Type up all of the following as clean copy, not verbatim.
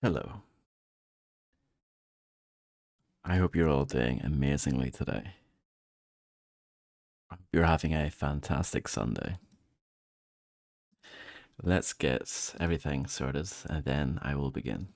Hello. I hope you're all doing amazingly today. You're having a fantastic Sunday. Let's get everything sorted and then I will begin.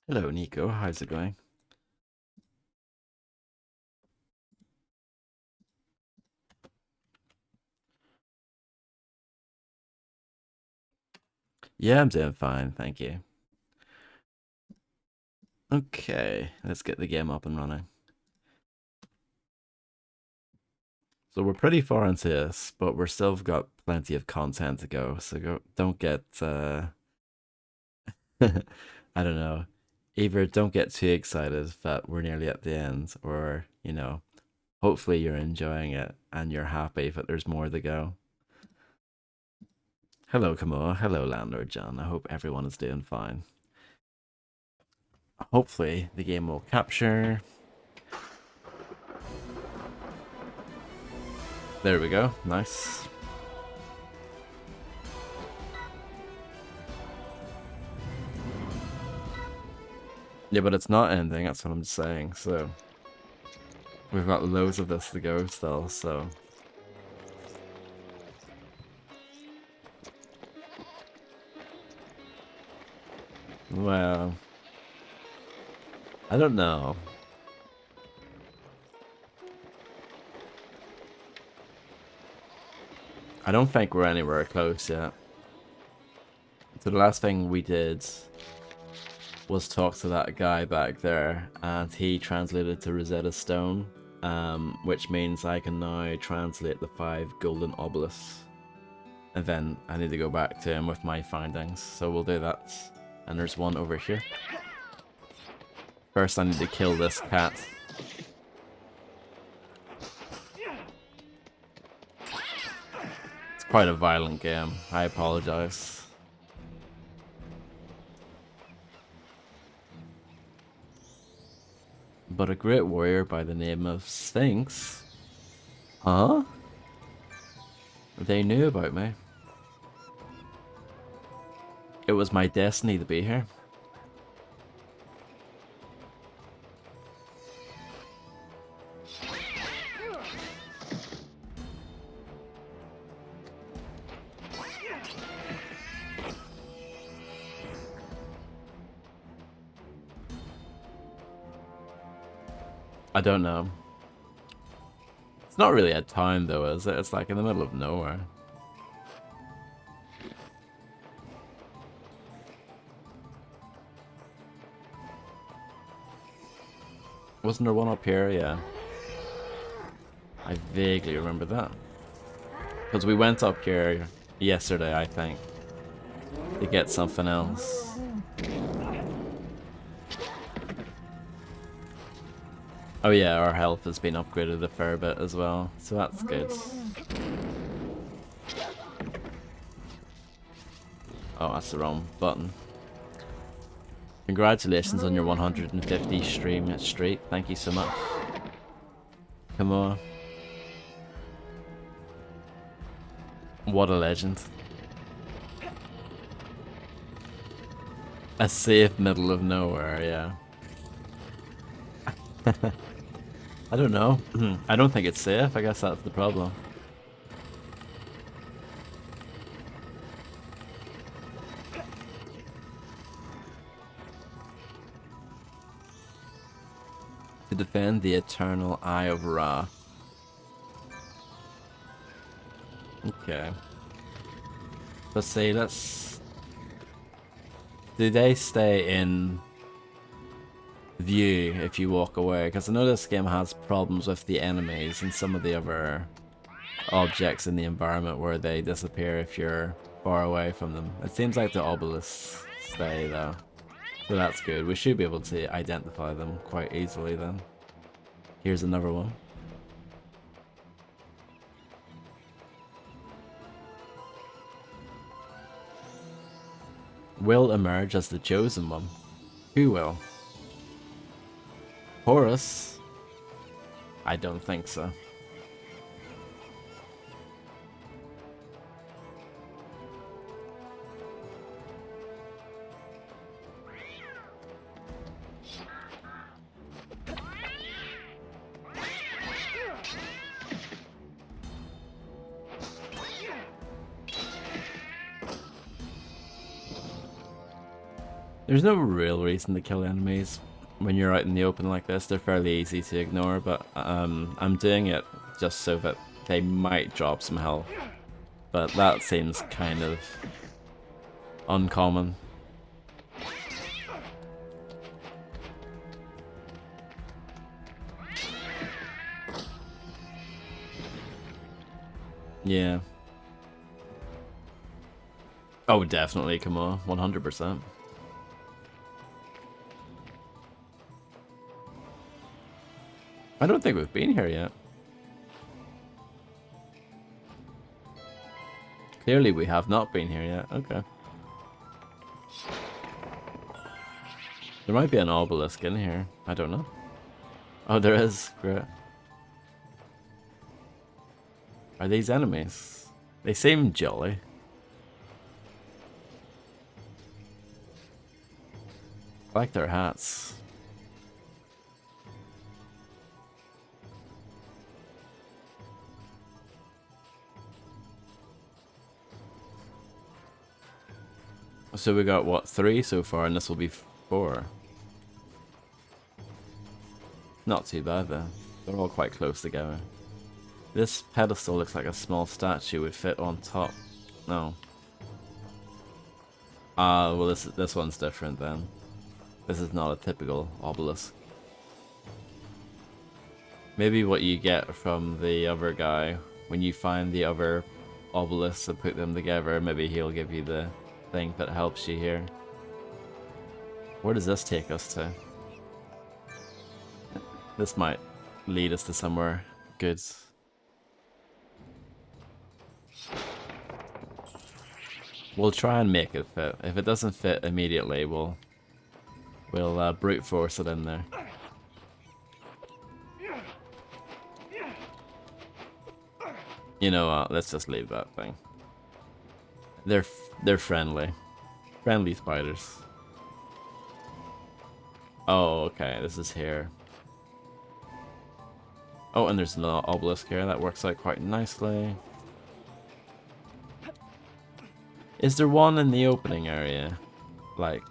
Hello, Nico. How's it going? Yeah, I'm doing fine, thank you. Okay, let's get the game up and running. So we're pretty far into this, but we're still got plenty of content to go. So don't get I don't know. Either don't get too excited that we're nearly at the end, or hopefully you're enjoying it and you're happy that there's more to go. Hello, Kamoa. Hello, Landlord John. I hope everyone is doing fine. Hopefully, the game will capture. There we go. Nice. Yeah, but it's not ending. That's what I'm saying. So, we've got loads of this to go still. So, well, I don't know. I don't think we're anywhere close yet. So, the last thing we did was talk to that guy back there, and he translated to Rosetta Stone, which means I can now translate the 5 golden obelisks. And then I need to go back to him with my findings, so we'll do that. And there's one over here. First I need to kill this cat. It's quite a violent game, I apologize. But a great warrior by the name of Sphinx? Huh? They knew about me. It was my destiny to be here. I don't know. It's not really a town though, is it? It's like in the middle of nowhere. Wasn't there one up here? Yeah. I vaguely remember that. Because we went up here yesterday, I think, to get something else. Oh yeah, our health has been upgraded a fair bit as well, so that's good. Oh, that's the wrong button. Congratulations on your 150 stream streak. Thank you so much. Come on. What a legend. A safe middle of nowhere, yeah. I don't know. I don't think it's safe. I guess that's the problem. To defend the eternal Eye of Ra. Okay. Let's see, let's... Do they stay in view if you walk away, because I know this game has problems with the enemies and some of the other objects in the environment where they disappear if you're far away from them. It seems like the obelisks stay though, so that's good. We should be able to identify them quite easily then. Here's another one. Will emerge as the chosen one. Who will? Horus? I don't think so. There's no real reason to kill enemies when you're out in the open like this. They're fairly easy to ignore, but I'm doing it just so that they might drop some health. But that seems kind of uncommon. Yeah. Oh, definitely, come on, 100%. I don't think we've been here yet. Clearly we have not been here yet, okay. There might be an obelisk in here, I don't know. Oh, there is, great. Are these enemies? They seem jolly. I like their hats. So we got, what, 3 so far, and this will be 4. Not too bad, though. They're all quite close together. This pedestal looks like a small statue would fit on top. No. Ah, well this one's different then. This is not a typical obelisk. Maybe what you get from the other guy, when you find the other obelisks and put them together, maybe he'll give you the thing that helps you here. Where does this take us to? This might lead us to somewhere good. We'll try and make it fit. If it doesn't fit immediately, we'll brute force it in there. You know what? Let's just leave that thing. They're friendly. Friendly spiders. Oh, okay. This is here. Oh, and there's an obelisk here. That works out quite nicely. Is there one in the opening area? Like,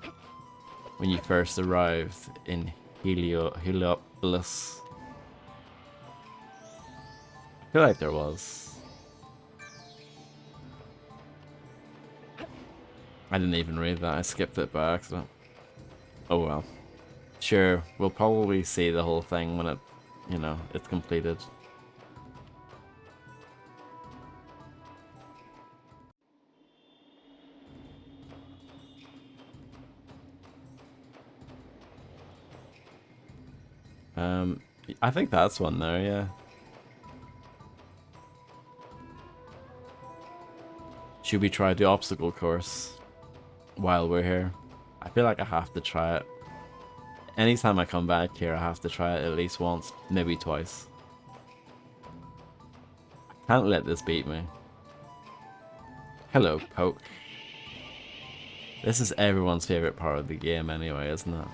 when you first arrived in Heliopolis? I feel like there was. I didn't even read that. I skipped it by accident. Oh well. Sure, we'll probably see the whole thing when it, you know, it's completed. I think that's one there, yeah. Should we try the obstacle course while we're here? I feel like I have to try it. Anytime I come back here, I have to try it at least once, maybe twice. Can't let this beat me. Hello, Poke. This is everyone's favorite part of the game anyway, isn't it?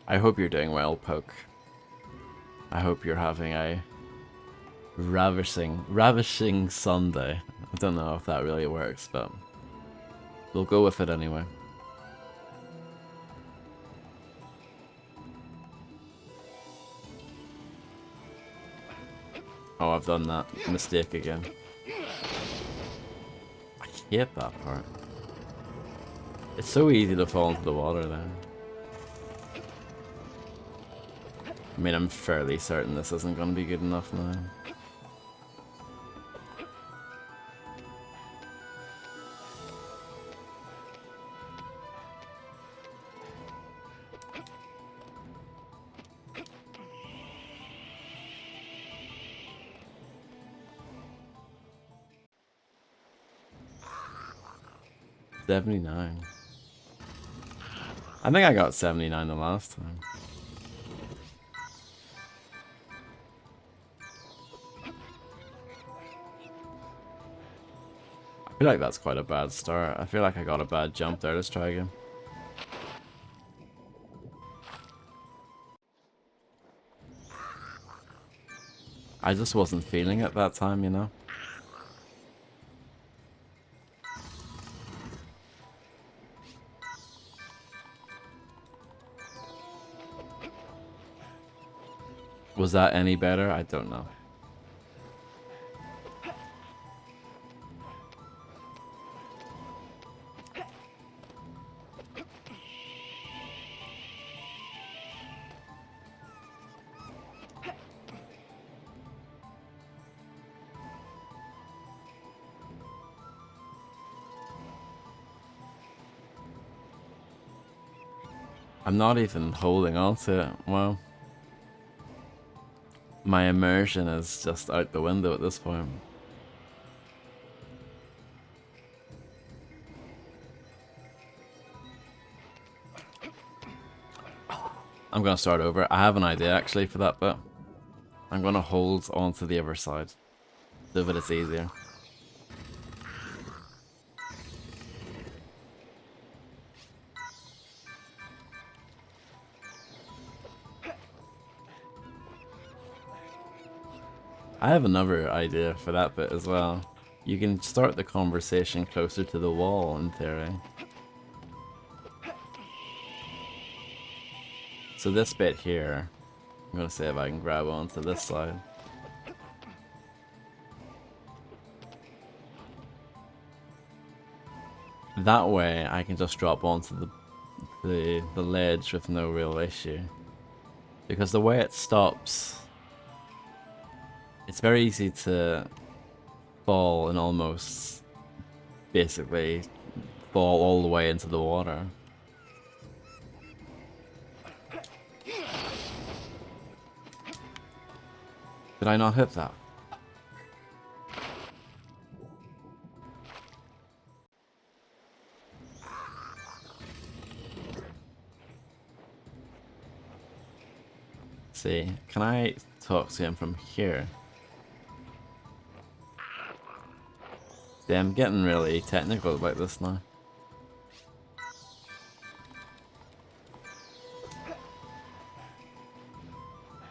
I hope you're doing well, Poke. I hope you're having a ravishing Sunday. I don't know if that really works, but we'll go with it anyway. Oh, I've done that mistake again. I hate that part. It's so easy to fall into the water there. I mean, I'm fairly certain this isn't going to be good enough now. $79. I think I got 79 the last time. I feel like that's quite a bad start. I feel like I got a bad jump there. Let's try again. I just wasn't feeling it that time, you know? Was that any better? I don't know. I'm not even holding on to it. Wow. My immersion is just out the window at this point. I'm gonna start over. I have an idea actually for that bit. I'm gonna hold onto the other side so that it's easier. I have another idea for that bit as well. You can start the conversation closer to the wall in theory. So this bit here, I'm gonna see if I can grab onto this side. That way I can just drop onto the ledge with no real issue. Because the way it stops, it's very easy to fall and almost basically fall all the way into the water. Did I not hit that? See, can I talk to him from here? See, I'm getting really technical about this now.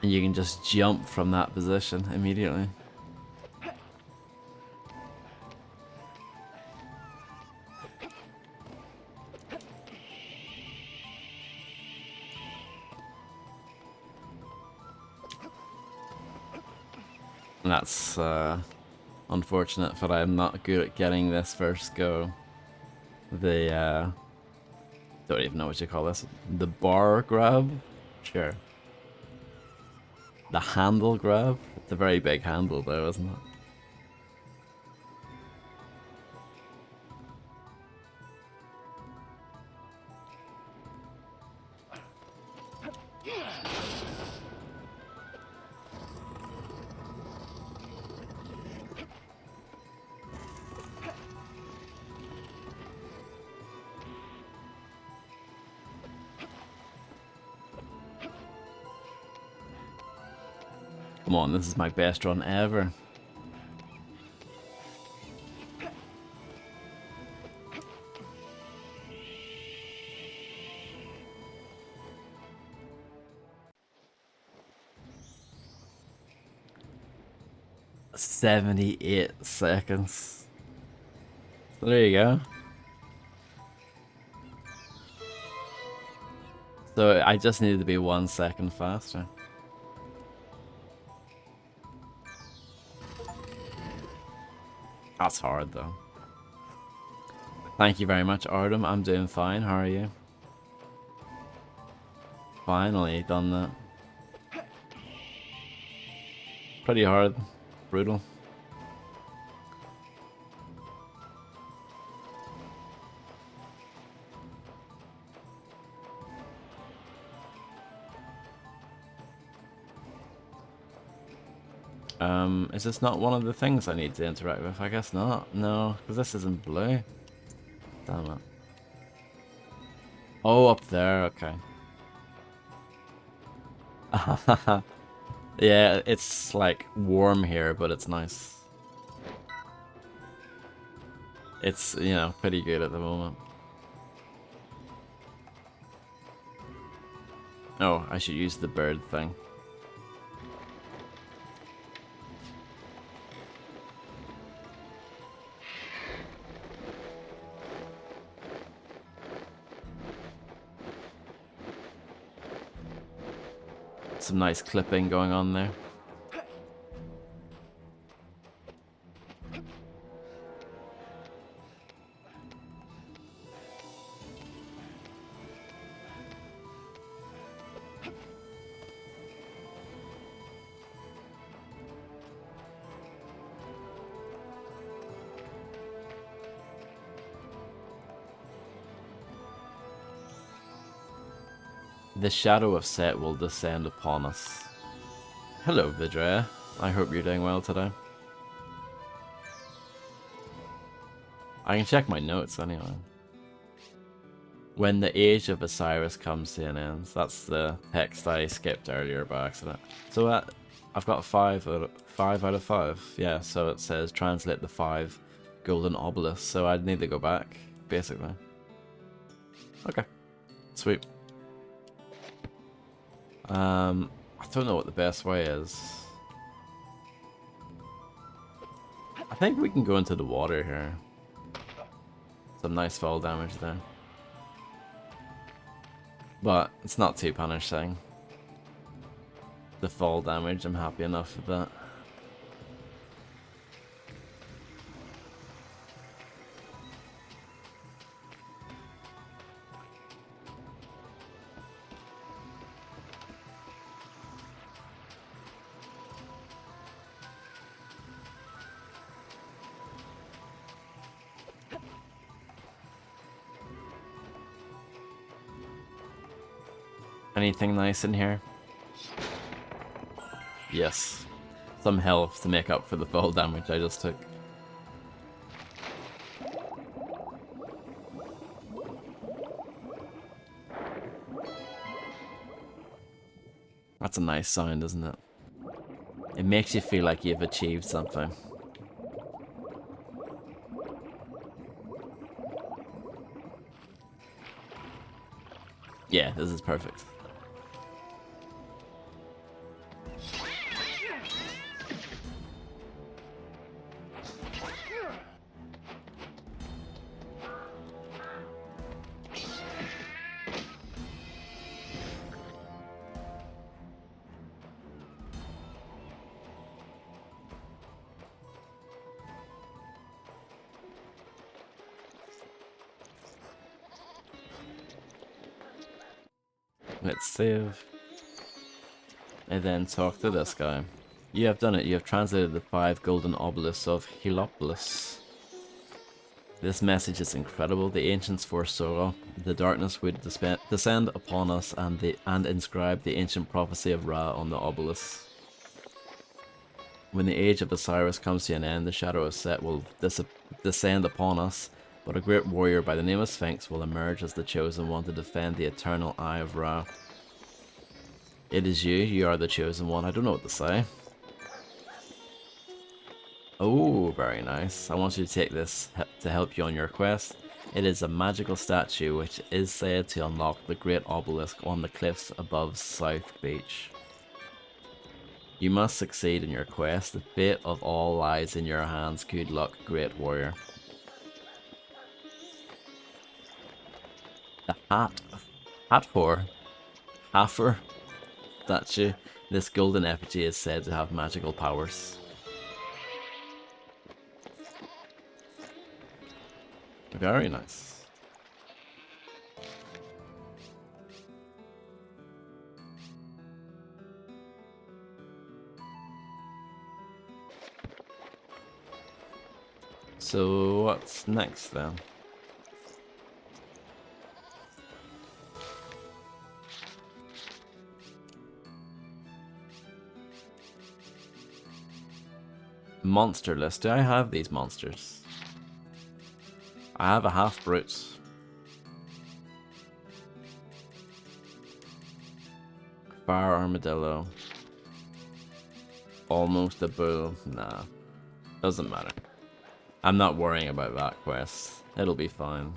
And you can just jump from that position immediately. And that's unfortunate, but I'm not good at getting this first go. The, don't even know what you call this. The bar grab? Sure. The handle grab? It's a very big handle though, isn't it? Come on, this is my best run ever. 78 seconds. So there you go. So I just needed to be 1 second faster. That's hard though. Thank you very much, Artem. I'm doing fine. How are you? Finally done that. Pretty hard. Brutal. Is this not one of the things I need to interact with? I guess not. No, because this isn't blue. Damn it. Oh, up there. Okay. Yeah, it's like warm here, but it's nice. It's, you know, pretty good at the moment. Oh, I should use the bird thing. Some nice clipping going on there. The shadow of Set will descend upon us. Hello, Vidrea. I hope you're doing well today. I can check my notes anyway. When the age of Osiris comes to an end. That's the text I skipped earlier by accident. So I've got 5 out of 5. Yeah, so it says translate the 5 golden obelisks. So I'd need to go back, basically. Okay. Sweet. I don't know what the best way is. I think we can go into the water here. Some nice fall damage there. But it's not too punishing. The fall damage, I'm happy enough with that. Anything nice in here? Yes. Some health to make up for the fall damage I just took. That's a nice sound, isn't it? It makes you feel like you've achieved something. Yeah, this is perfect. Let's save. And then talk to this guy. You have done it. You have translated the 5 golden obelisks of Heliopolis. This message is incredible. The ancients foresaw the darkness would descend upon us and inscribe the ancient prophecy of Ra on the obelisks. When the age of Osiris comes to an end, the shadow of Set will descend upon us, but a great warrior by the name of Sphinx will emerge as the chosen one to defend the eternal Eye of Ra. It is you, you are the chosen one. I don't know what to say. Oh, very nice. I want you to take this to help you on your quest. It is a magical statue which is said to unlock the great obelisk on the cliffs above South Beach. You must succeed in your quest. The fate of all lies in your hands. Good luck, great warrior. The Hathor, Hafer statue. This golden effigy is said to have magical powers. Very nice. So what's next then? Monster list. Do I have these monsters? I have a half brute. Fire armadillo. Almost a bull. Nah. Doesn't matter. I'm not worrying about that quest. It'll be fine.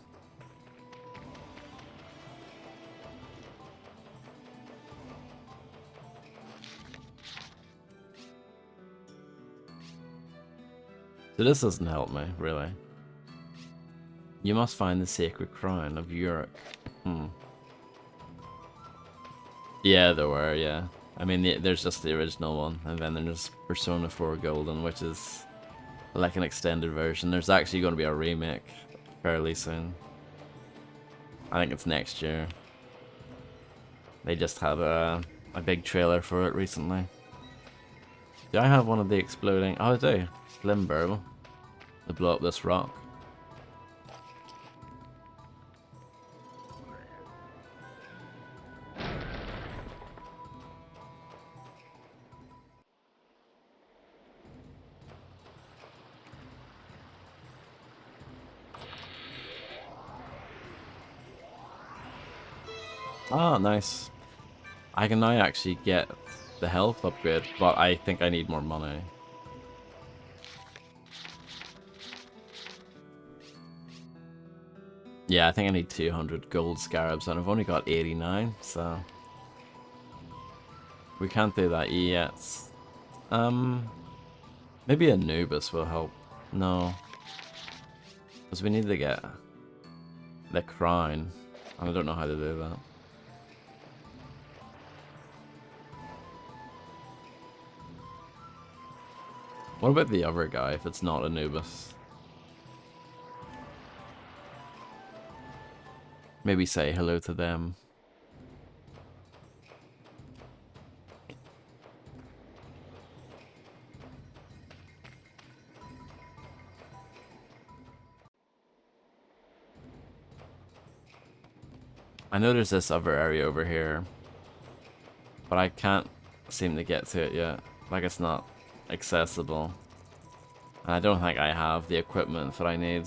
So this doesn't help me, really. You must find the sacred crown of Uruk. Yeah, there were, yeah. I mean, there's just the original one, and then there's Persona 4 Golden, which is like an extended version. There's actually going to be a remake fairly soon. I think it's next year. They just had a big trailer for it recently. Do I have one of the exploding? Oh, I do. Limbo. To blow up this rock. Oh, nice. I can now actually get the health upgrade, but I think I need more money. Yeah, I think I need 200 gold scarabs, and I've only got 89, so... We can't do that yet. Maybe Anubis will help. No. Because we need to get the crown, and I don't know how to do that. What about the other guy, if it's not Anubis? Maybe say hello to them. I know there's this other area over here, but I can't seem to get to it yet. Like, it's not accessible. And I don't think I have the equipment that I need.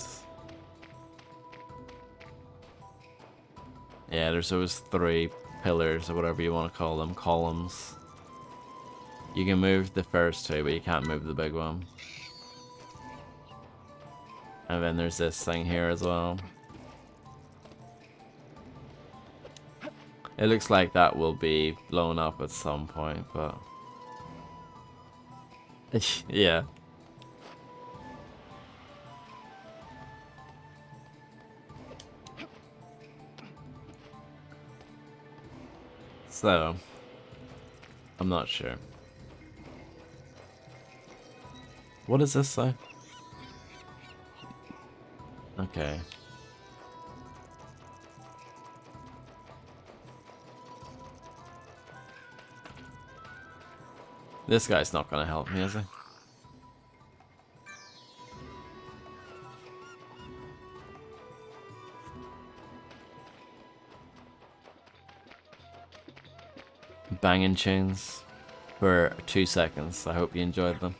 Yeah, there's those 3 pillars, or whatever you want to call them, columns. You can move the first 2, but you can't move the big one. And then there's this thing here as well. It looks like that will be blown up at some point, but... yeah. So... I'm not sure. What does this say? Okay. This guy's not gonna help me, is he? Banging tunes for 2 seconds. I hope you enjoyed them.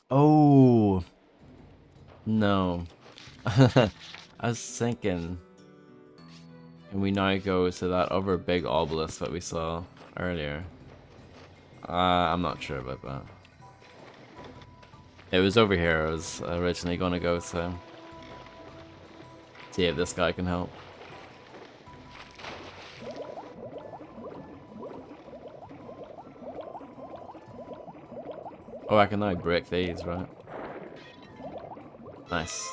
Oh no. I was thinking, can we now go to that other big obelisk that we saw earlier? I'm not sure about that. It was over here I was originally going to go to. See if this guy can help. Oh, I can now break these, right? Nice.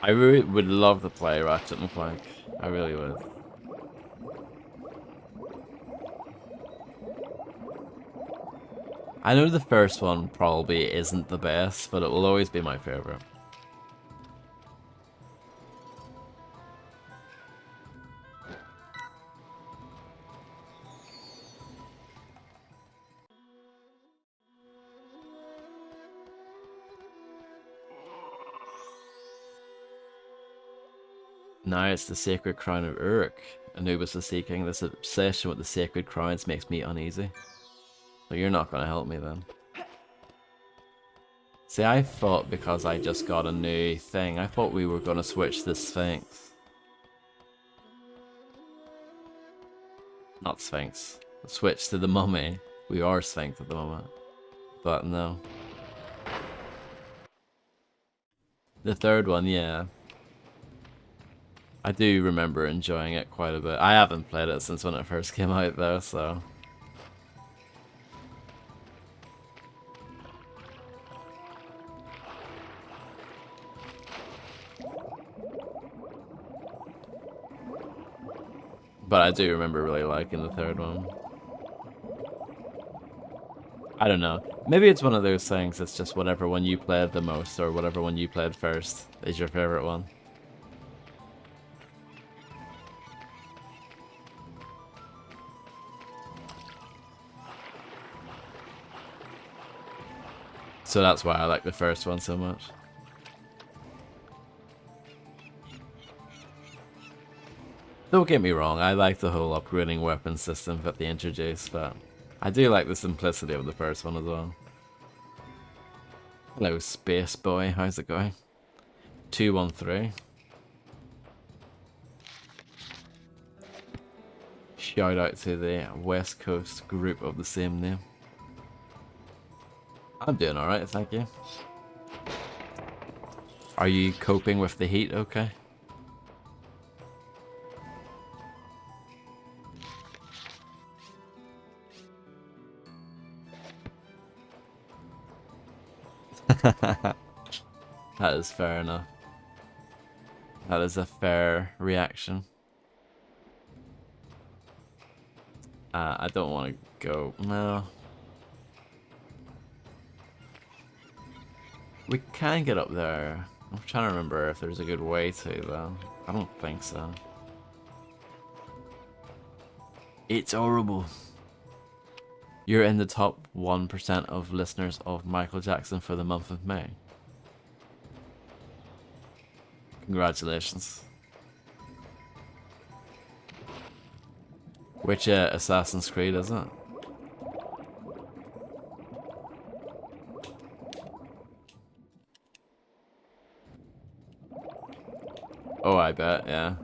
I really would love to play Ratchet and Clank. I really would. I know the first one probably isn't the best, but it will always be my favorite. Now it's the Sacred Crown of Uruk. Anubis is seeking. This obsession with the sacred crowns makes me uneasy. So you're not going to help me then. See, I thought because I just got a new thing, I thought we were going to switch to the Sphinx. Not Sphinx. Switch to the mummy. We are Sphinx at the moment. But no. The third one, yeah. I do remember enjoying it quite a bit. I haven't played it since when it first came out though, so... But I do remember really liking the third one. I don't know. Maybe it's one of those things, it's just whatever one you played the most, or whatever one you played first is your favorite one. So that's why I like the first one so much. Don't get me wrong, I like the whole upgrading weapon system that they introduced, but I do like the simplicity of the first one as well. Hello, Space Boy, how's it going? 213. Shout out to the West Coast group of the same name. I'm doing alright, thank you. Are you coping with the heat okay? That is fair enough. That is a fair reaction. I don't want to go... No. We can get up there. I'm trying to remember if there's a good way to, though. I don't think so. It's horrible. You're in the top 1% of listeners of Michael Jackson for the month of May. Congratulations. Which Assassin's Creed is it? Oh, I bet, yeah.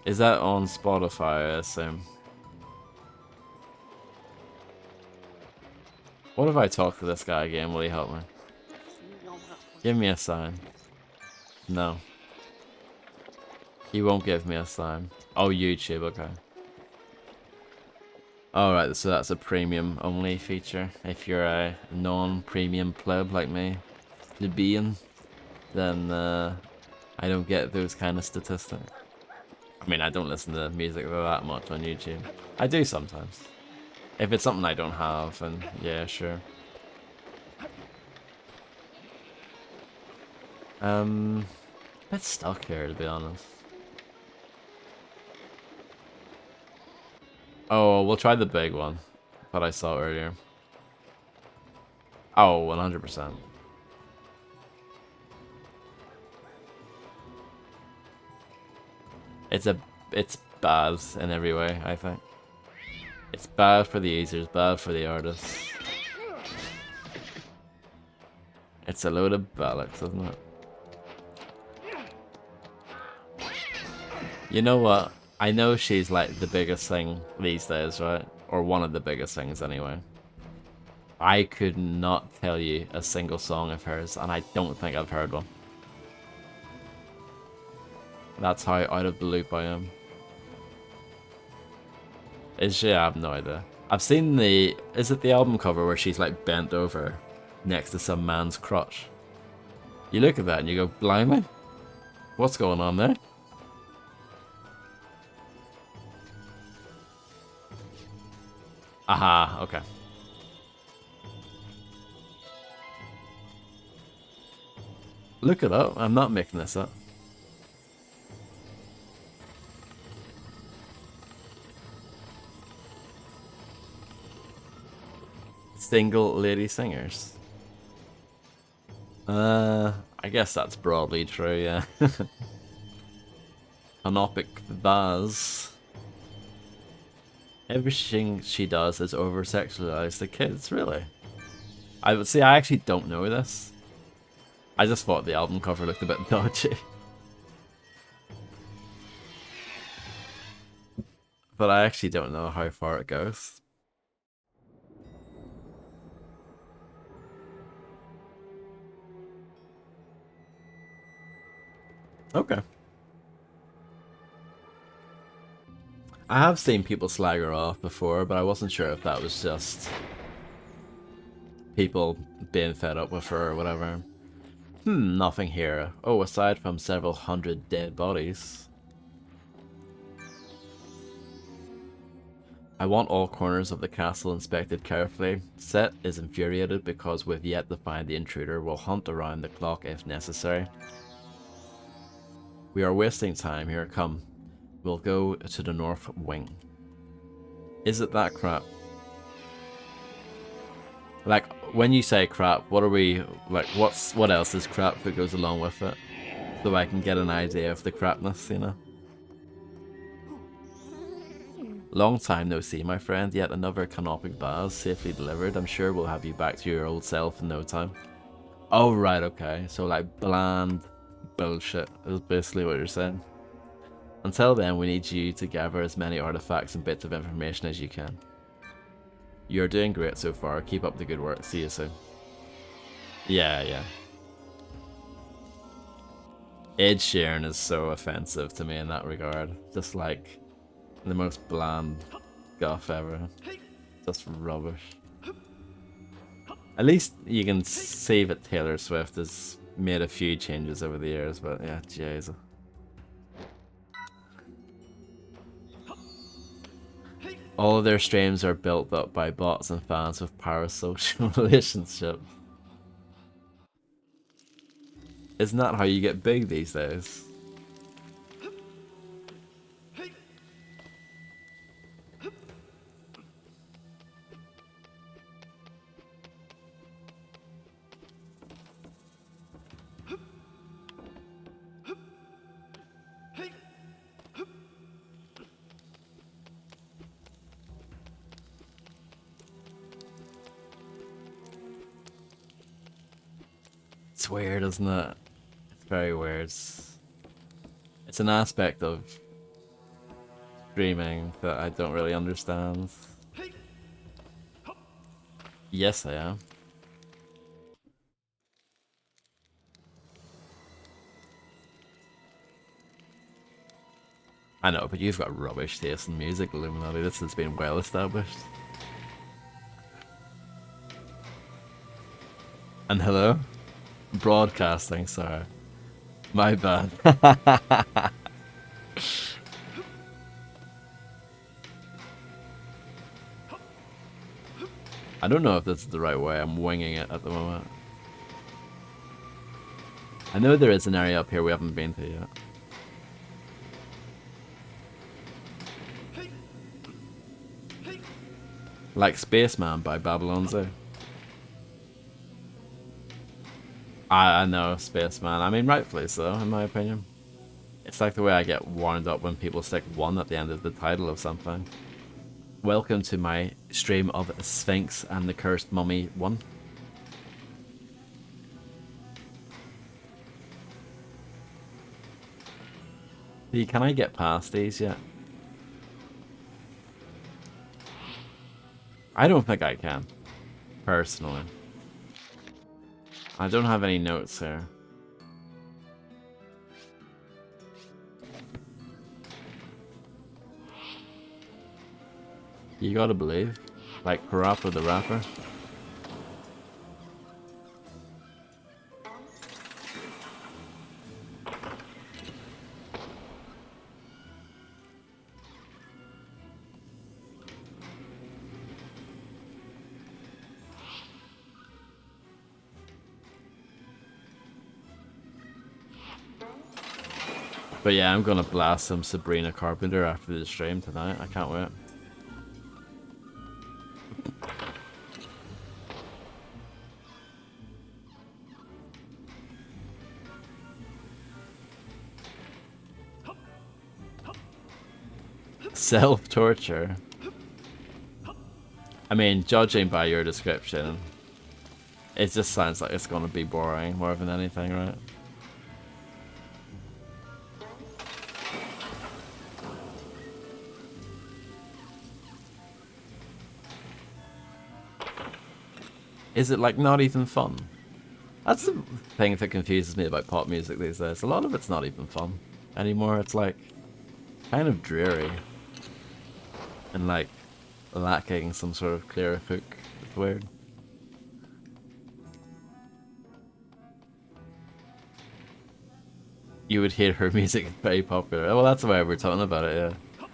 Is that on Spotify, I assume? What if I talk to this guy again? Will he help me? Give me a sign. No. He won't give me a sign. Oh, YouTube, okay. Alright, so that's a premium only feature. If you're a non-premium pleb like me, plebeian, then I don't get those kind of statistics. I mean, I don't listen to music that much on YouTube. I do sometimes. If it's something I don't have, then yeah, sure. A bit stuck here, to be honest. Oh, we'll try the big one that I saw earlier. Oh, 100%. It's bad in every way, I think. It's bad for the users, bad for the artists. It's a load of bollocks, isn't it? You know what? I know she's like the biggest thing these days, right? Or one of the biggest things anyway. I could not tell you a single song of hers, and I don't think I've heard one. That's how out of the loop I am. Is she? I have no idea. I've seen the... Is it the album cover where she's like bent over next to some man's crotch? You look at that and you go, blimey, what's going on there? Aha, okay. Look it up. I'm not making this up. Single lady singers. I guess that's broadly true, yeah. Canopic vase. Everything she does is over-sexualized the kids, really? I would say I actually don't know this. I just thought the album cover looked a bit dodgy. But I actually don't know how far it goes. Okay. I have seen people slag her off before, but I wasn't sure if that was just people being fed up with her or whatever. Nothing here. Oh, aside from several hundred dead bodies. I want all corners of the castle inspected carefully. Set is infuriated because we've yet to find the intruder. We'll hunt around the clock if necessary. We are wasting time here. Come. We'll go to the north wing. Is it that crap? Like, when you say crap, what are we... Like, what else is crap that goes along with it? So I can get an idea of the crapness, you know? Long time no see, my friend. Yet another canopic vase safely delivered. I'm sure we'll have you back to your old self in no time. Oh, right, okay. So, like, bland bullshit is basically what you're saying. Until then, we need you to gather as many artifacts and bits of information as you can. You're doing great so far. Keep up the good work. See you soon. Yeah, yeah. Ed Sheeran is so offensive to me in that regard. Just like the most bland guff ever. Just rubbish. At least you can see that Taylor Swift has made a few changes over the years, but yeah, Jesus. All of their streams are built up by bots and fans with parasocial relationships. Isn't that how you get big these days? It's weird, isn't it? It's very weird. It's an aspect of streaming that I don't really understand. Yes, I am. I know, but you've got rubbish taste in music, Illuminati. This has been well established. And hello? Broadcasting, sorry. My bad. I don't know if this is the right way. I'm winging it at the moment. I know there is an area up here we haven't been to yet. Like Spaceman by Babylon Zoo. I know, Spaceman. I mean, rightfully so, in my opinion. It's like the way I get wound up when people stick 1 at the end of the title of something. Welcome to my stream of Sphinx and the Cursed Mummy 1. Can I get past these yet? I don't think I can, personally. I don't have any notes here. You gotta believe. Like Parappa the Rapper. But yeah, I'm gonna blast some Sabrina Carpenter after the stream tonight. I can't wait. Self-torture. I mean, judging by your description, it just sounds like it's gonna be boring more than anything, right? Is it like not even fun? That's the thing that confuses me about pop music these days. A lot of it's not even fun anymore. It's like kind of dreary and like lacking some sort of clear hook. It's weird. You would hear her music is very popular. Well, that's the way we're talking about it, yeah.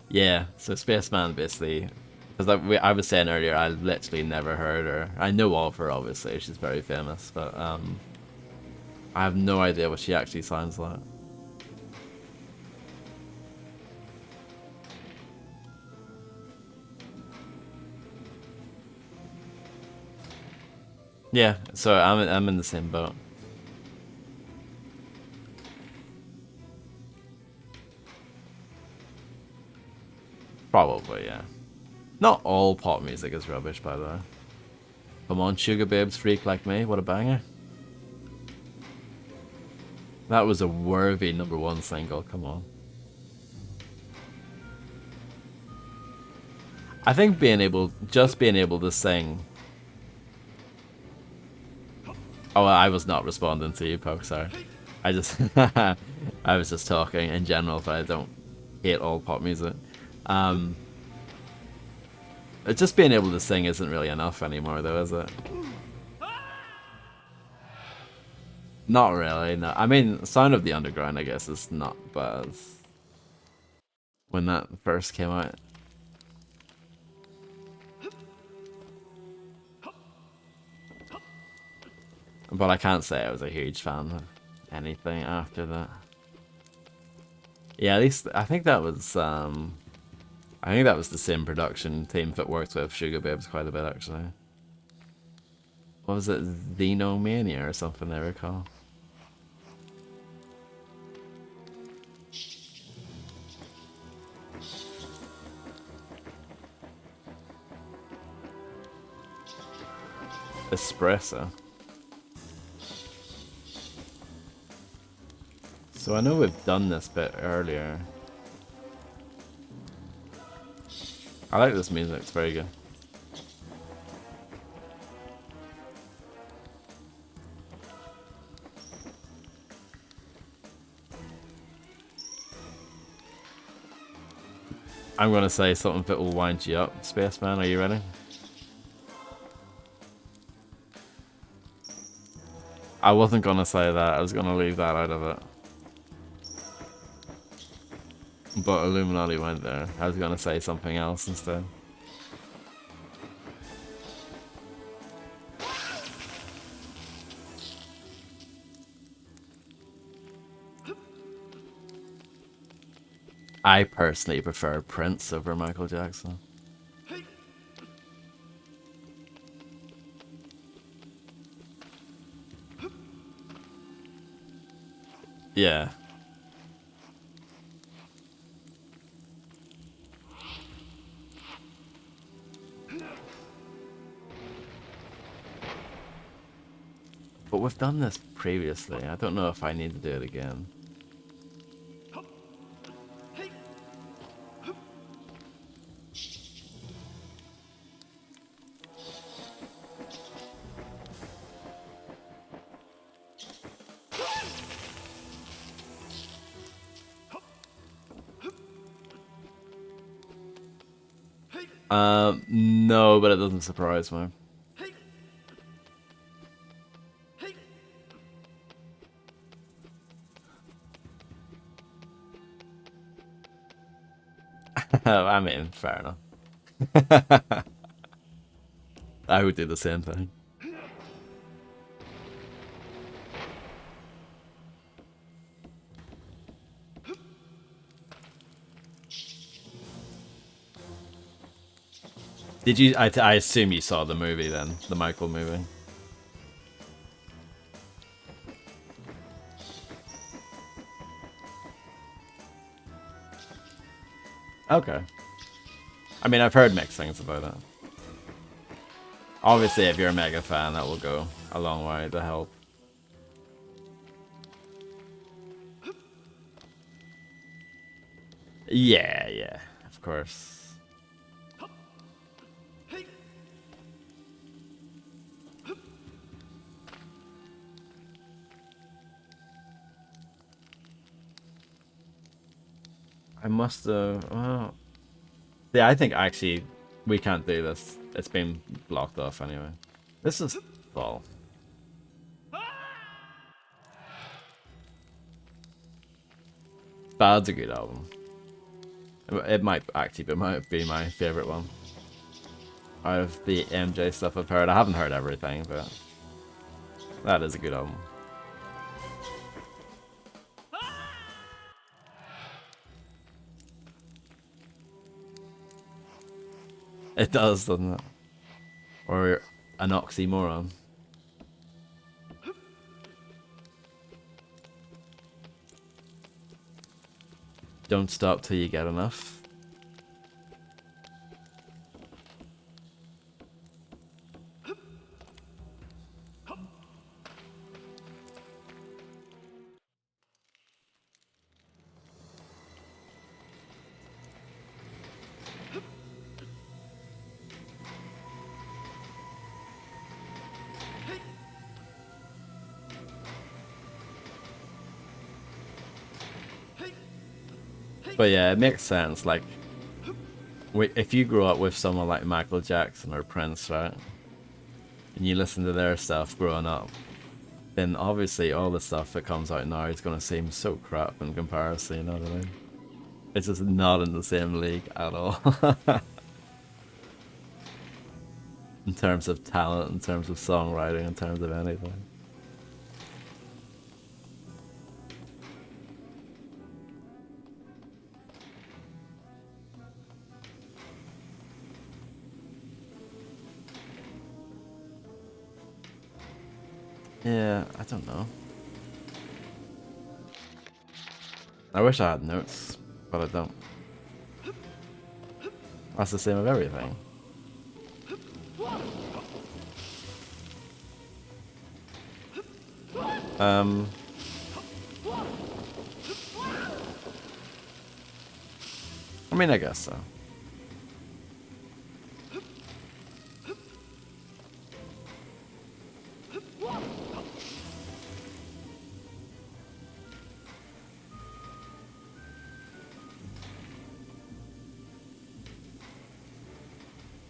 Yeah, so Spaceman basically, because I was saying earlier, I literally never heard her. I know of her, obviously, she's very famous, but I have no idea what she actually sounds like. Yeah, so I'm in the same boat. Probably, yeah. Not all pop music is rubbish, by the way. Come on, Sugar Babes, Freak Like Me, what a banger. That was a worthy #1 single, come on. I think just being able to sing. Oh, I was not responding to you, Poke, sorry. I was just talking in general, but I don't hate all pop music. Just being able to sing isn't really enough anymore, though, is it? Not really, no. I mean, Sound of the Underground, I guess, is not bad. When that first came out. But I can't say I was a huge fan of anything after that. Yeah, at least I think that was the same production team that worked with Sugar Babes quite a bit, actually. What was it, Xenomania or something they were called? Espresso. So I know we've done this bit earlier. I like this music, it's very good. I'm gonna say something that will wind you up, Spaceman, are you ready? I wasn't gonna say that, I was gonna leave that out of it. But Illuminati went there. I was gonna say something else instead. I personally prefer Prince over Michael Jackson. Yeah, we've done this previously. I don't know if I need to do it again. No, but it doesn't surprise me. I mean, fair enough. I would do the same thing. Did you? I assume you saw the movie then, the Michael movie. Okay. I mean, I've heard mixed things about it. Obviously, if you're a mega fan, that will go a long way to help. Yeah, yeah, of course. I must have. Oh. Yeah, I think actually we can't do this. It's been blocked off anyway. This is fall. Bad's a good album. It might actually be my favorite one out of the MJ stuff I've heard. I haven't heard everything, but that is a good album. It does, doesn't it? Or an oxymoron. Don't stop till you get enough. But yeah, it makes sense. Like, if you grew up with someone like Michael Jackson or Prince, right, and you listen to their stuff growing up, then obviously all the stuff that comes out now is going to seem so crap in comparison, you know what I mean? It's just not in the same league at all. In terms of talent, in terms of songwriting, in terms of anything. Yeah, I don't know. I wish I had notes, but I don't. That's the same with everything. I mean, I guess so.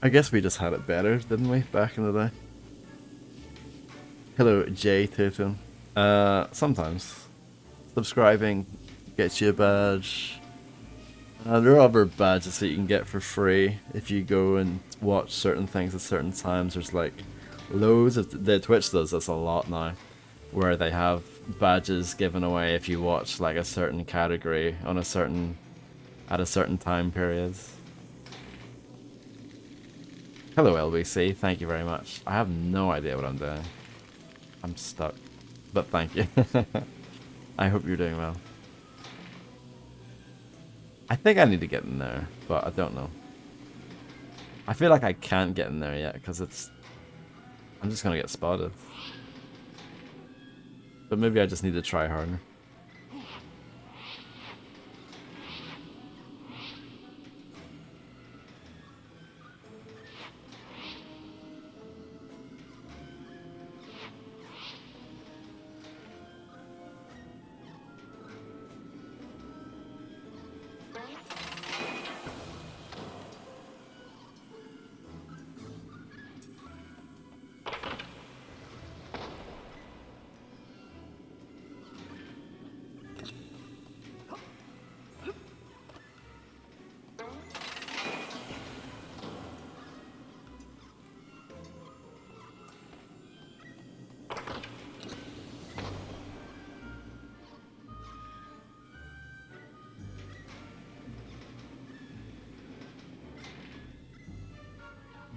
I guess we just had it better, didn't we, back in the day? Hello, Jay Tutum. Sometimes. Subscribing gets you a badge. There are other badges that you can get for free if you go and watch certain things at certain times. There's like loads of... The Twitch does this a lot now, where they have badges given away if you watch like a certain category on a certain... at a certain time period. Hello LBC, thank you very much. I have no idea what I'm doing. I'm stuck. But thank you. I hope you're doing well. I think I need to get in there, but I don't know. I feel like I can't get in there yet, because it's... I'm just gonna get spotted. But maybe I just need to try harder.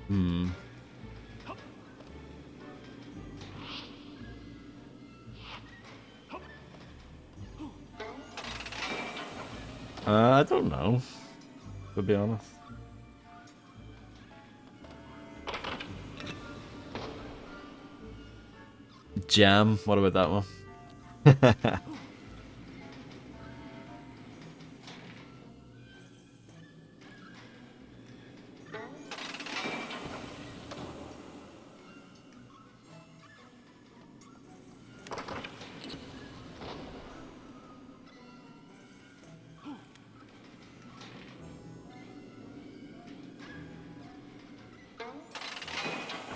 Hmm. I don't know, to be honest. Jam, what about that one?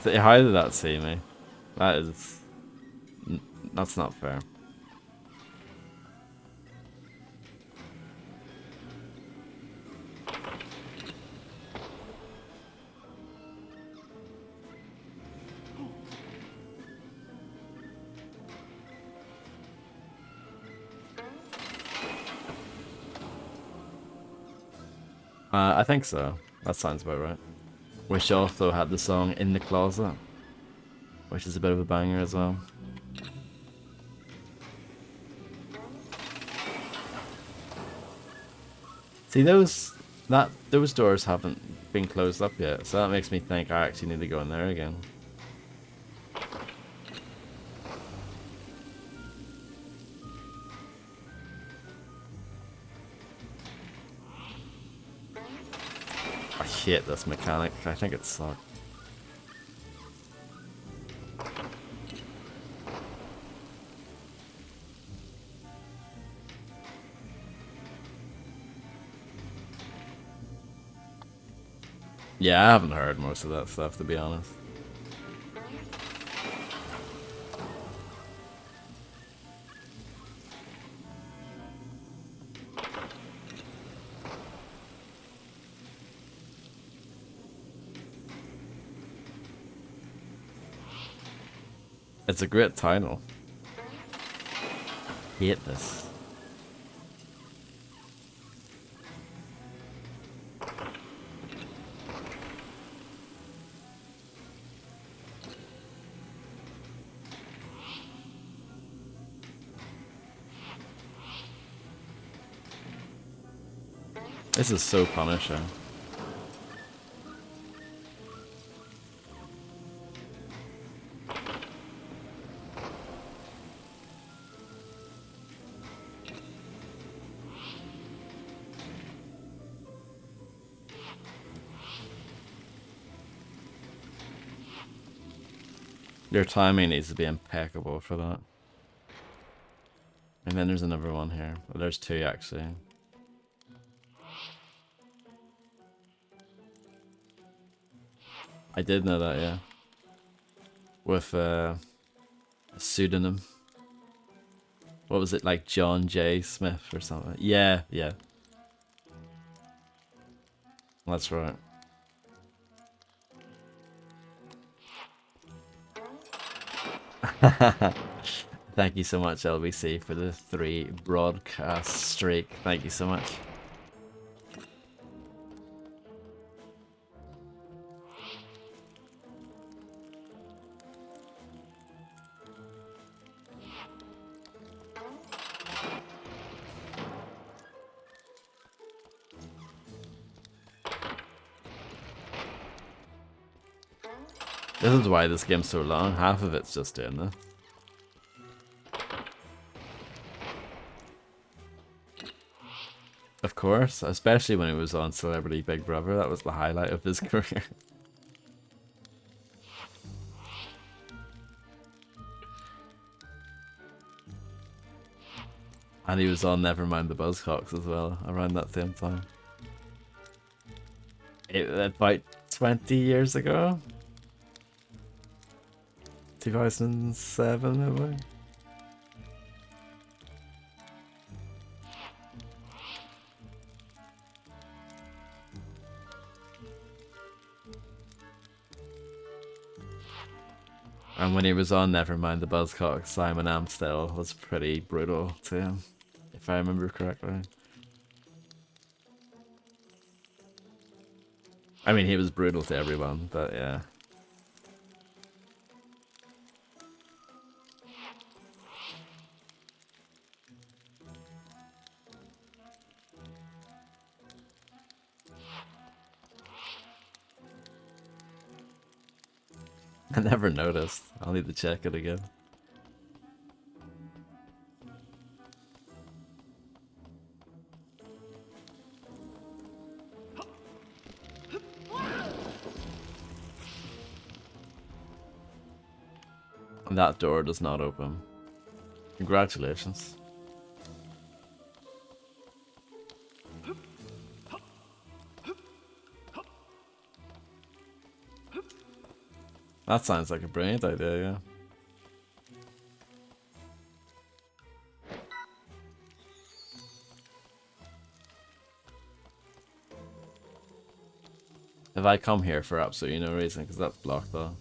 So how did that see me? That is... That's not fair. I think so. That sounds about right. Which also had the song In the Closet, which is a bit of a banger as well. See, those doors haven't been closed up yet, so that makes me think I actually need to go in there again. I hate this mechanic. I think it sucks. Yeah, I haven't heard most of that stuff, to be honest. It's a great title. Hate this. This is so punishing. Your timing needs to be impeccable for that. And then there's another one here. Well, there's two actually. I did know that, yeah. With a pseudonym. What was it, like John J. Smith or something? Yeah, yeah. That's right. Thank you so much, LBC, for the 3 broadcast streak. Thank you so much. This is why this game's so long. Half of it's just doing this. Of course, especially when he was on Celebrity Big Brother. That was the highlight of his career. And he was on Nevermind the Buzzcocks as well around that same time. About 20 years ago? 2007, maybe? And when he was on Nevermind the Buzzcocks, Simon Amstell was pretty brutal to him, if I remember correctly. I mean, he was brutal to everyone, but yeah. I never noticed. I'll need to check it again. That door does not open. Congratulations. That sounds like a brilliant idea, yeah. If I come here for absolutely no reason, because that's blocked though.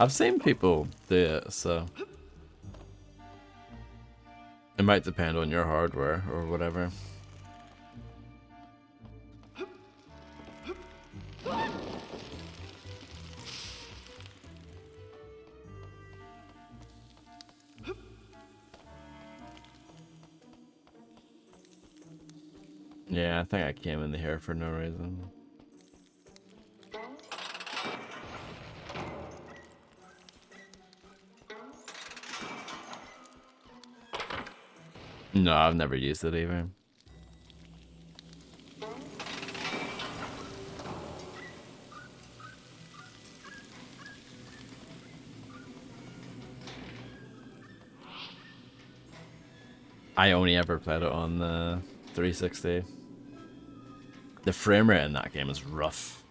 I've seen people do it, so it might depend on your hardware or whatever. Yeah, I think I came in here for no reason. No, I've never used it either. I only ever played it on the 360. The frame rate in that game is rough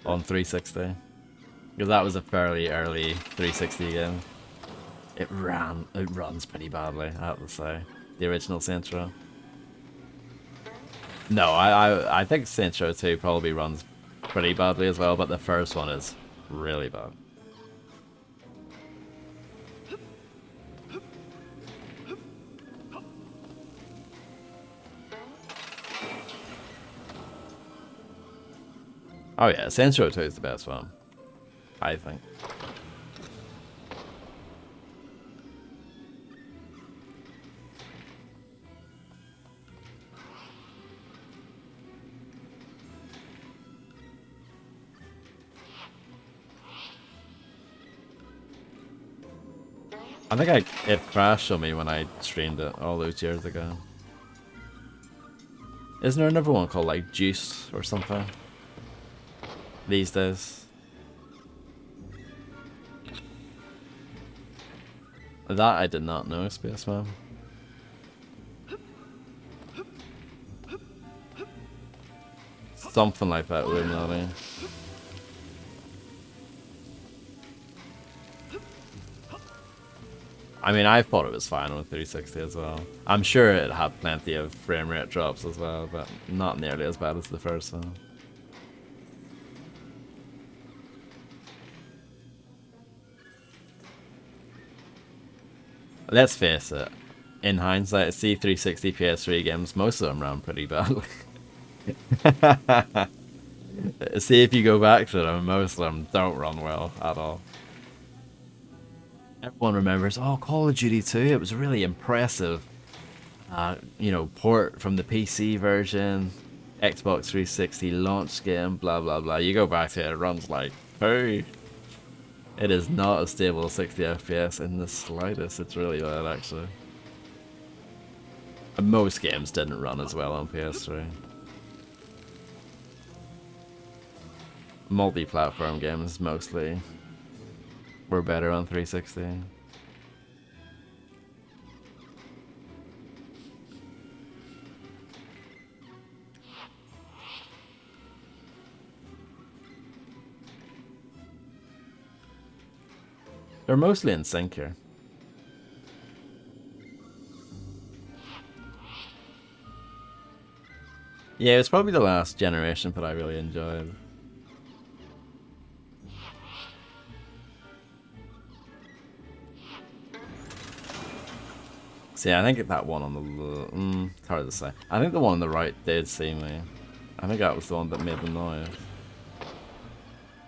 on 360. Because that was a fairly early 360 game. It runs pretty badly, I have to say. The original Saints Row. No, I think Saints Row 2 probably runs pretty badly as well, but the first one is really bad. Oh yeah, Saints Row 2 is the best one, I think. I think it crashed on me when I streamed it all those years ago. Isn't there another one called like Juice or something these days? That I did not know, Spaceman. Something like that, wouldn't it? I mean, I thought it was fine on 360 as well. I'm sure it had plenty of frame rate drops as well, but not nearly as bad as the first one. Let's face it, in hindsight, C360 PS3 games, most of them ran pretty badly. See, if you go back to them, most of them don't run well at all. Everyone remembers, oh, Call of Duty 2, it was really impressive. You know, port from the PC version. Xbox 360 launch game, blah blah blah. You go back to it, it runs like poo. It is not a stable 60 FPS in the slightest. It's really bad, actually. And most games didn't run as well on PS3. Multi-platform games mostly were better on 360. They're mostly in sync here. Yeah, it's probably the last generation that I really enjoyed. See, I think that one on the... it's hard to say. I think the one on the right did see me. I think that was the one that made the noise.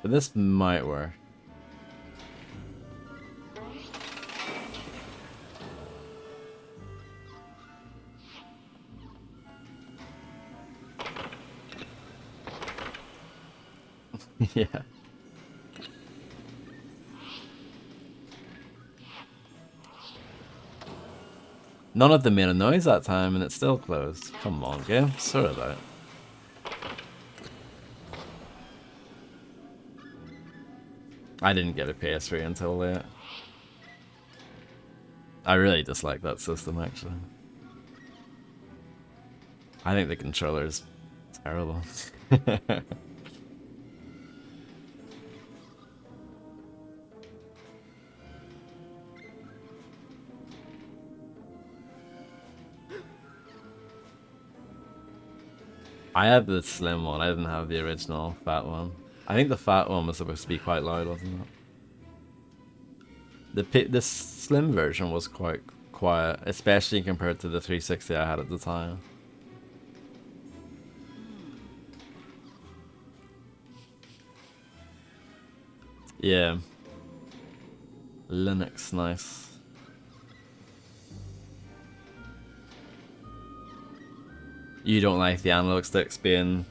But this might work. Yeah. None of them made a noise that time and it's still closed. Come on, game. Sort it out. I didn't get a PS3 until late. I really dislike that system, actually. I think the controller's terrible. I had the slim one, I didn't have the original fat one. I think the fat one was supposed to be quite loud, wasn't it? The slim version was quite quiet, especially compared to the 360 I had at the time. Yeah. Linux, nice. You don't like the analog sticks being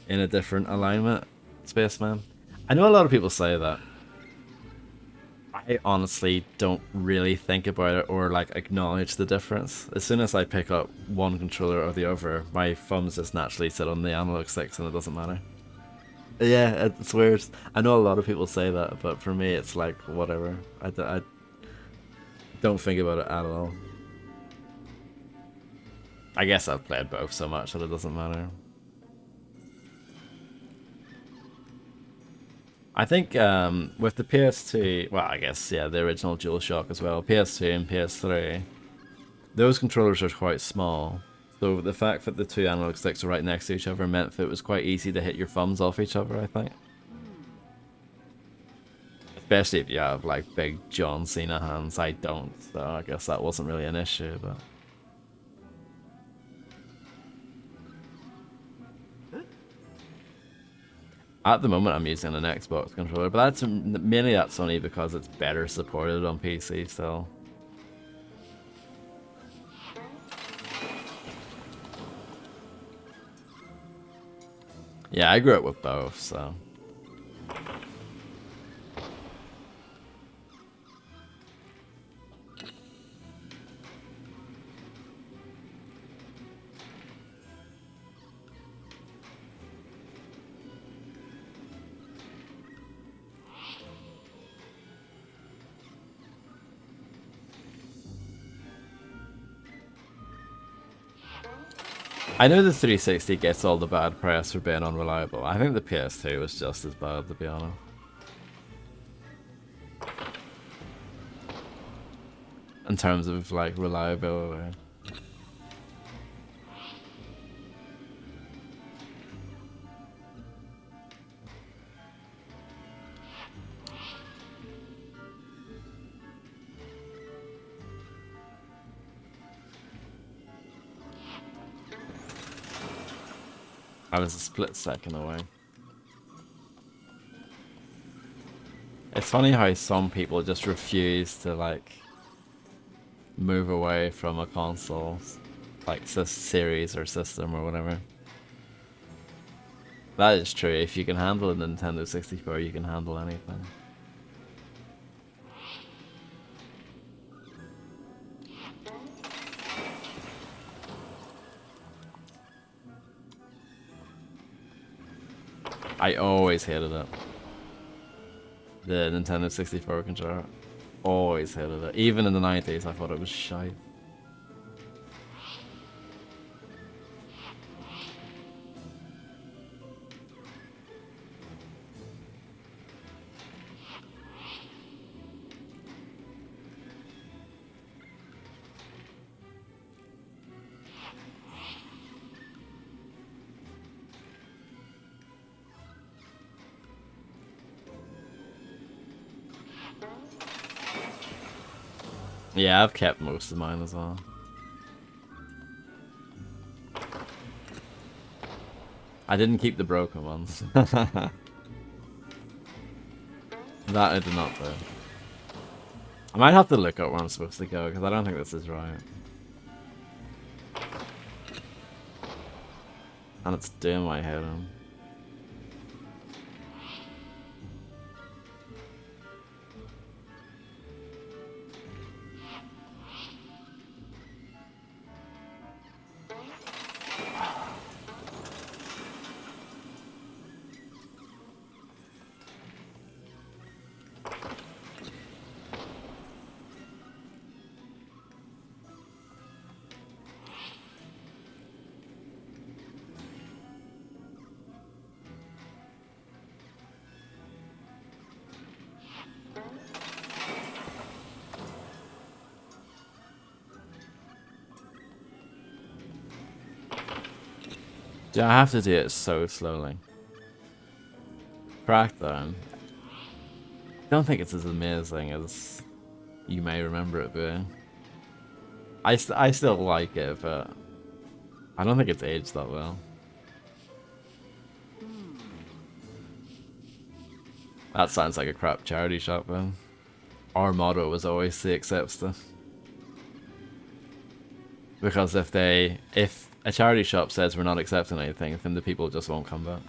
in a different alignment, Spaceman? I know a lot of people say that. I honestly don't really think about it or like acknowledge the difference. As soon as I pick up one controller or the other, my thumbs just naturally sit on the analog sticks and it doesn't matter. Yeah, it's weird. I know a lot of people say that, but for me it's like, whatever. I don't think about it at all. I guess I've played both so much that it doesn't matter. I think with the PS2, well, I guess, yeah, the original DualShock as well, PS2 and PS3, those controllers are quite small. So the fact that the two analog sticks are right next to each other meant that it was quite easy to hit your thumbs off each other, I think. Especially if you have, like, big John Cena hands. I don't, so I guess that wasn't really an issue, but... At the moment, I'm using an Xbox controller, but mainly that's only because it's better supported on PC still. Yeah, I grew up with both, so... I know the 360 gets all the bad press for being unreliable. I think the PS2 was just as bad, to be honest. In terms of, like, reliability. I was a split second away. It's funny how some people just refuse to, like, move away from a console, like, series or system or whatever. That is true. If you can handle a Nintendo 64, you can handle anything. I always hated it. The Nintendo 64 controller. Always hated it. Even in the 90s, I thought it was shite. Yeah, I've kept most of mine as well. I didn't keep the broken ones. That I did not do. I might have to look up where I'm supposed to go, because I don't think this is right. And it's doing my head in. Yeah, I have to do it so slowly. Crackdown. I don't think it's as amazing as you may remember it being. I still like it, but I don't think it's aged that well. That sounds like a crap charity shop then. Our motto was always see accept stuff. Because if a charity shop says we're not accepting anything, then the people just won't come back.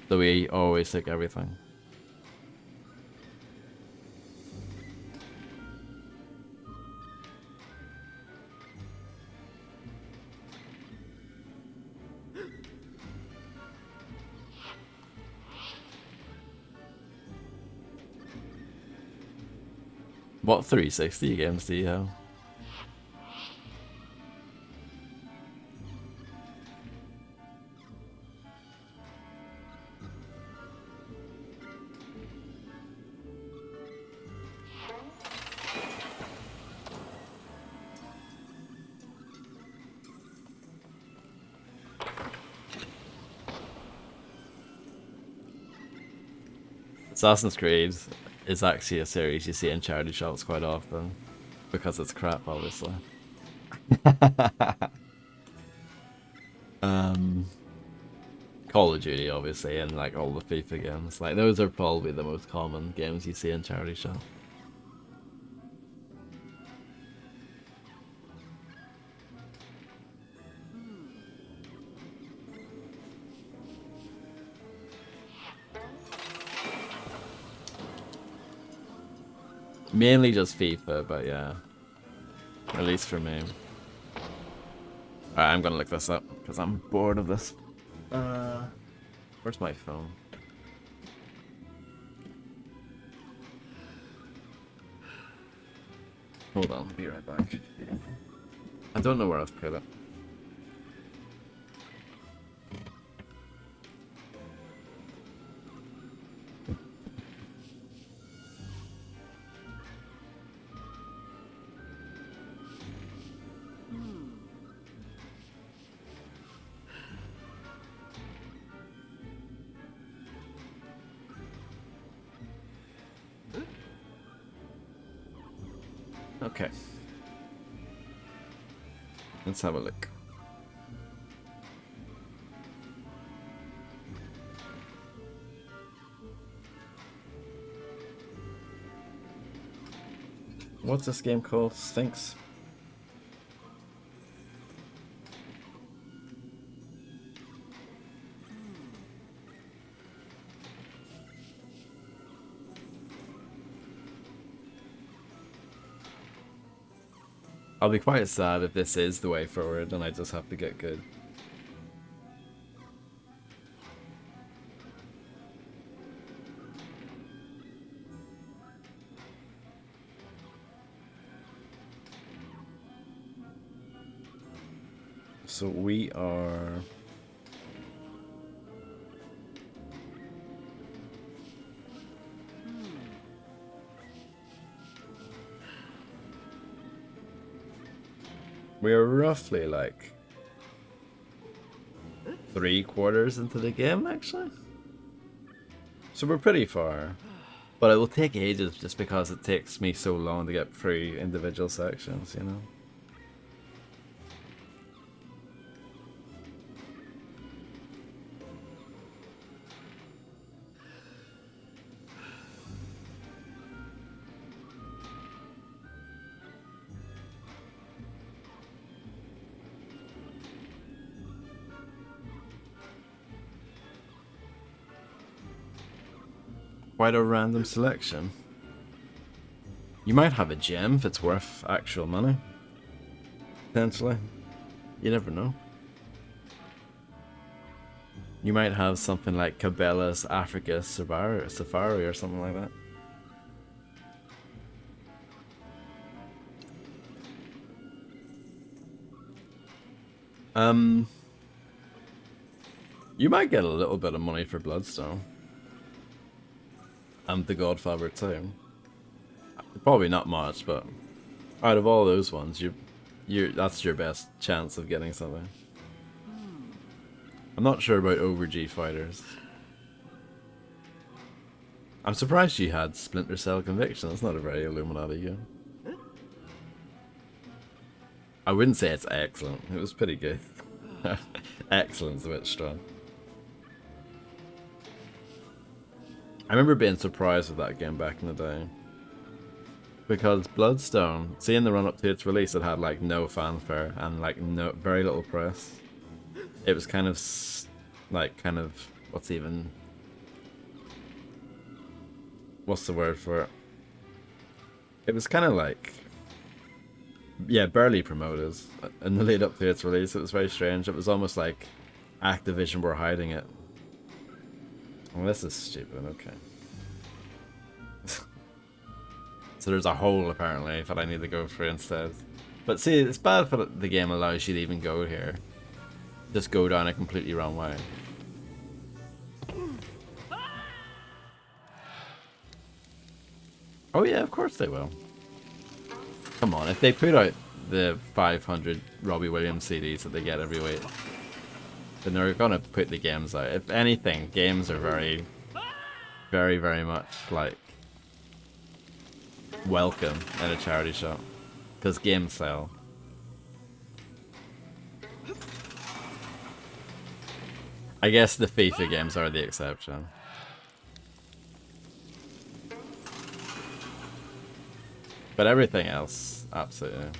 So we always take everything. What 360 games do you have? Assassin's Creed is actually a series you see in charity shops quite often. Because it's crap, obviously. Call of Duty, obviously, and like all the FIFA games. Like those are probably the most common games you see in charity shop. Mainly just FIFA, but yeah. At least for me. Alright, I'm gonna look this up, because I'm bored of this. Where's my phone? Hold on, I'll be right back. I don't know where I've put it. Okay. Let's have a look. What's this game called? Sphinx? I'll be quite sad if this is the way forward and I just have to get good. So we are... We're roughly like 3/4 into the game, actually. So we're pretty far. But it will take ages just because it takes me so long to get through individual sections, you know? Quite a random selection. You might have a gem if it's worth actual money. Potentially. You never know. You might have something like Cabela's Africa Safari or something like that. You might get a little bit of money for Bloodstone. And The Godfather too. Probably not much, but out of all those ones, that's your best chance of getting something. I'm not sure about Over-G Fighters. I'm surprised you had Splinter Cell Conviction. That's not a very Illuminati game. I wouldn't say it's excellent. It was pretty good. Excellent's a bit strong. I remember being surprised with that game back in the day. Because Bloodstone, seeing the run up to its release, it had like no fanfare and like very little press. It was kind of what's the word for it? It was kind of like, yeah, barely promoted in the lead up to its release. It was very strange. It was almost like Activision were hiding it. Well, this is stupid, okay. So there's a hole, apparently, that I need to go through instead. But see, it's bad for the game allows you to even go here. Just go down a completely wrong way. Oh yeah, of course they will. Come on, if they put out the 500 Robbie Williams CDs that they get every week, then they're gonna put the games out. If anything, games are very, very, very much like welcome in a charity shop, because games sell. I guess the FIFA games are the exception. But everything else, absolutely.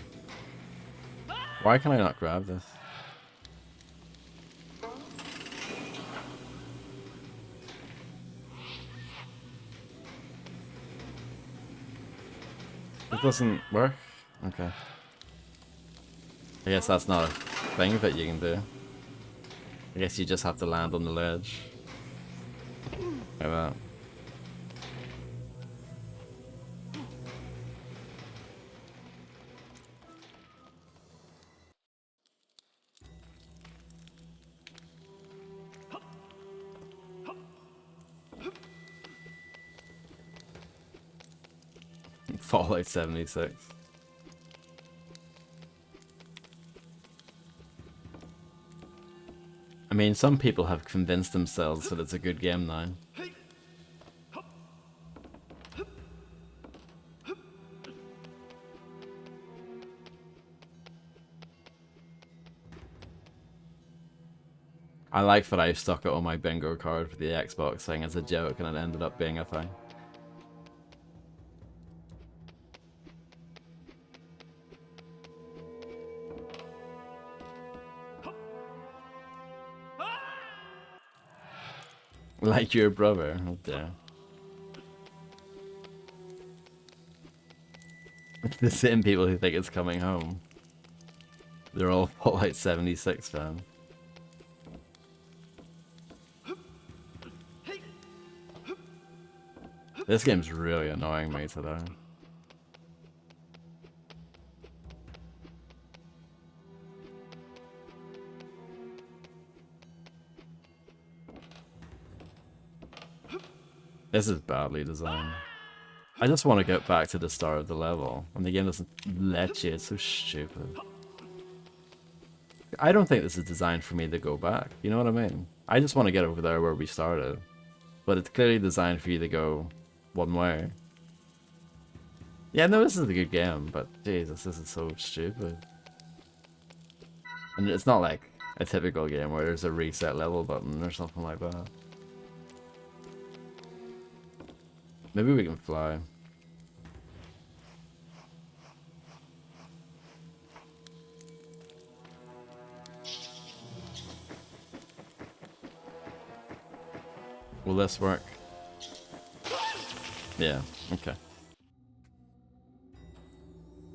Why can I not grab this? It doesn't work? Okay. I guess that's not a thing that you can do. I guess you just have to land on the ledge. Like that. Fallout 76. I mean, some people have convinced themselves that it's a good game now. I like that I stuck it on my bingo card for the Xbox thing as a joke and it ended up being a thing. Like your brother, oh dear. The same people who think it's coming home. They're all Fallout 76 fan. This game's really annoying me today. This is badly designed. I just want to get back to the start of the level, and the game doesn't let you. It's so stupid. I don't think this is designed for me to go back. You know what I mean? I just want to get over there where we started. But it's clearly designed for you to go one way. Yeah, no, this is a good game, but Jesus, this is so stupid. And it's not like a typical game where there's a reset level button or something like that. Maybe we can fly. Will this work? Yeah, okay.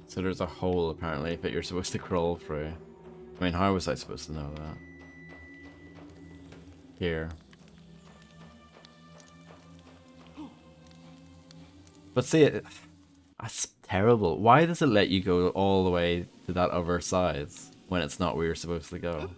So there's a hole apparently that you're supposed to crawl through. I mean, how was I supposed to know that? Here. But see, that's terrible. Why does it let you go all the way to that other side when it's not where you're supposed to go?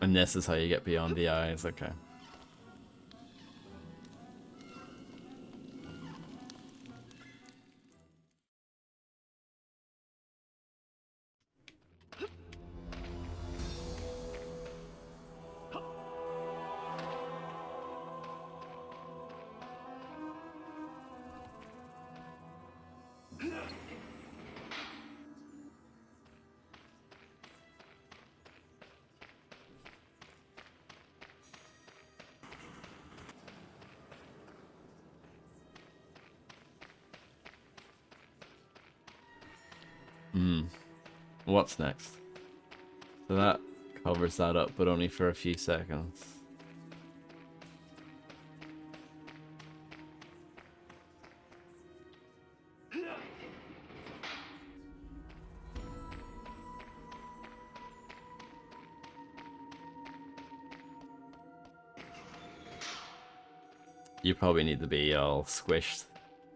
And this is how you get beyond the eyes, okay. What's next? So that covers that up, but only for a few seconds. You probably need to be all squished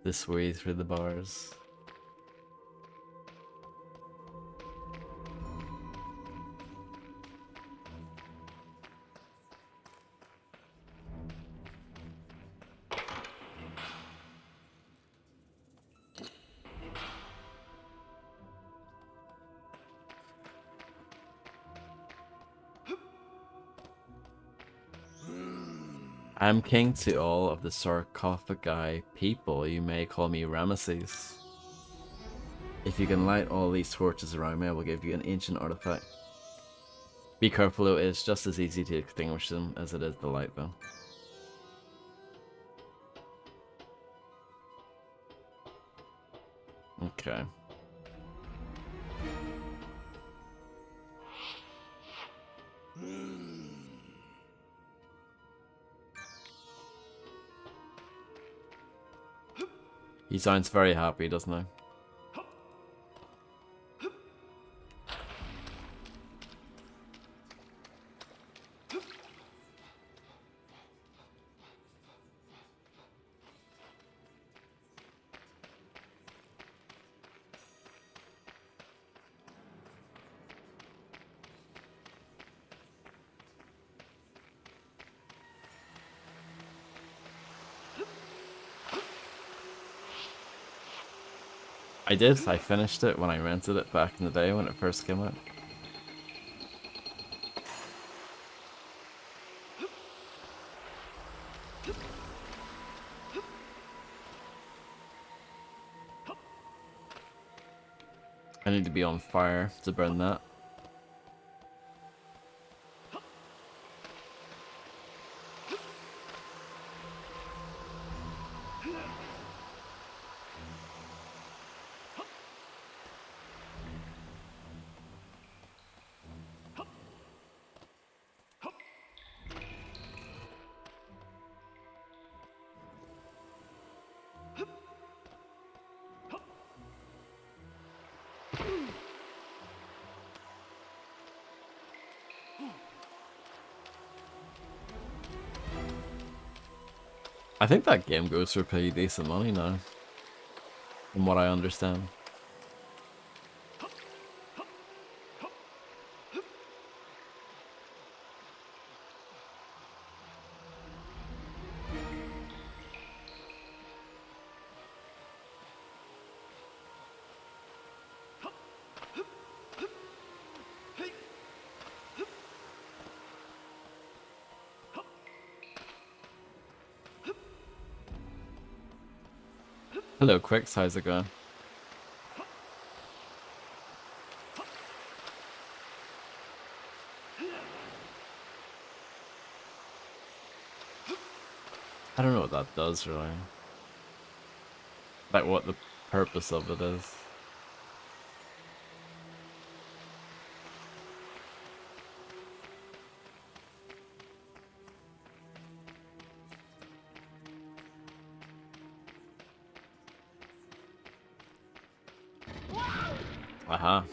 this way through the bars. I'm king to all of the sarcophagi people. You may call me Ramesses. If you can light all these torches around me, I will give you an ancient artifact. Be careful though, it's just as easy to extinguish them as it is to light them. Okay. He sounds very happy, doesn't he? I did. I finished it when I rented it back in the day when it first came out. I need to be on fire to burn that. I think that game goes for pretty decent money now, from what I understand. Hello, Quicks, how's it going? I don't know what that does, really. Like, what the purpose of it is. Aha.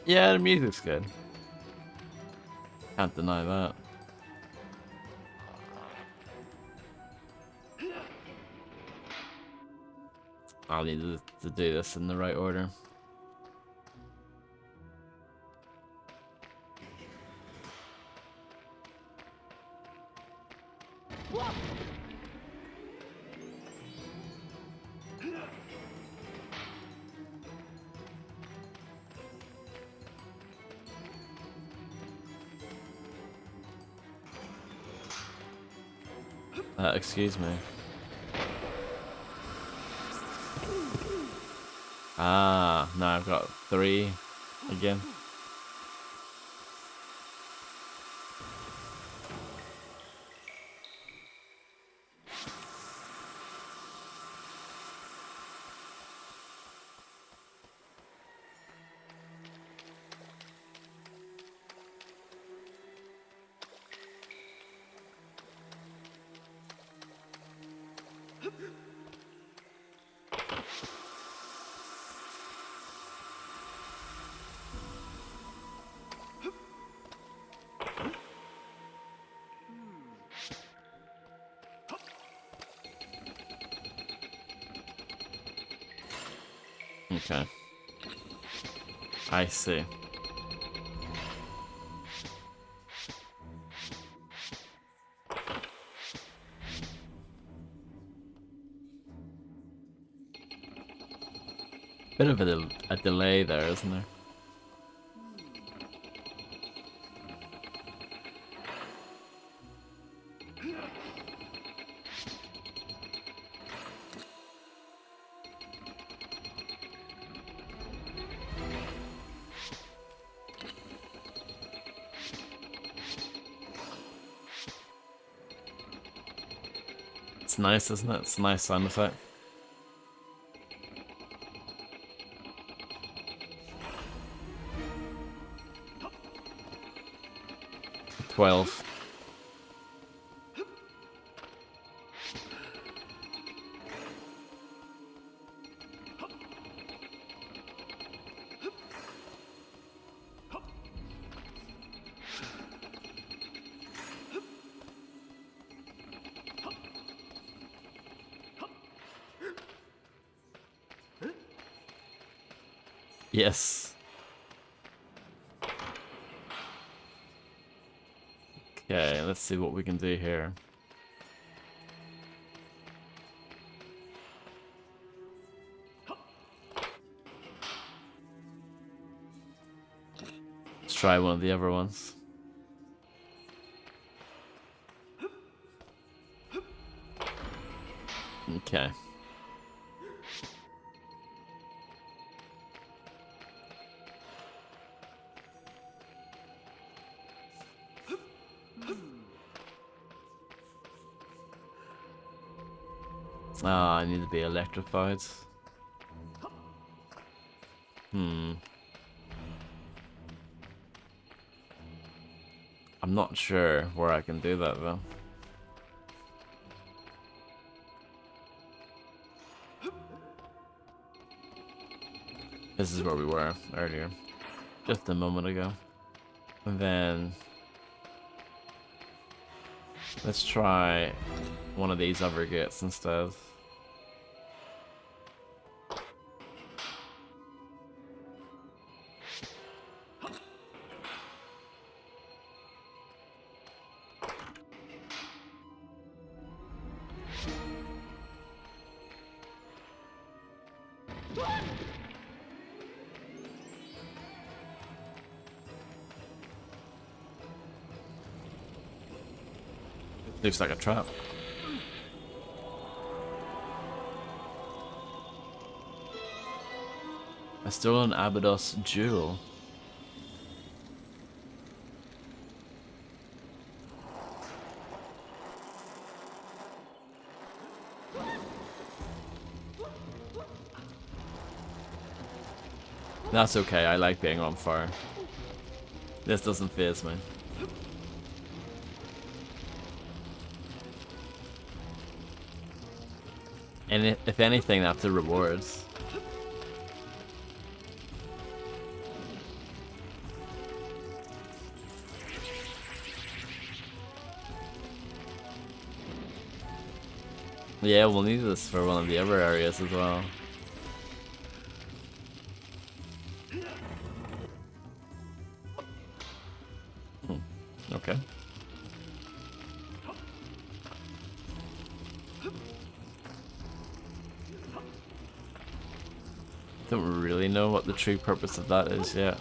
Yeah, the music's good. Can't deny that. I'll need to do this in the right order. Excuse me. Ah, now I've got 3 again. Okay. I see. Bit of a delay there, isn't there? It's nice, isn't it? It's a nice sound effect. 12. Yes. Okay, let's see what we can do here. Let's try one of the other ones. Okay. Ah, I need to be electrified. I'm not sure where I can do that though. This is where we were earlier, just a moment ago. And then let's try one of these other gates instead. Looks like a trap. I stole an Abydos jewel. That's okay, I like being on fire. This doesn't faze me. And if anything, that's a reward. Yeah, we'll need this for one of the other areas as well. Okay. Don't really know what the true purpose of that is yet.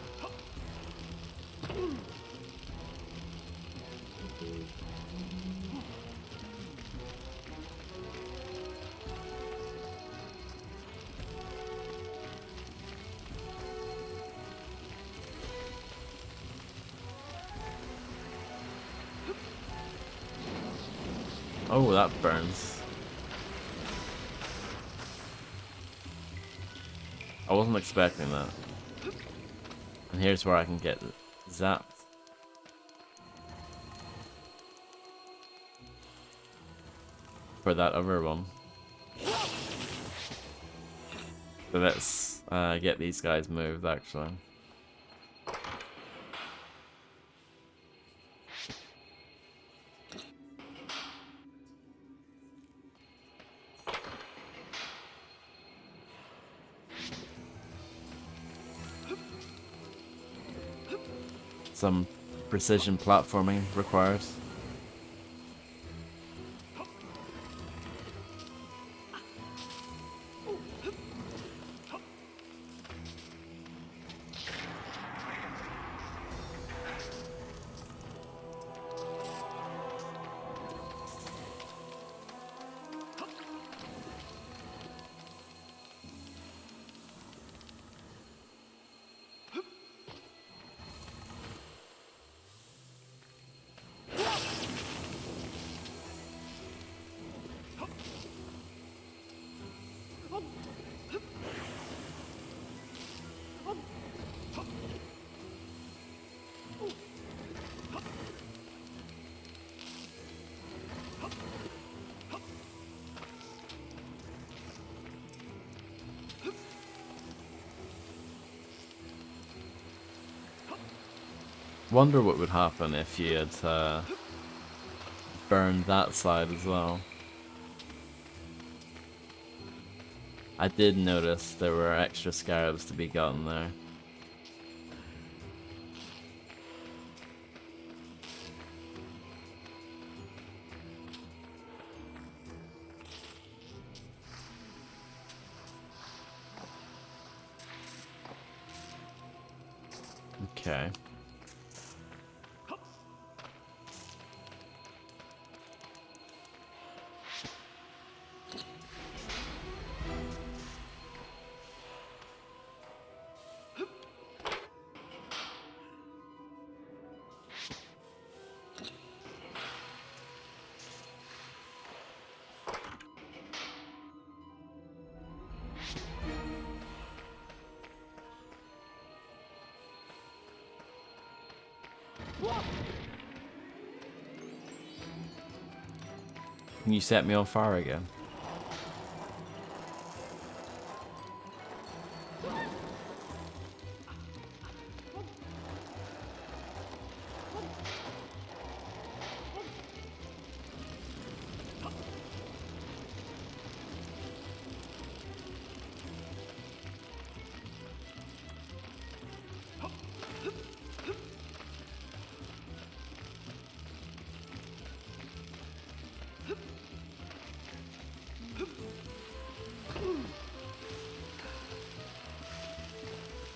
Oh, that burns. I wasn't expecting that. And here's where I can get zapped. For that other one. So let's get these guys moved, actually. Some precision platforming required. Wonder what would happen if you had burned that side as well. I did notice there were extra scarabs to be gotten there. Okay. Can you set me on fire again?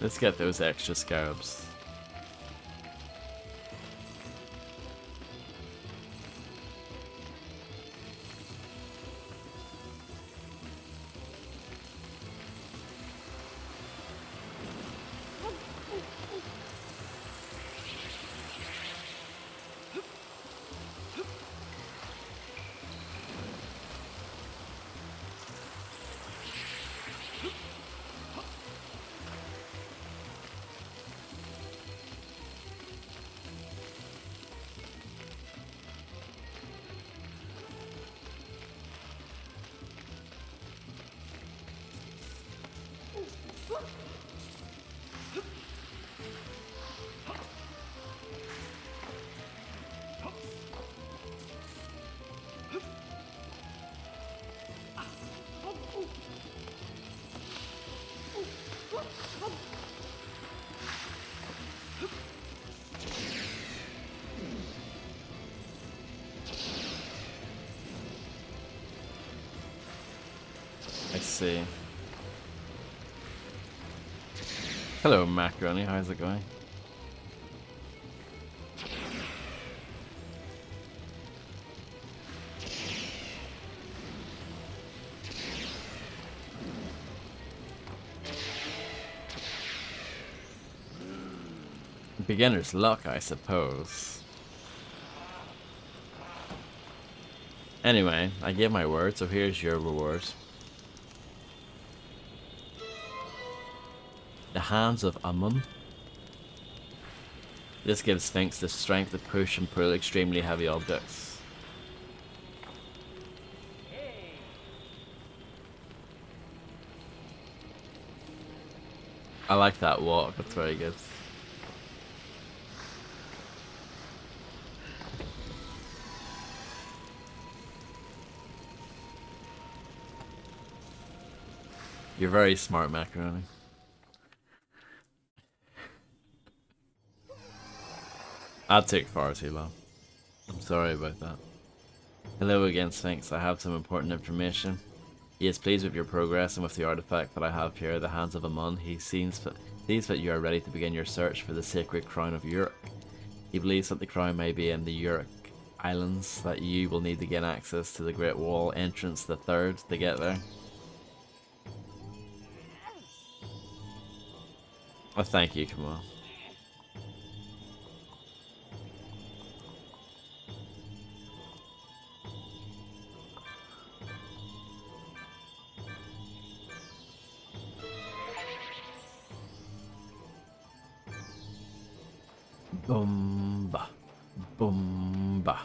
Let's get those extra scarabs. I see. Hello, Macaroni. How's it going? Beginner's luck, I suppose. Anyway, I gave my word, so here's your reward. The Hands of Amun. This gives Sphinx the strength to push and pull extremely heavy objects. I like that walk, that's very good. You're very smart, Macaroni. I'd take far too long. I'm sorry about that. Hello again, Sphinx. I have some important information. He is pleased with your progress and with the artifact that I have here, the Hands of Amun. He sees that you are ready to begin your search for the sacred crown of Uruk. He believes that the crown may be in the Uruk Islands, that you will need to gain access to the Great Wall entrance, the third, to get there. Oh, thank you, come on. Boomba. Boomba.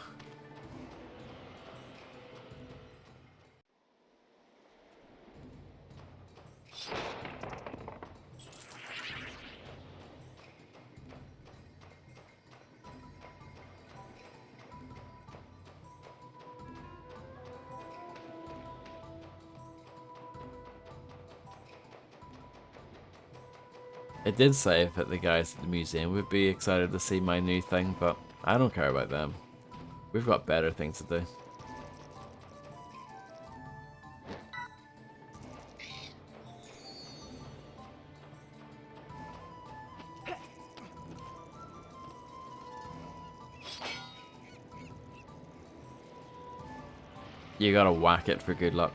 It did say that the guys at the museum would be excited to see my new thing, but I don't care about them. We've got better things to do. You gotta whack it for good luck.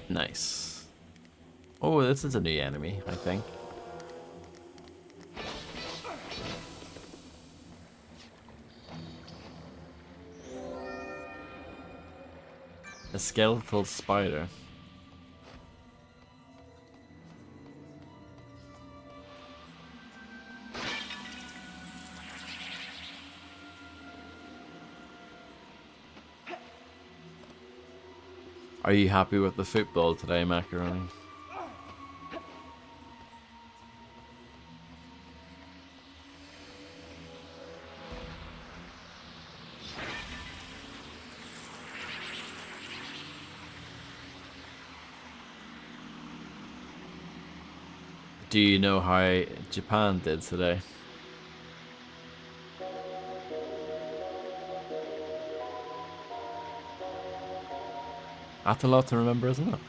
Nice. Oh, this is a new enemy, I think. A skeletal spider. Are you happy with the football today, Macaroni? Do you know how Japan did today? That's a lot to remember, isn't it?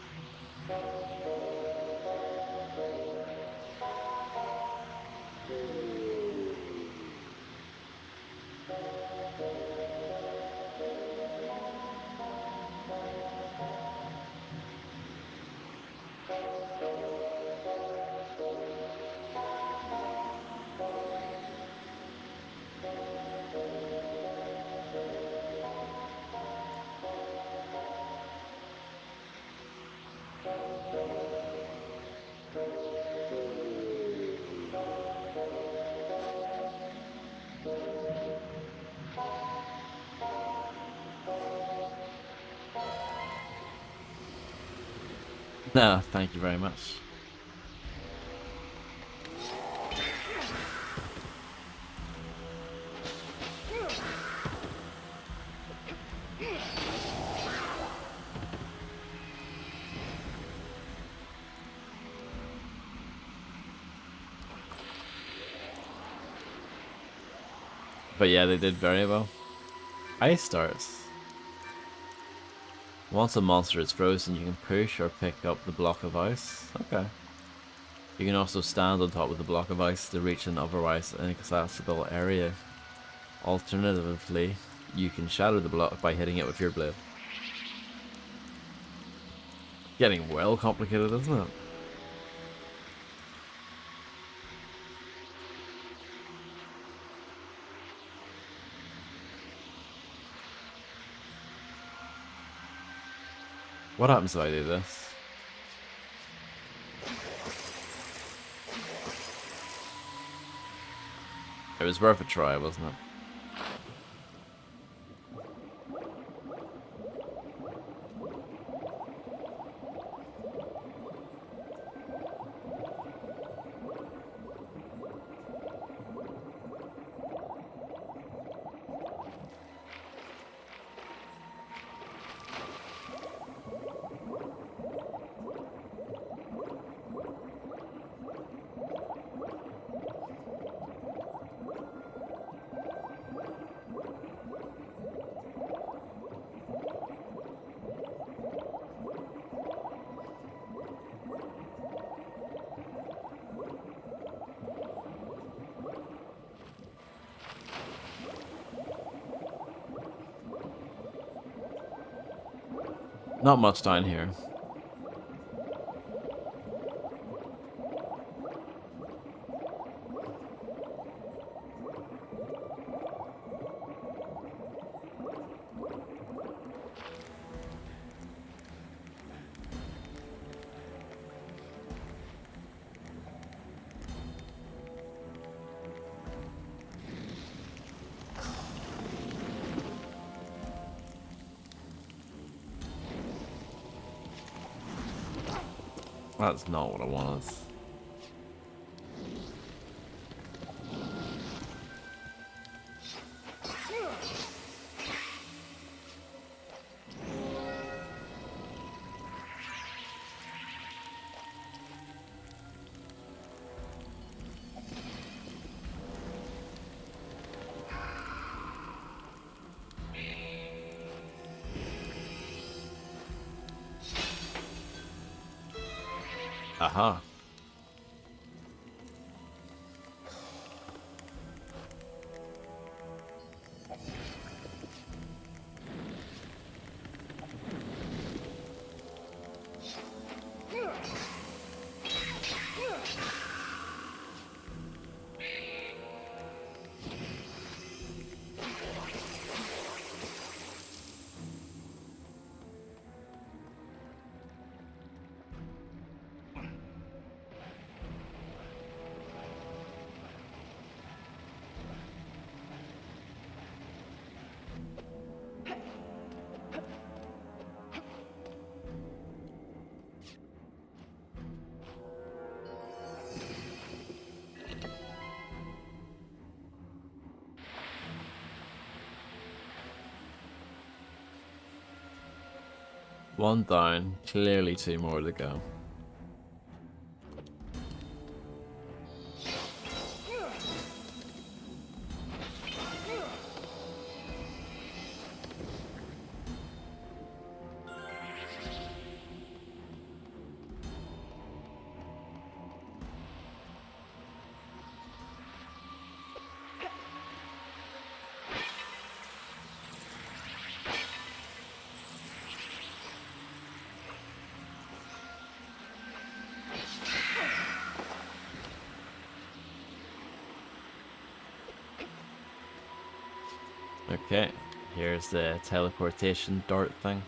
No, thank you very much. But yeah, they did very well. Ice stars. Once a monster is frozen, you can push or pick up the block of ice. Okay. You can also stand on top of the block of ice to reach an otherwise inaccessible area. Alternatively, you can shatter the block by hitting it with your blade. Getting well complicated, isn't it? What happens if I do this? It was worth a try, wasn't it? Not much down here. That's not what I wanted. Aha. One down, clearly two more to go. Okay, here's the teleportation dart thing.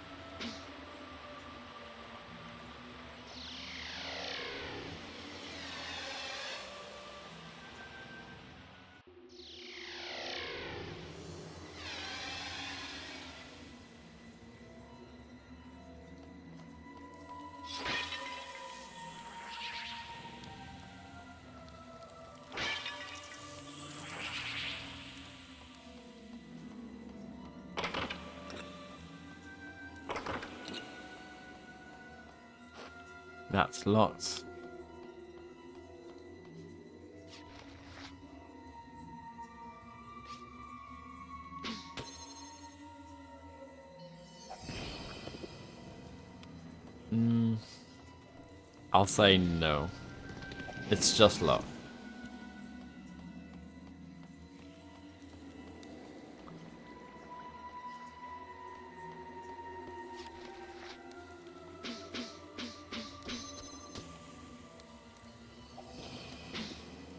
That's lots. I'll say no. It's just luck.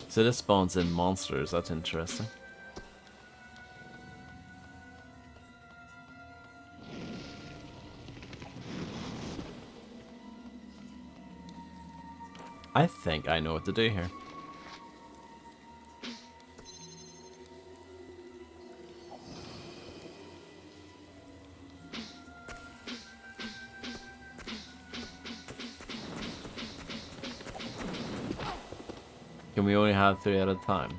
So this spawns in monsters, that's interesting. I think I know what to do here. Can we only have 3 at a time?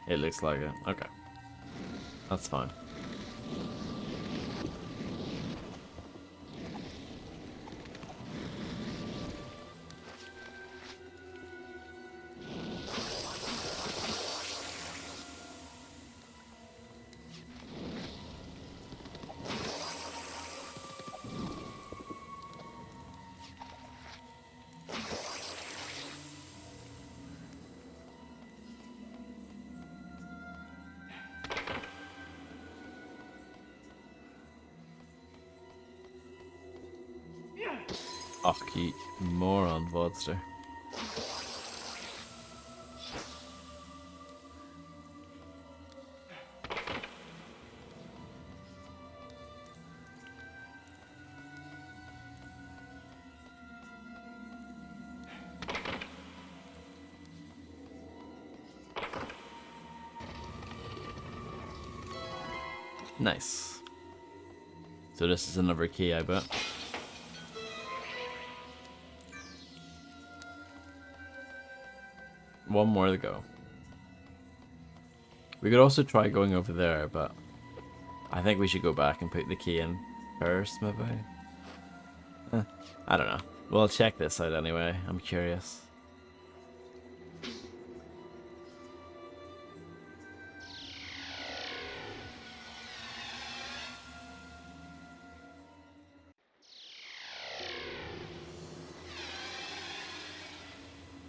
It looks like it. Okay. That's fine. Och, you moron, Vodster. Nice. So this is another key, I bet. One more to go. We could also try going over there, but I think we should go back and put the key in first, maybe? I don't know. We'll check this out anyway. I'm curious.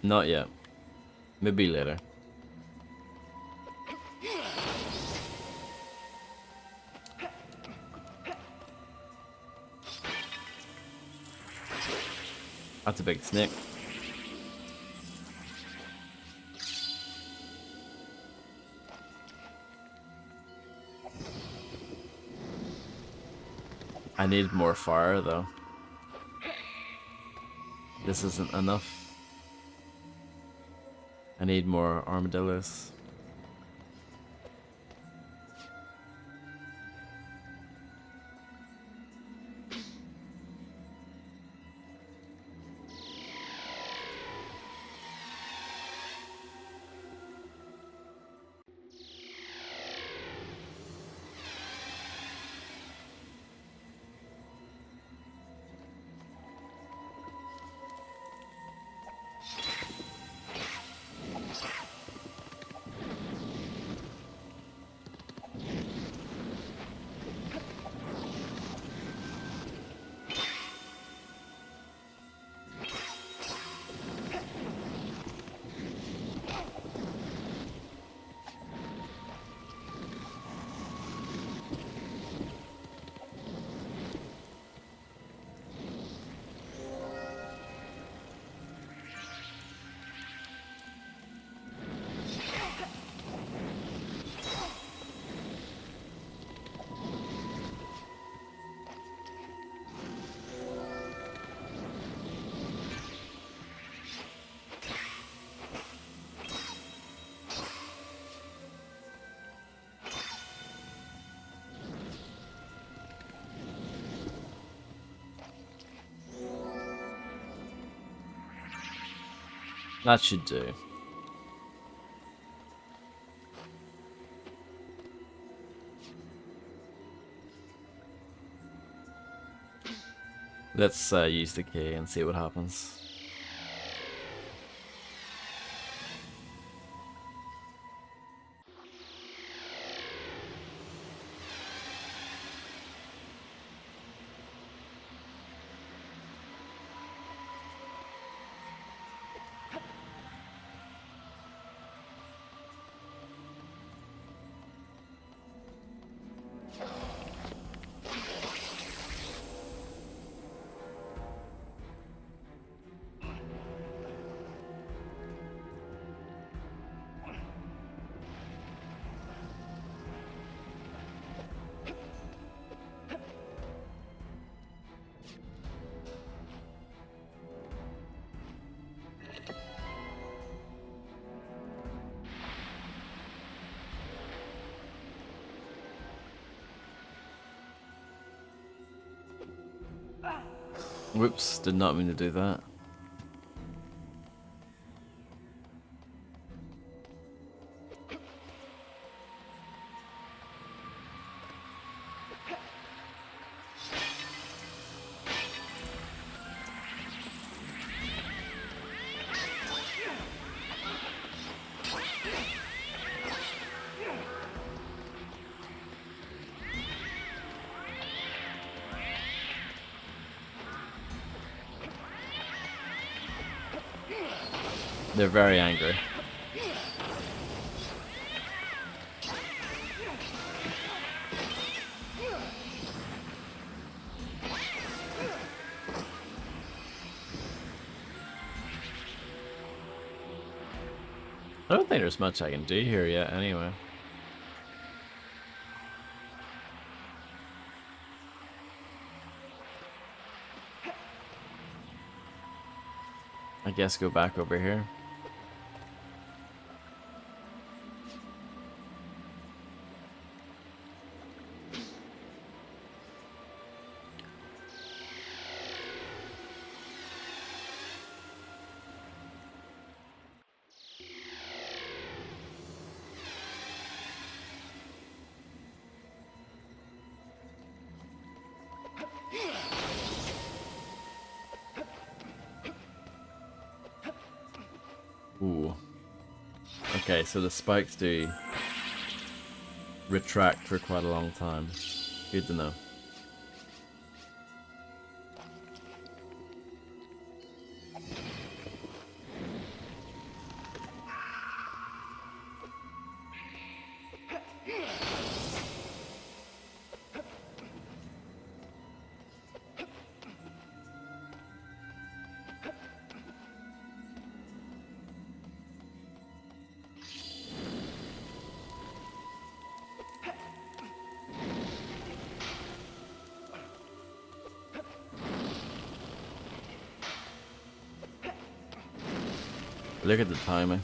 Not yet. Maybe later. That's a big snake. I need more fire though. This isn't enough. I need more armadillos. That should do. Let's use the key and see what happens. Whoops, did not mean to do that. They're very angry. I don't think there's much I can do here yet, anyway. I guess go back over here. Ooh. Okay, so the spikes do retract for quite a long time. Good to know. Look at the timing.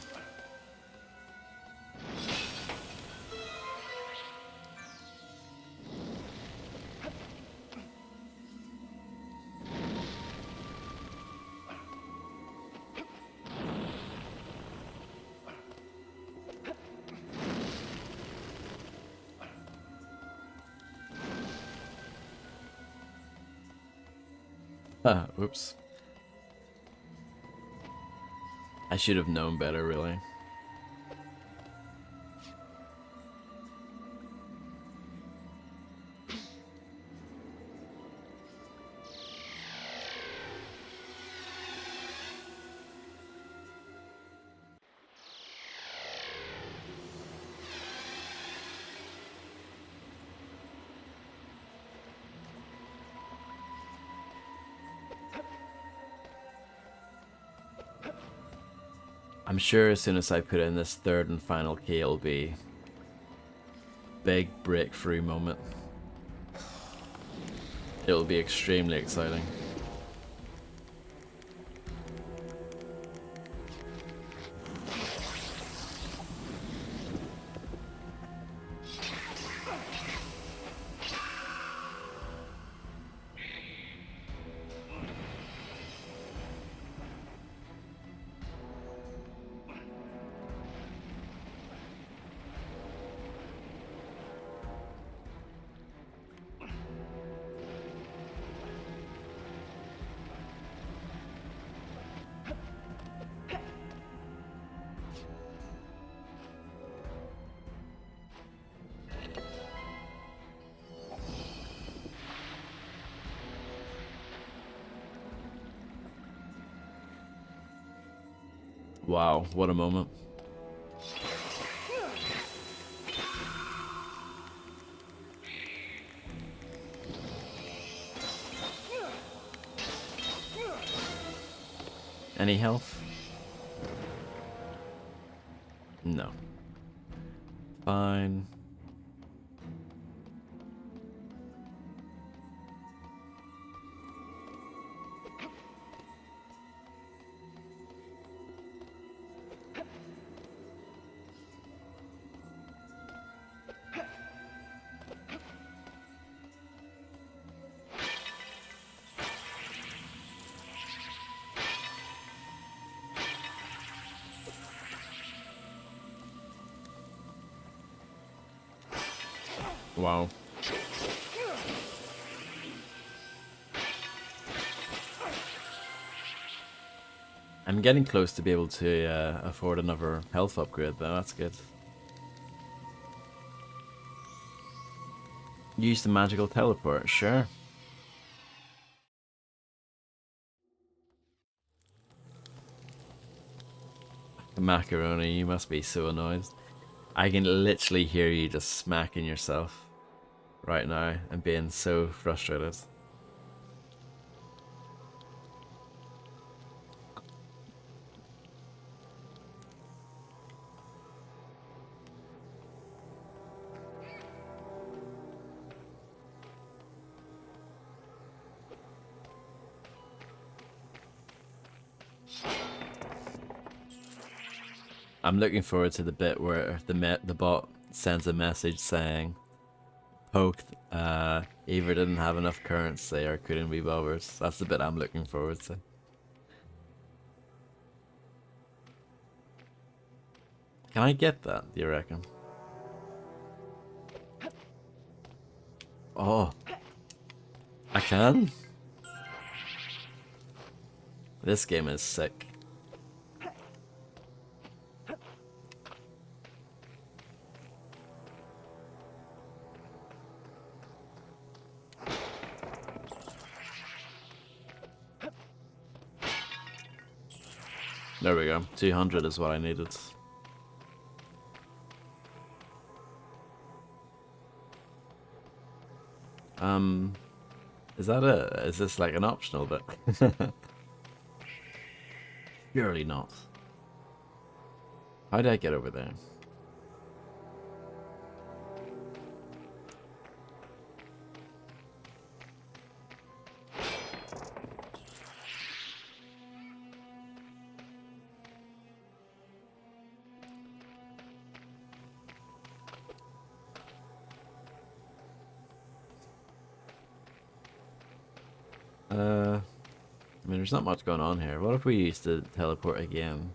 Oops. I should have known better, really. I'm sure as soon as I put in this third and final key, it'll be big breakthrough moment. It'll be extremely exciting. Wow, what a moment. Any health? No. Fine. Wow. I'm getting close to be able to afford another health upgrade though, that's good. Use the magical teleport, sure. Macaroni, you must be so annoyed. I can literally hear you just smacking yourself right now and being so frustrated. I'm looking forward to the bit where the bot sends a message saying, "Poked, either didn't have enough currency or couldn't be bothered." That's the bit I'm looking forward to. Can I get that, do you reckon? Oh, I can? This game is sick. There we go. 200 is what I needed. Is that it? Is this like an optional bit? Surely not. How did I get over there? I mean, there's not much going on here. What if we used to teleport again?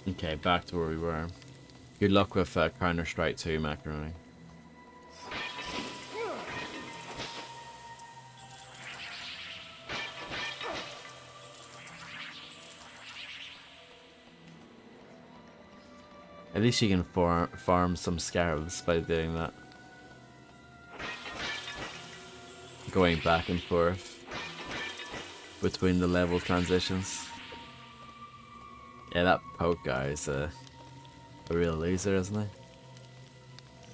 Okay, back to where we were. Good luck with Counter-Strike 2, Macaroni. At least you can farm some scarabs by doing that. Going back and forth between the level transitions. Yeah, that poke guy is a real loser, isn't he?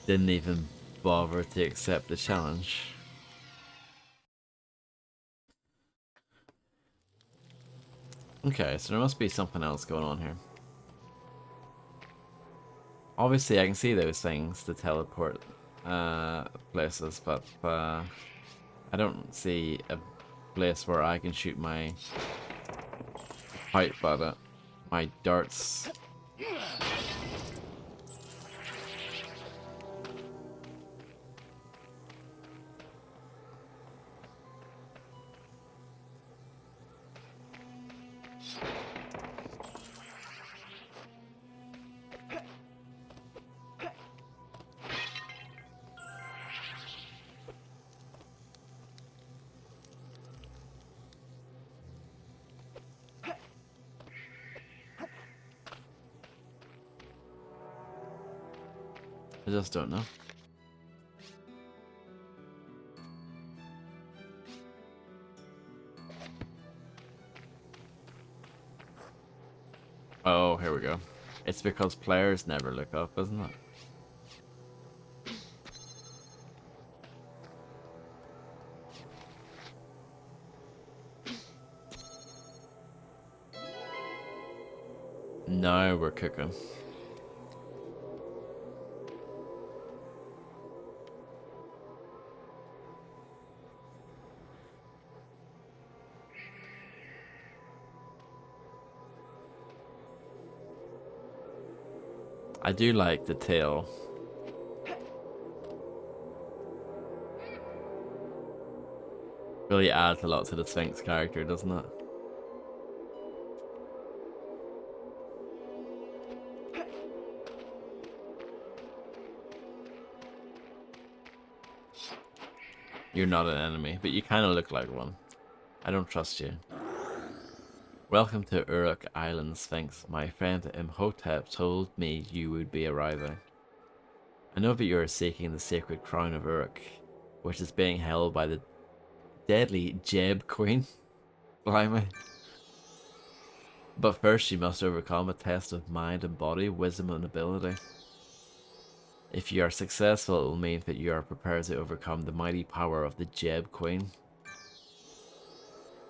Didn't even bother to accept the challenge. Okay, so there must be something else going on here. Obviously, I can see those things to teleport places, but I don't see a place where I can shoot my pipe at it. My darts. I just don't know. Oh, here we go. It's because players never look up, isn't it? Now we're cooking. I do like the tail. Really adds a lot to the Sphinx character, doesn't it? You're not an enemy, but you kind of look like one. I don't trust you. Welcome to Uruk Island, Sphinx. My friend Imhotep told me you would be arriving. I know that you are seeking the sacred crown of Uruk, which is being held by the deadly Jeb Queen. Blimey. But first you must overcome a test of mind and body, wisdom and ability. If you are successful, it will mean that you are prepared to overcome the mighty power of the Jeb Queen.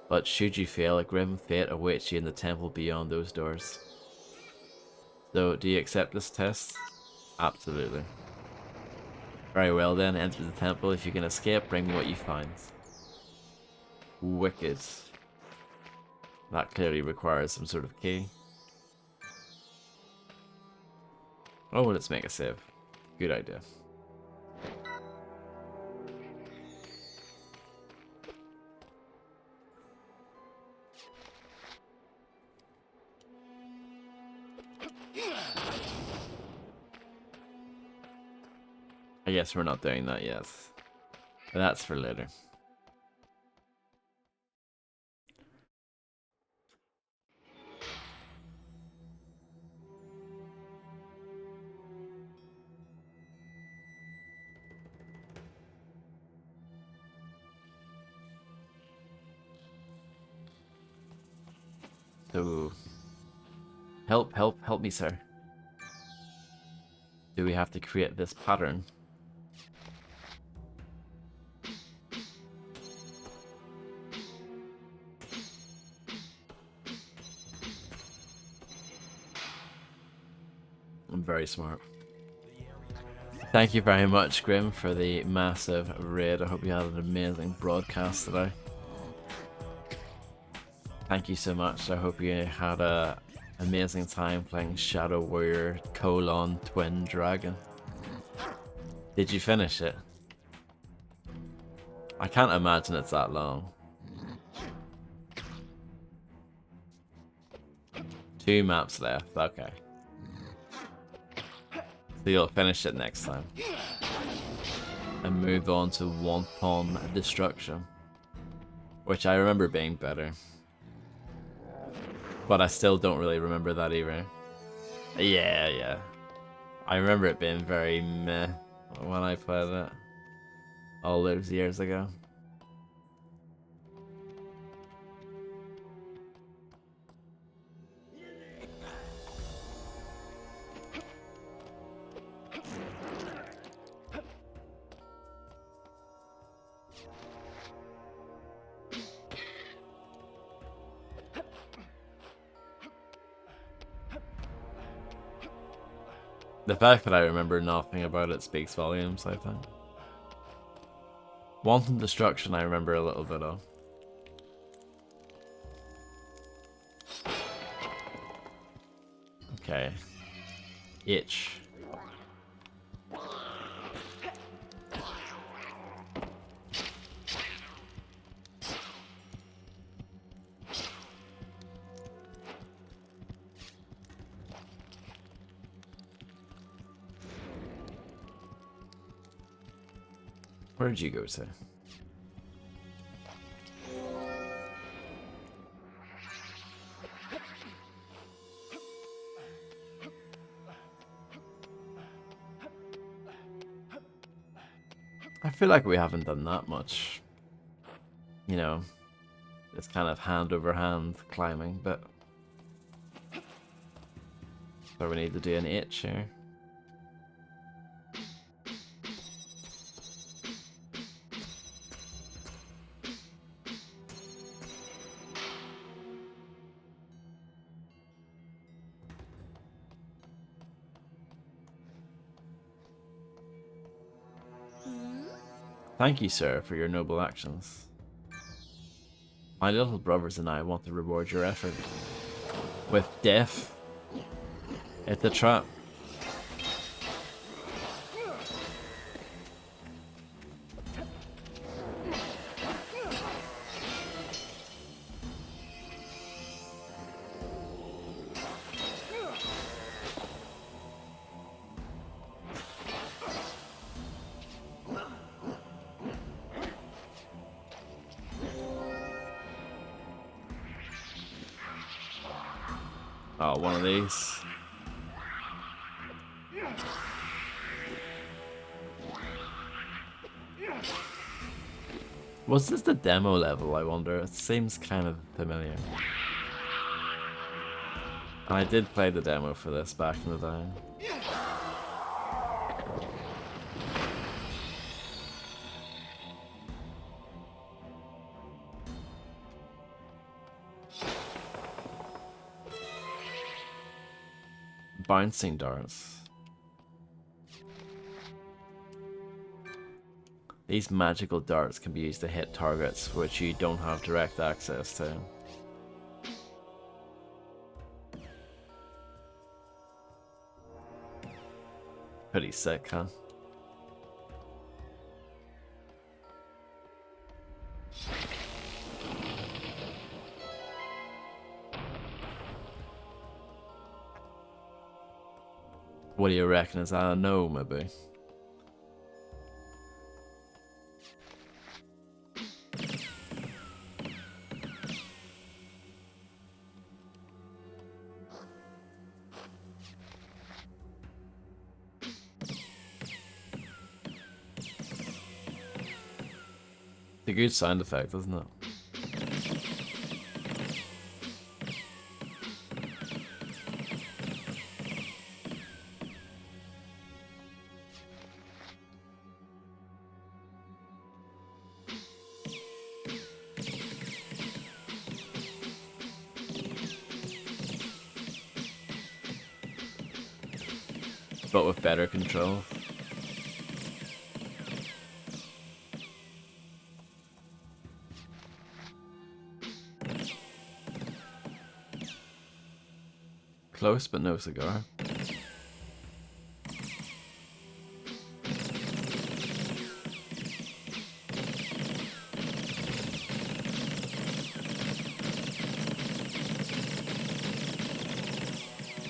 But should you fail, a grim fate awaits you in the temple beyond those doors. So, do you accept this test? Absolutely. Very well then, enter the temple. If you can escape, bring me what you find. Wicked. That clearly requires some sort of key. Oh, let's make a save. Good idea. I guess we're not doing that yet. But that's for later. So, help me, sir. Do we have to create this pattern? I'm very smart. Thank you very much, Grim, for the massive raid. I hope you had an amazing broadcast today. Thank you so much. I hope you had a amazing time playing Shadow Warrior : Twin Dragon. Did you finish it? I can't imagine it's that long. 2 maps left, okay. So you'll finish it next time. And move on to Wanton Destruction. Which I remember being better. But I still don't really remember that either. Yeah. I remember it being very meh when I played it. All those years ago. The fact that I remember nothing about it speaks volumes, I think. Wanton Destruction I remember a little bit of. Okay. Itch. Where did you go to? I feel like we haven't done that much. You know, it's kind of hand over hand climbing, but so we need to do an H here. Thank you, sir, for your noble actions. My little brothers and I want to reward your effort with death. It's a trap. Oh, one of these. Was this the demo level, I wonder? It seems kind of familiar. And I did play the demo for this back in the day. Bouncing darts. These magical darts can be used to hit targets which you don't have direct access to. Pretty sick, huh? What do you reckon? Is that a no, maybe? It's a good sound effect, isn't it? But with better control. Close, but no cigar.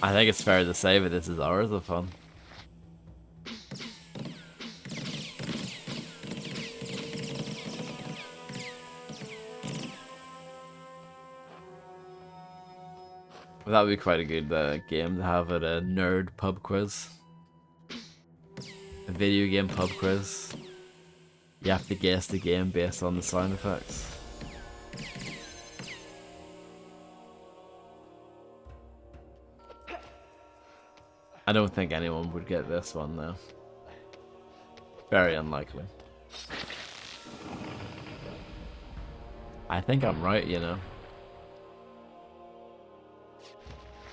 I think it's fair to say that this is hours of fun. That would be quite a good game to have at a nerd pub quiz. A video game pub quiz. You have to guess the game based on the sound effects. I don't think anyone would get this one though. Very unlikely. I think I'm right, you know.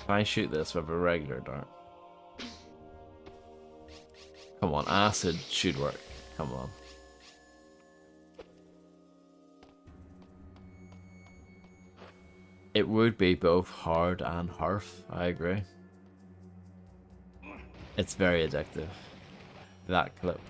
Can I shoot this with a regular dart? Come on, acid should work. Come on. It would be both hard and harf, I agree. It's very addictive. That clip.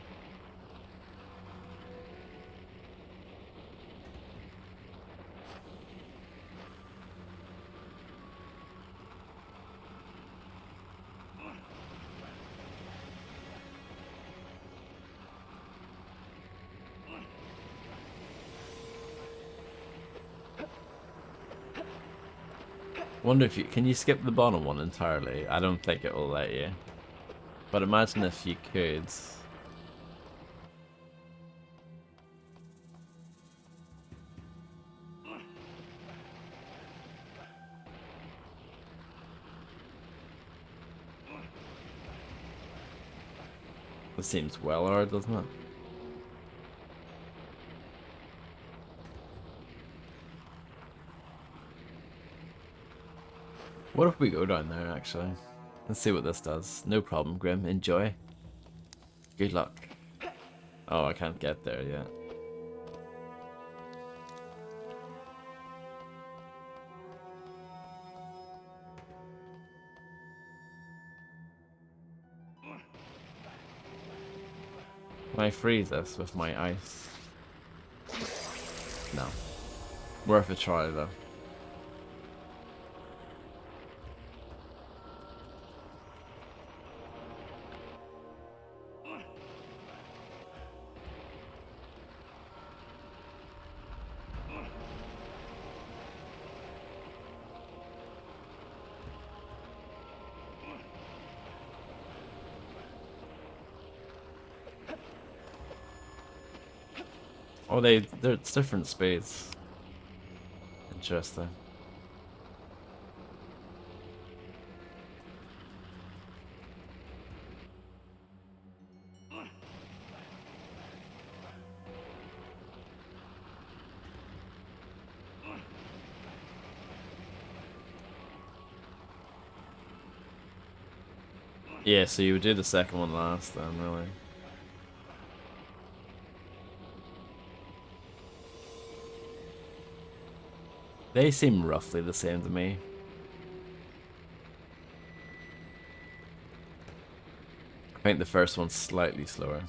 Wonder if you can you skip the bottom one entirely? I don't think it will let you. But imagine if you could. This seems well hard, doesn't it? What if we go down there, actually? Let's see what this does. No problem, Grim. Enjoy. Good luck. Oh, I can't get there yet. Can I freeze this with my ice? No. Worth a try, though. Oh, it's different speeds. Interesting. Yeah, so you would do the second one last then, really. They seem roughly the same to me. I think the first one's slightly slower.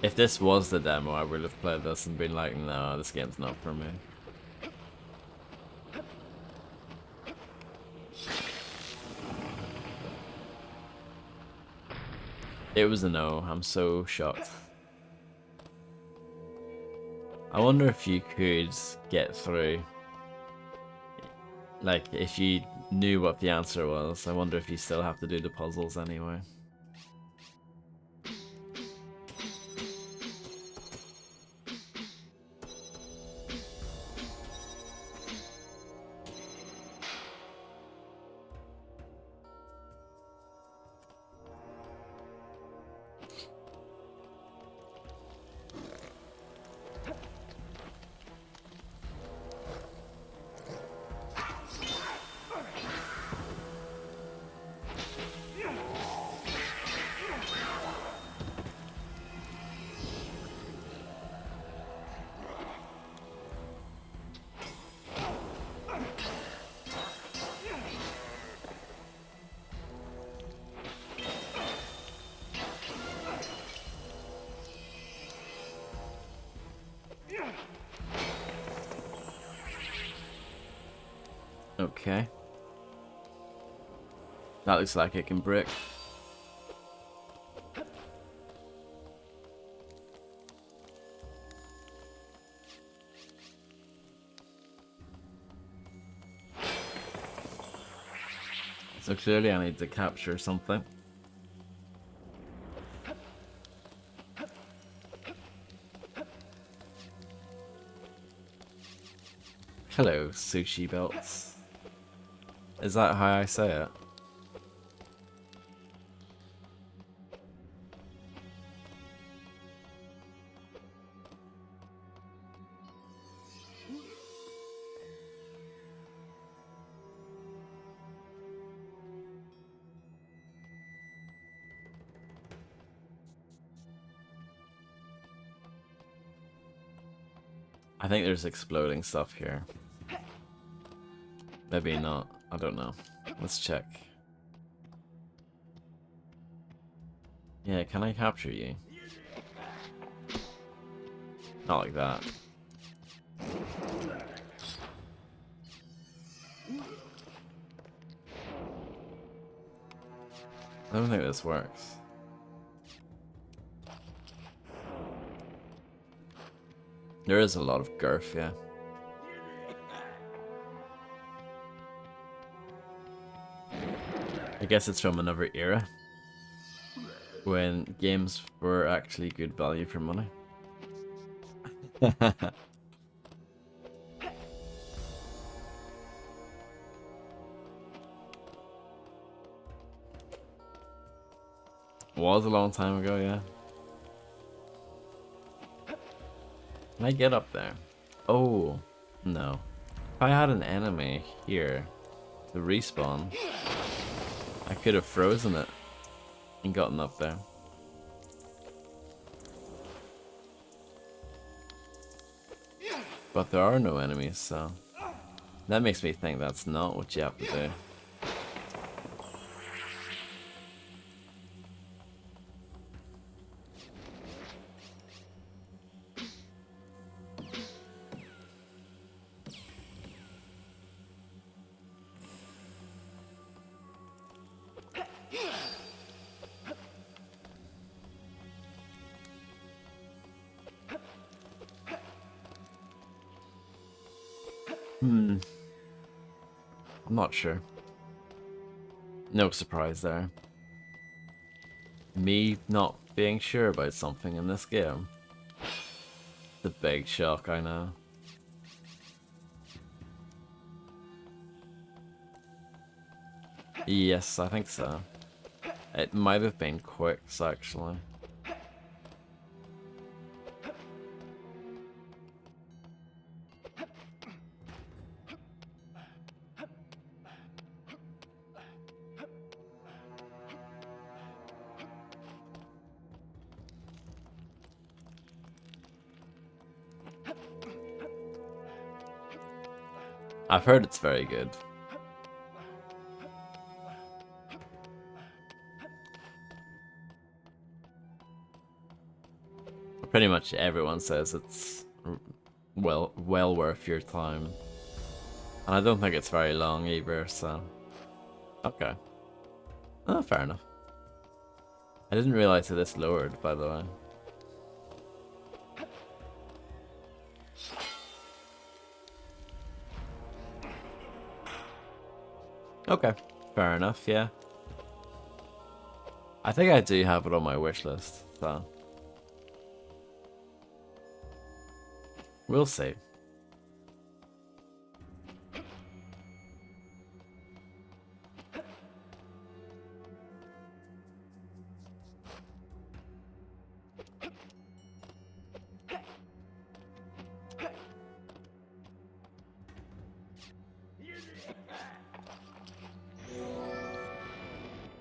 If this was the demo, I would have played this and been like, no, this game's not for me. It was a no. I'm so shocked. I wonder if you could get through. Like, if you knew what the answer was, I wonder if you still have to do the puzzles anyway. Okay. That looks like it can brick. So clearly I need to capture something. Hello, sushi belts. Is that how I say it? I think there's exploding stuff here. Maybe not. I don't know. Let's check. Yeah, can I capture you? Not like that. I don't think this works. There is a lot of girth, yeah. I guess it's from another era. when games were actually good value for money. Was a long time ago, yeah. Can I get up there? Oh, no. If I had an enemy here to respawn, I could have frozen it and gotten up there. But there are no enemies, so that makes me think that's not what you have to do. I'm not sure. No surprise there. Me not being sure about something in this game. The big shock, I know. Yes, I think so. It might have been Quicks, actually. I've heard it's very good. Pretty much everyone says it's well worth your time. And I don't think it's very long either, so... Okay. Oh, fair enough. I didn't realize that this lowered, by the way. Okay, fair enough, yeah. I think I do have it on my wish list, so... We'll see.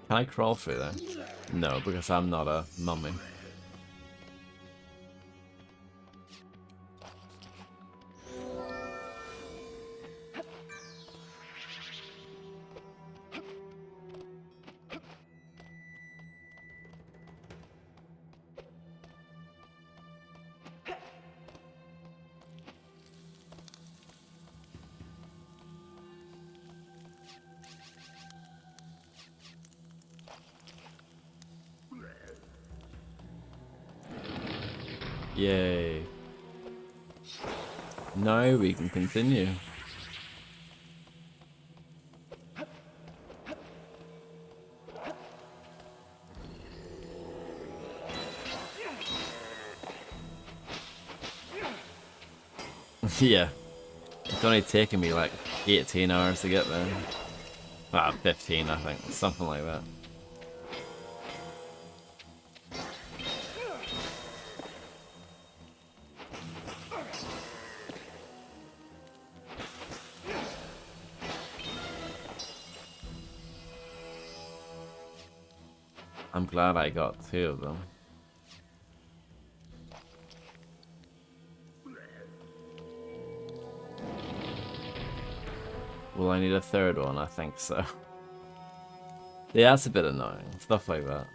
Can I crawl through there? No, because I'm not a mummy. Yay. Now we can continue. Yeah. It's only taken me like 18 hours to get there. 15 I think, something like that. I'm glad I got 2 of them. Will I need a 3rd one? I think so. Yeah, that's a bit annoying. Stuff like that.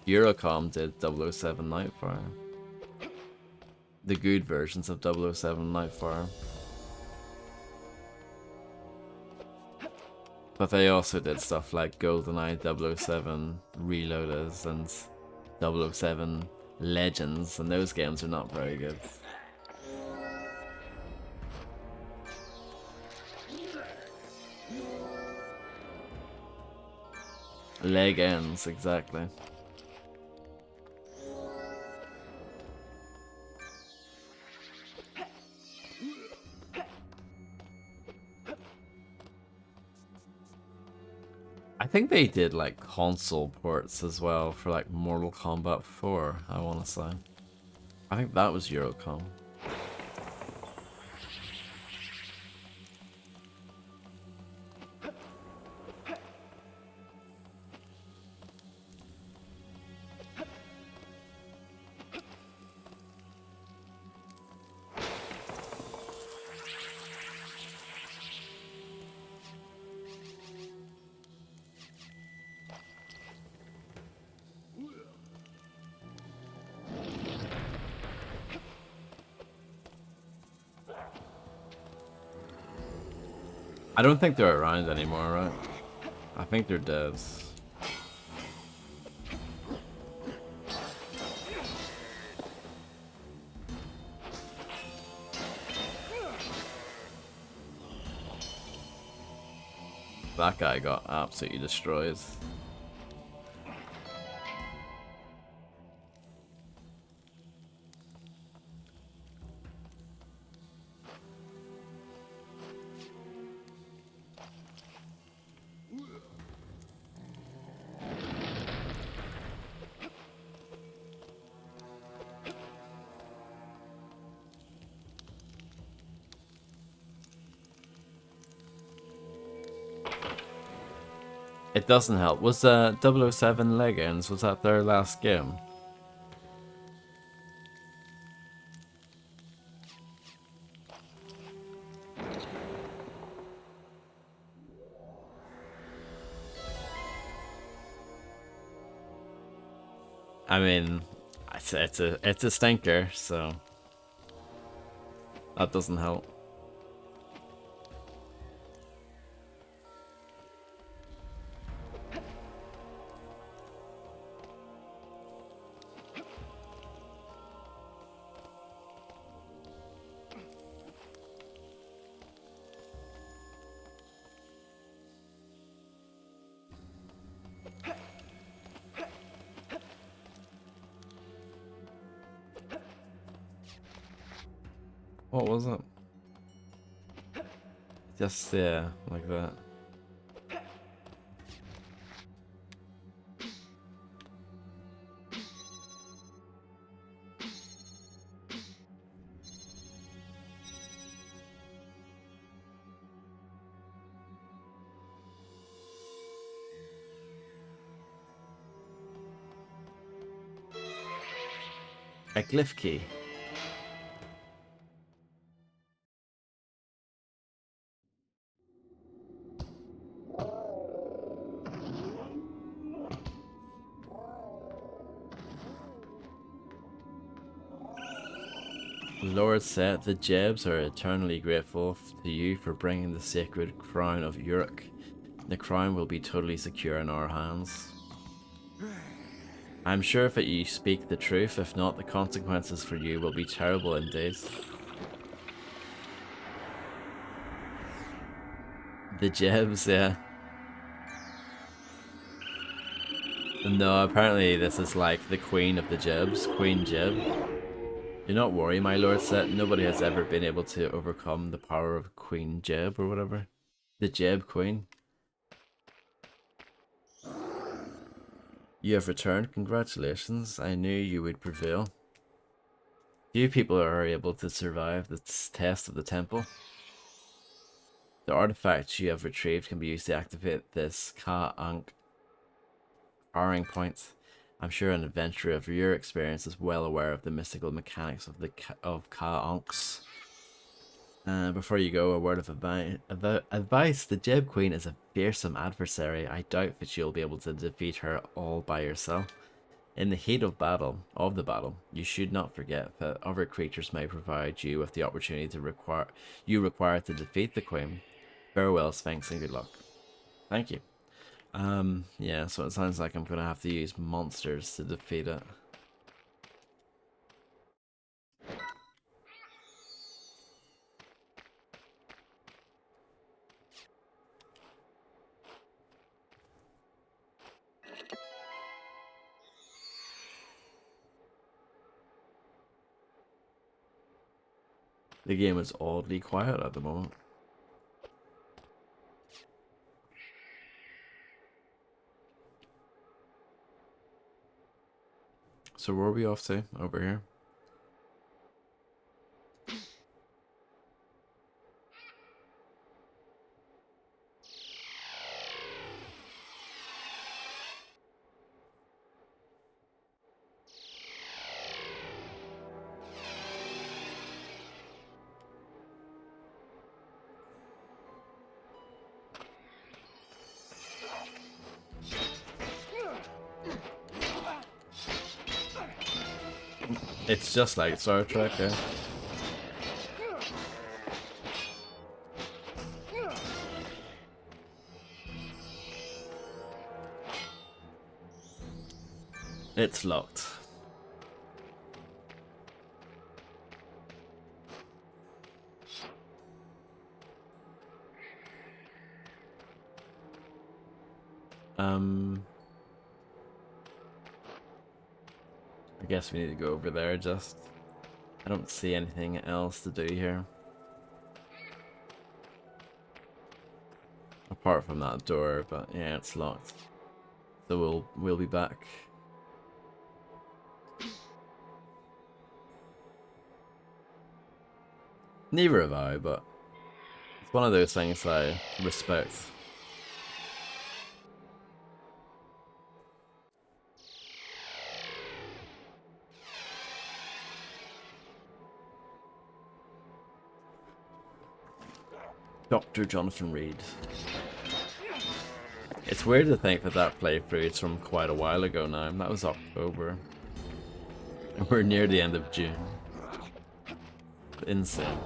Eurocom did 007 Nightfire. The good versions of 007 Nightfire. But they also did stuff like GoldenEye 007 Reloaders and 007 Legends, and those games are not very good. Leg ends, exactly. I think they did like console ports as well for like Mortal Kombat 4, I want to say. I think that was Eurocom. I don't think they're around anymore, right? I think they're dead. That guy got absolutely destroyed. It doesn't help. Was 007 Legends, was that their last game? I mean, it's a stinker, so that doesn't help. What was it? Just, yeah, like that. A glyph key. Lord said the Jebs are eternally grateful to you for bringing the sacred crown of Uruk. The crown will be totally secure in our hands. I'm sure that you speak the truth, if not, the consequences for you will be terrible indeed. The Jebs, yeah. No, apparently this is like the queen of the Jebs, Queen Jeb. Do not worry, my lord said nobody has ever been able to overcome the power of Queen Jeb or whatever. The Jeb Queen. You have returned, congratulations. I knew you would prevail. Few people are able to survive the test of the temple. The artifacts you have retrieved can be used to activate this Ka-Ankh firing point. I'm sure an adventurer of your experience is well aware of the mystical mechanics of Ka-Ankhs. Before you go, a word of advice. The Jeb Queen is a fearsome adversary. I doubt that you'll be able to defeat her all by yourself. In the heat of the battle, you should not forget that other creatures may provide you with the opportunity to require to defeat the Queen. Farewell, Sphinx, and good luck. Thank you. Yeah, so it sounds like I'm gonna have to use monsters to defeat it. The game is oddly quiet at the moment. So where are we off to? Over here? It's just like Star Trek, yeah. It's locked. I guess we need to go over there just. I don't see anything else to do here. Apart from that door, but yeah, it's locked. So we'll be back. Neither have I, but it's one of those things I respect. Dr. Jonathan Reed. It's weird to think that that playthrough is from quite a while ago now. That was October. And we're near the end of June. Insane.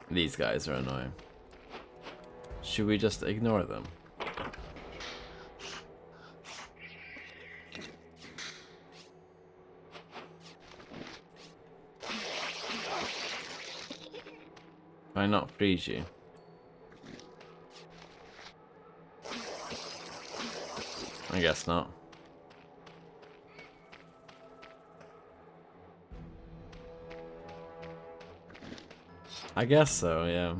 These guys are annoying. Should we just ignore them? Can I not freeze you? I guess not. I guess so, yeah.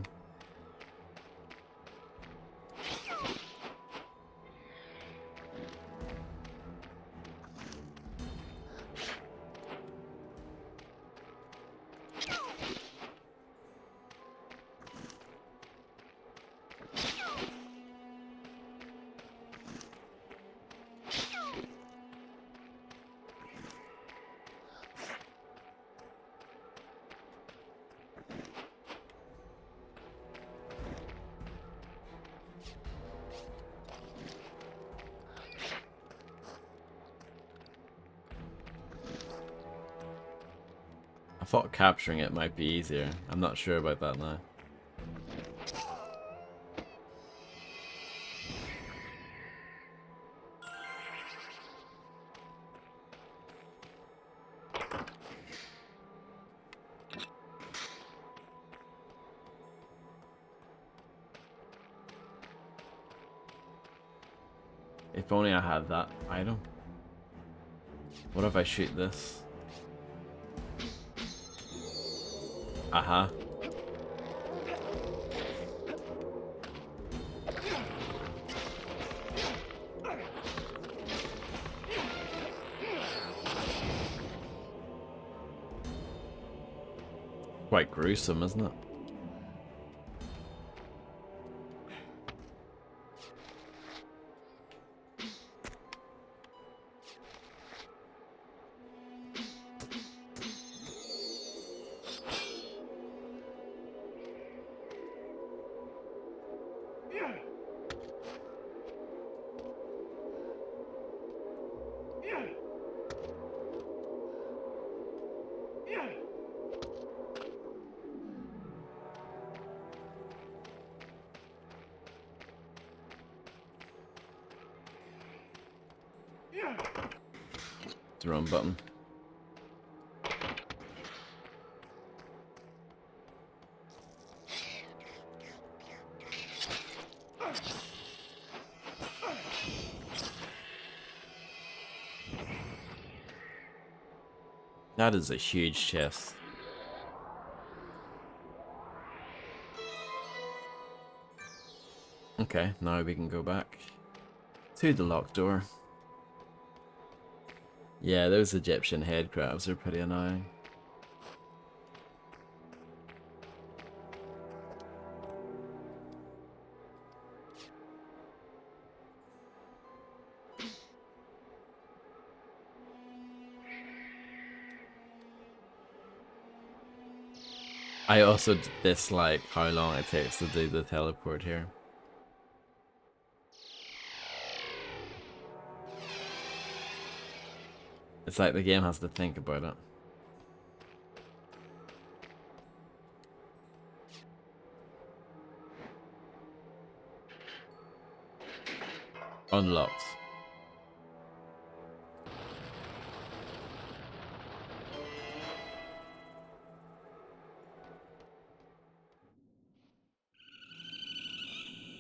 I thought capturing it might be easier. I'm not sure about that now. If only I had that item. What if I shoot this? Aha. Quite gruesome, isn't it? The wrong button. That is a huge chest. Okay, now we can go back to the locked door. Yeah, those Egyptian head crabs are pretty annoying. I also dislike how long it takes to do the teleport here. It's like the game has to think about it. Unlocked.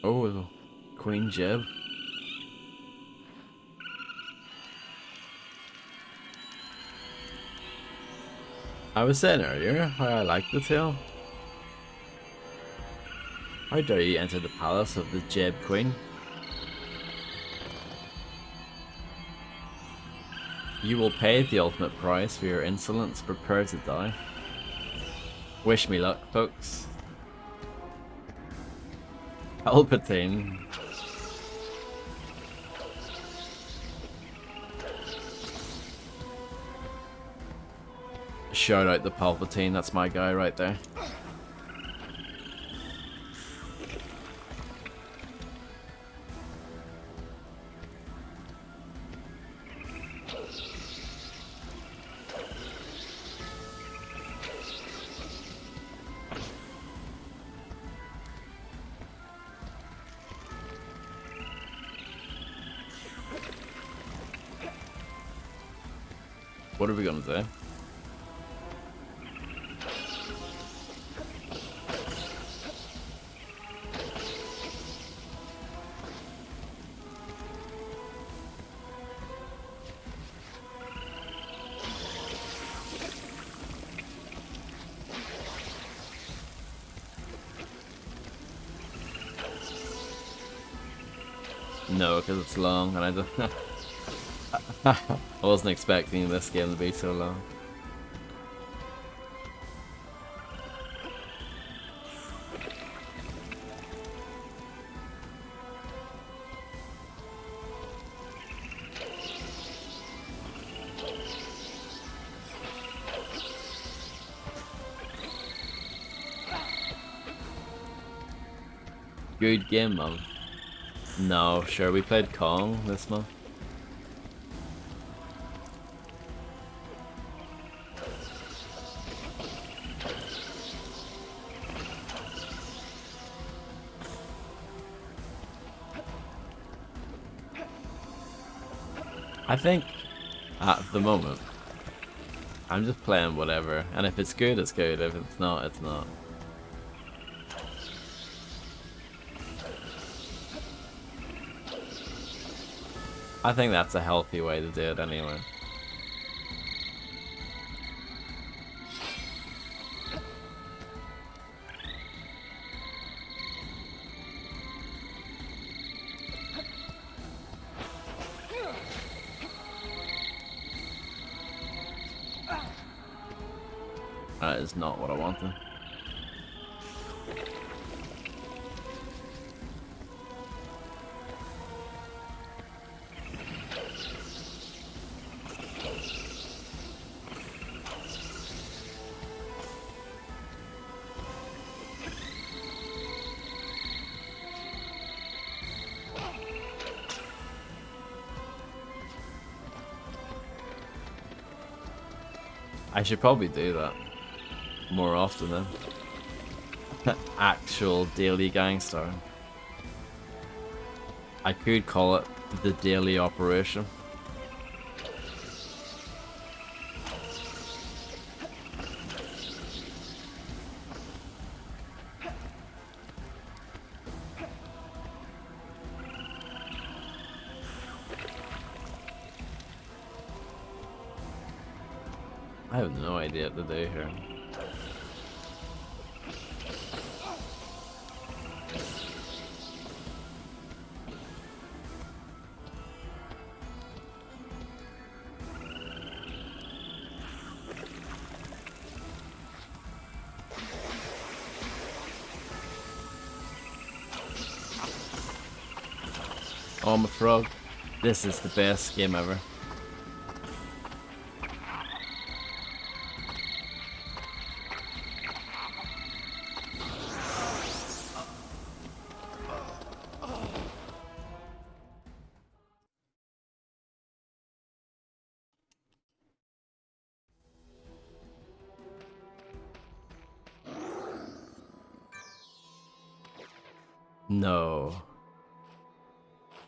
Oh, Queen Jib. I was saying earlier how I like the tail. How dare you enter the palace of the Jib Queen? You will pay the ultimate price for your insolence. Prepare to die. Wish me luck, folks. Palpatine. Shout out the Palpatine, that's my guy right there. What are we gonna do? No, because it's long and I don't I wasn't expecting this game to be so long. Good game, man. No, sure, we played Kong this month. I think, at the moment, I'm just playing whatever, and if it's good, it's good, if it's not, it's not. I think that's a healthy way to do it anyway. That is not what I wanted. I should probably do that more often then. Actual daily gangster. I could call it the daily operation. I have no idea what to do here. Oh, I'm a frog. This is the best game ever. No.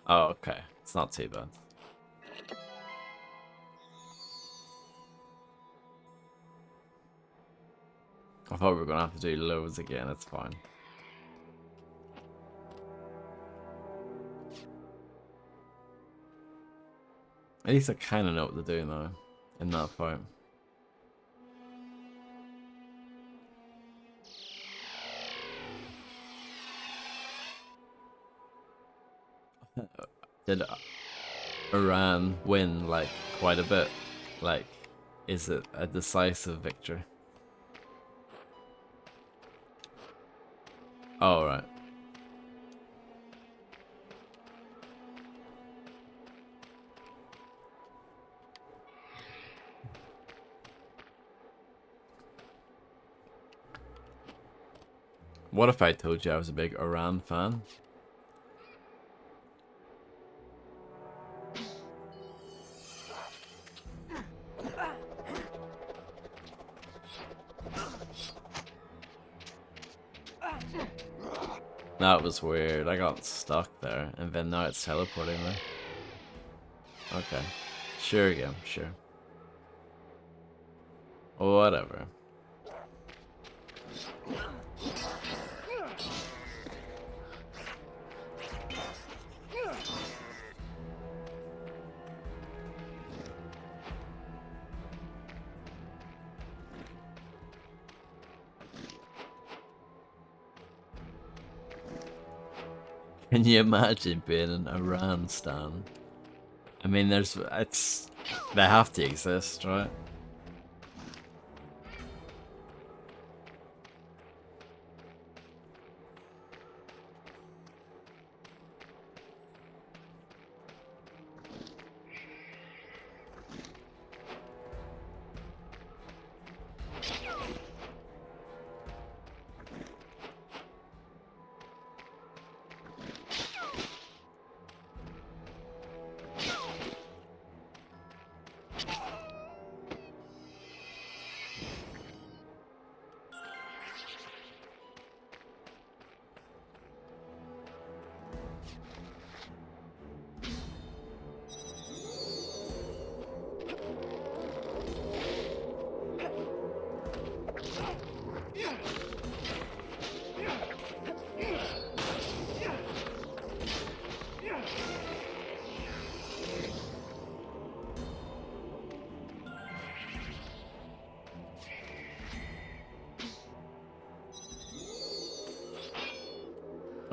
Oh, okay. It's not too bad. I thought we were gonna have to do loads again. It's fine. At least I kind of know what to do now in that fight. Did Iran win like quite a bit? Like, is it a decisive victory? Oh, right. What if I told you I was a big Iran fan? That was weird. I got stuck there, and then now it's teleporting me. Okay. Sure again, sure. Whatever. Can you imagine being an Iran stan? I mean, they have to exist, right?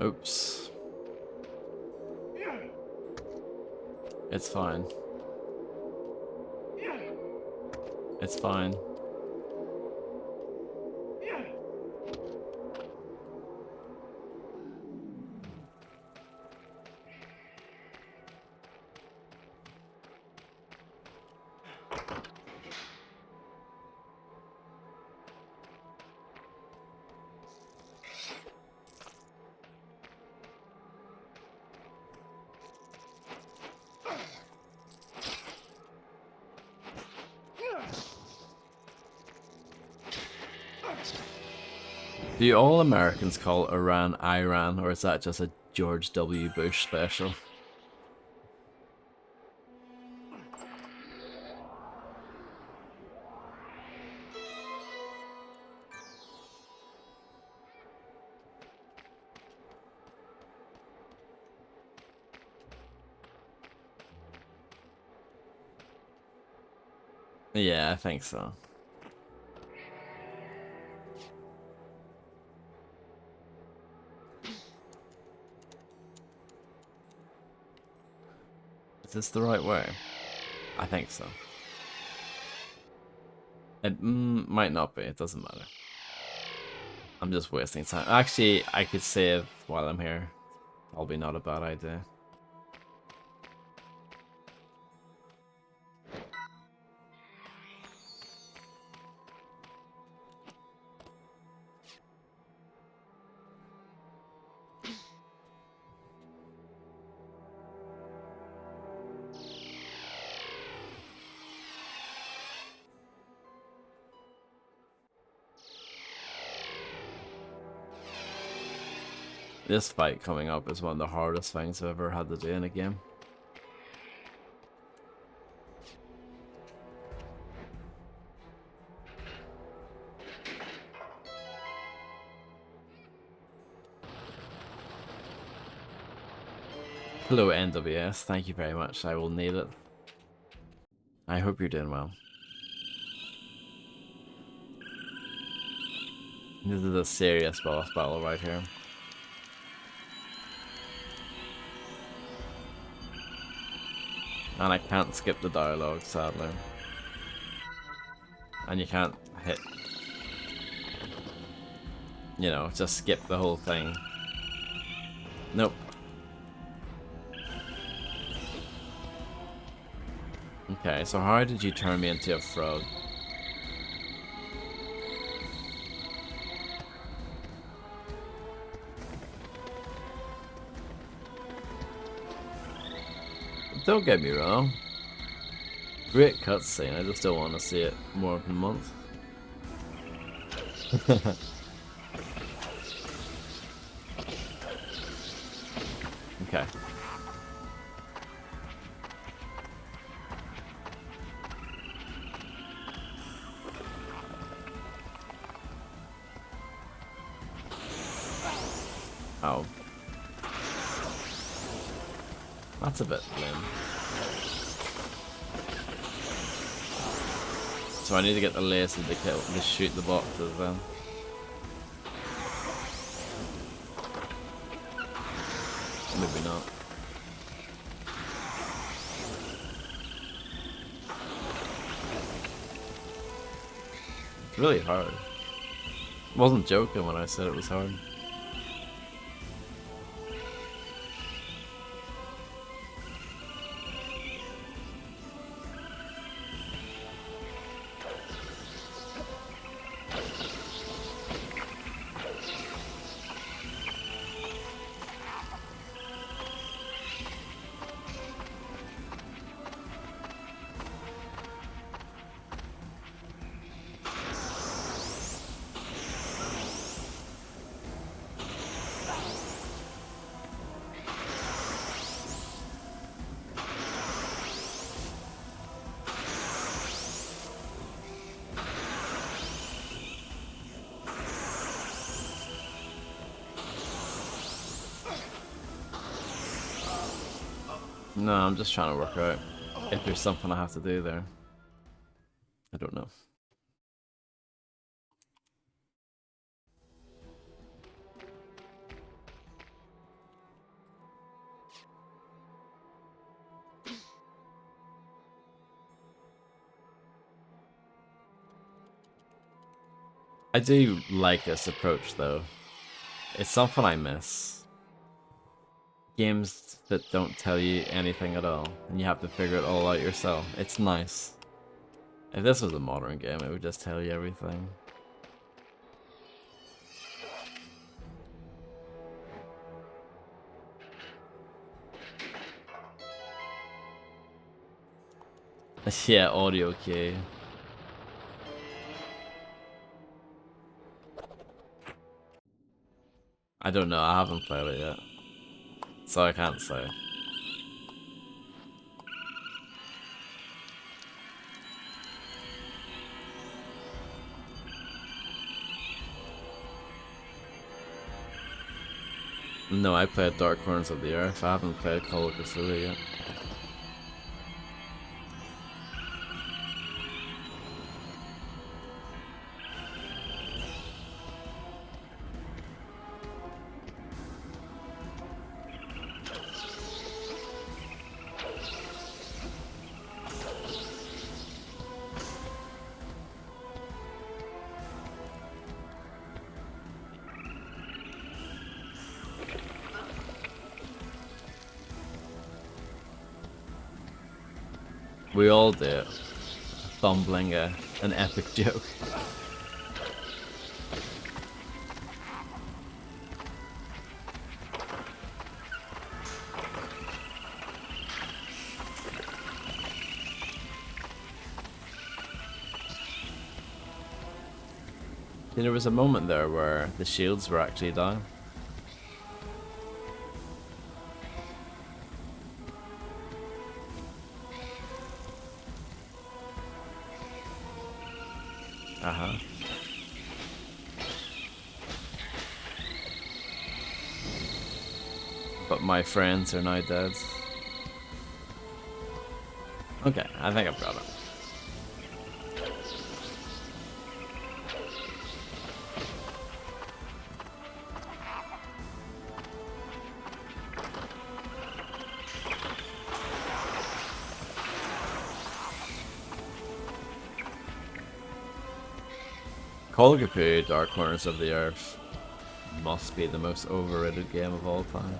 Oops. It's fine. It's fine. Do all Americans call Iran Iran, or is that just a George W. Bush special? Yeah, I think so. Is this the right way? I think so. It might not be, it doesn't matter. I'm just wasting time. Actually, I could save while I'm here. Probably not a bad idea. This fight coming up is one of the hardest things I've ever had to do in a game. Hello NWS, thank you very much, I will need it. I hope you're doing well. This is a serious boss battle right here. And I can't skip the dialogue, sadly. And you can't hit... You know, just skip the whole thing. Nope. Okay, so how did you turn me into a frog? Don't get me wrong. Great cutscene, I just don't want to see it more than a month. Okay. Oh. That's a bit lame. So I need to get the laser to kill, to shoot the boxes then. Maybe not. It's really hard. I wasn't joking when I said it was hard. No, I'm just trying to work out if there's something I have to do there. I don't know. I do like this approach though. It's something I miss. Games that don't tell you anything at all, and you have to figure it all out yourself. It's nice. If this was a modern game, it would just tell you everything. Yeah, audio key. I don't know, I haven't played it yet. So I can't say. No, I played Dark Corners of the Earth. I haven't played Call of Cthulhu yet. We all do it. Fumbling an epic joke. There was a moment there where the shields were actually down. Uh-huh. But my friends are now dead. Okay, I think I've got it. Kolgapoo, Dark Corners of the Earth, must be the most overrated game of all time.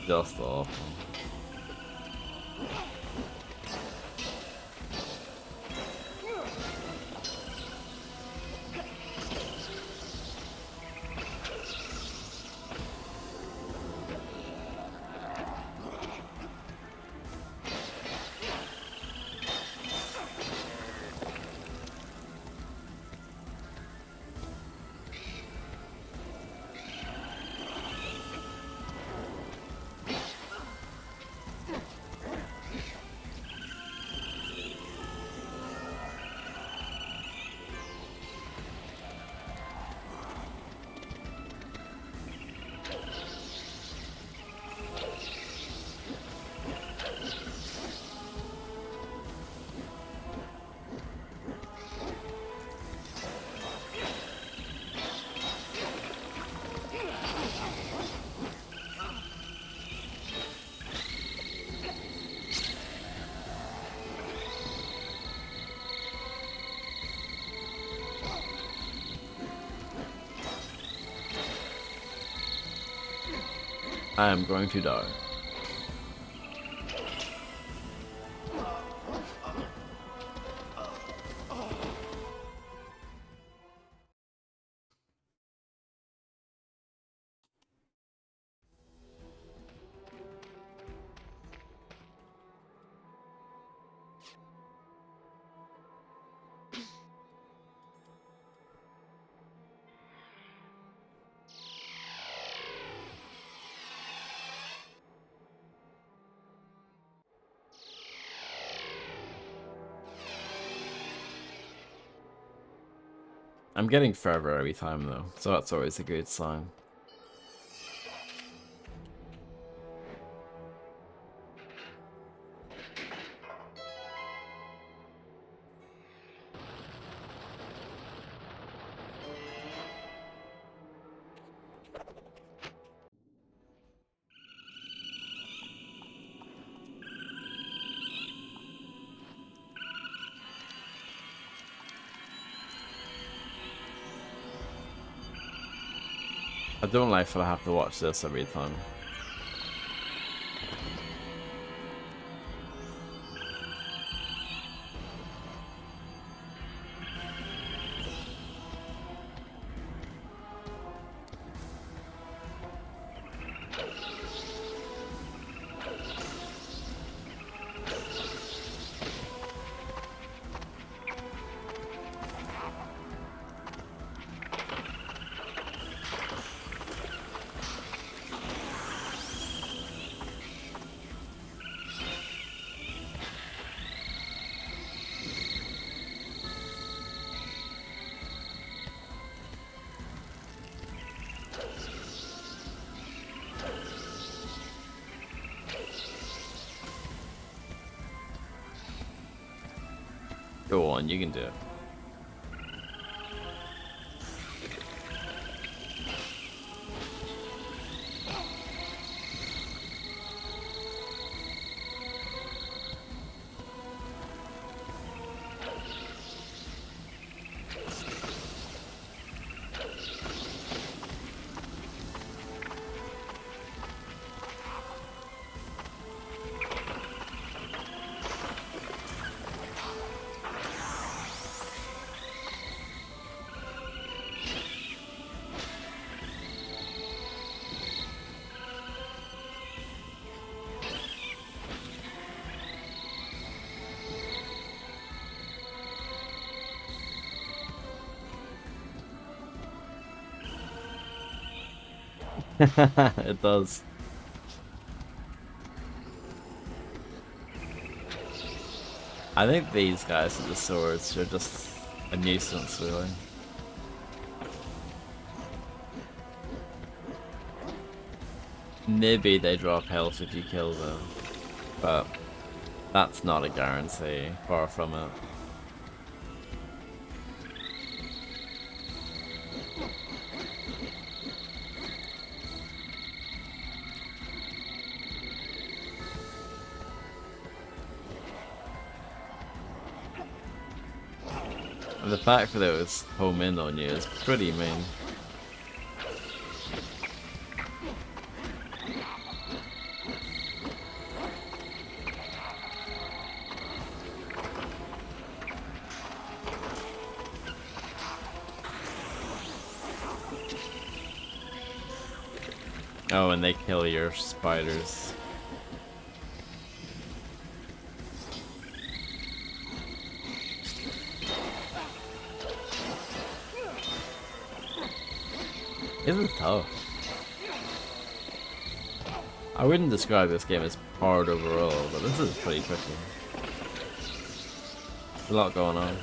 Just awful. I am going to die. I'm getting further every time though, so that's always a good sign. I don't like that I have to watch this every time. Go on, you can do it. It does. I think these guys with the swords are just a nuisance, really. Maybe they drop health if you kill them, but that's not a guarantee. Far from it. And the fact that it was home in on you is pretty mean. Oh, and they kill your spiders. This is tough. I wouldn't describe this game as hard overall, but this is pretty tricky. There's a lot going on.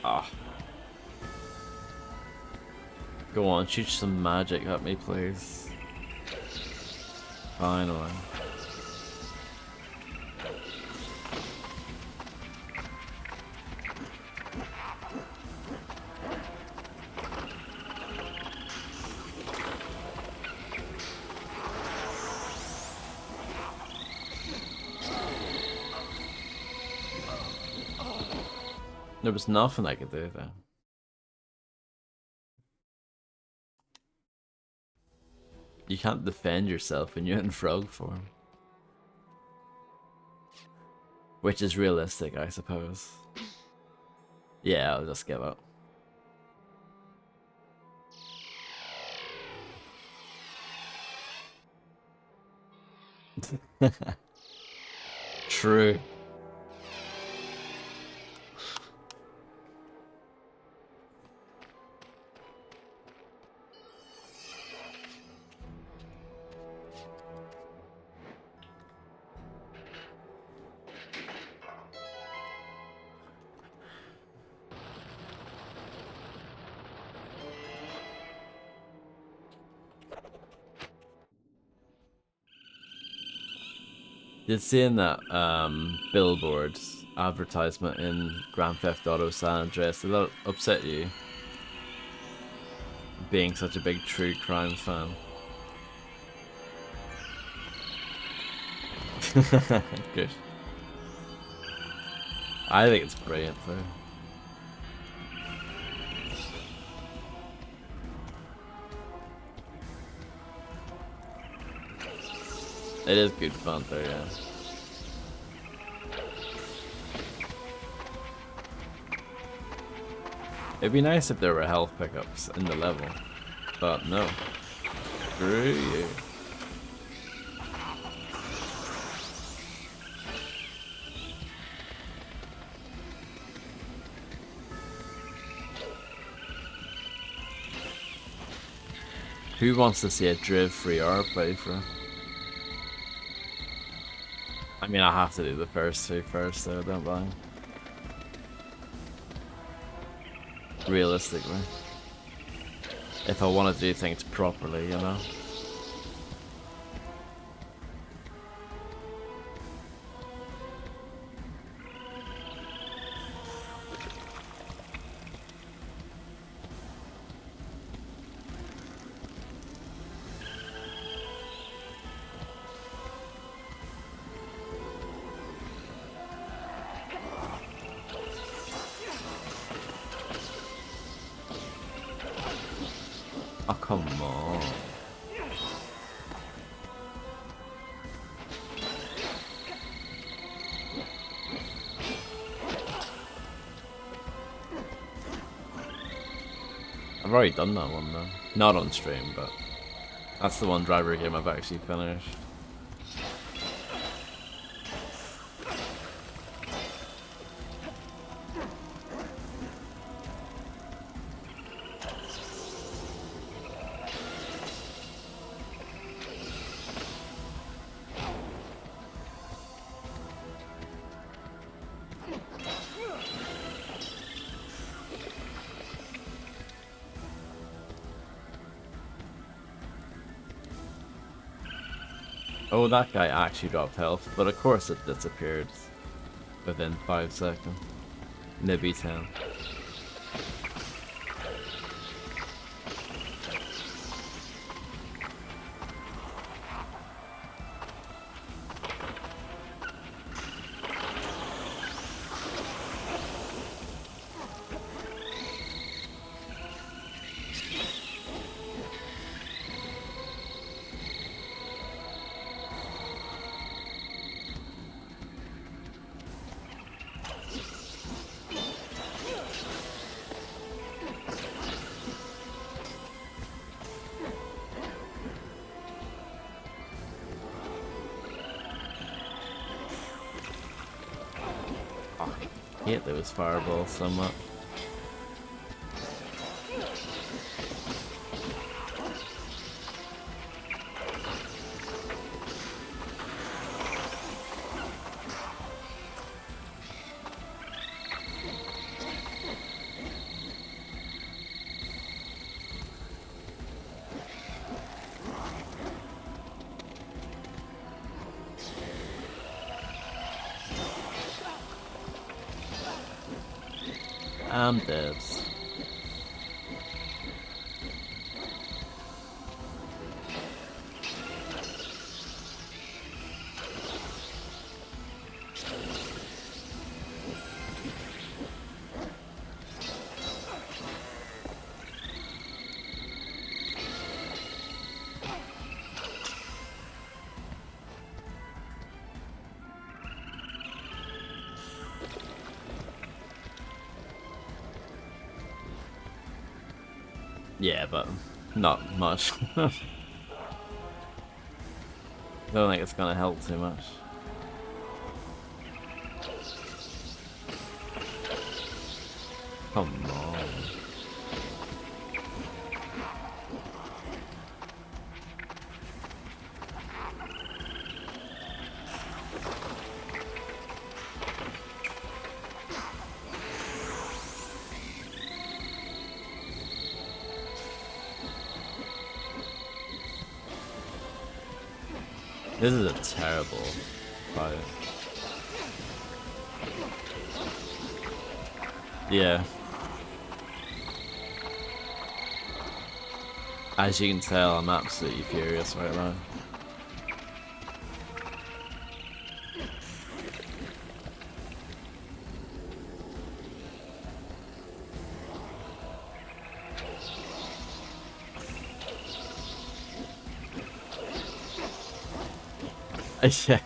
Ah. Go on, shoot some magic at me, please. Finally. There was nothing I could do there. You can't defend yourself when you're in frog form. Which is realistic, I suppose. Yeah, I'll just give up. True. Did seeing that billboard advertisement in Grand Theft Auto San Andreas, did that upset you? Being such a big true crime fan. Good. I think it's brilliant though. It is good fun though, yeah. It'd be nice if there were health pickups in the level, but no. Screw you. Who wants to see a Driv 3R playthrough? I mean, I have to do the first two first, so don't mind. Realistically. If I want to do things properly, you know? Oh, come on. I've already done that one though. Not on stream, but that's the one driver game I've actually finished. Oh, that guy actually dropped health, but of course it disappeared within 5 seconds. Nibby town. I hate those fireballs so much. I'm dead. Yeah, but not much. I don't think it's gonna help too much. Come on. This is a terrible fight. Yeah. As you can tell, I'm absolutely furious right now. Yeah.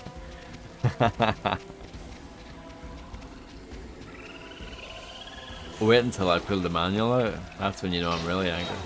Wait until I pull the manual out. That's when you know I'm really angry.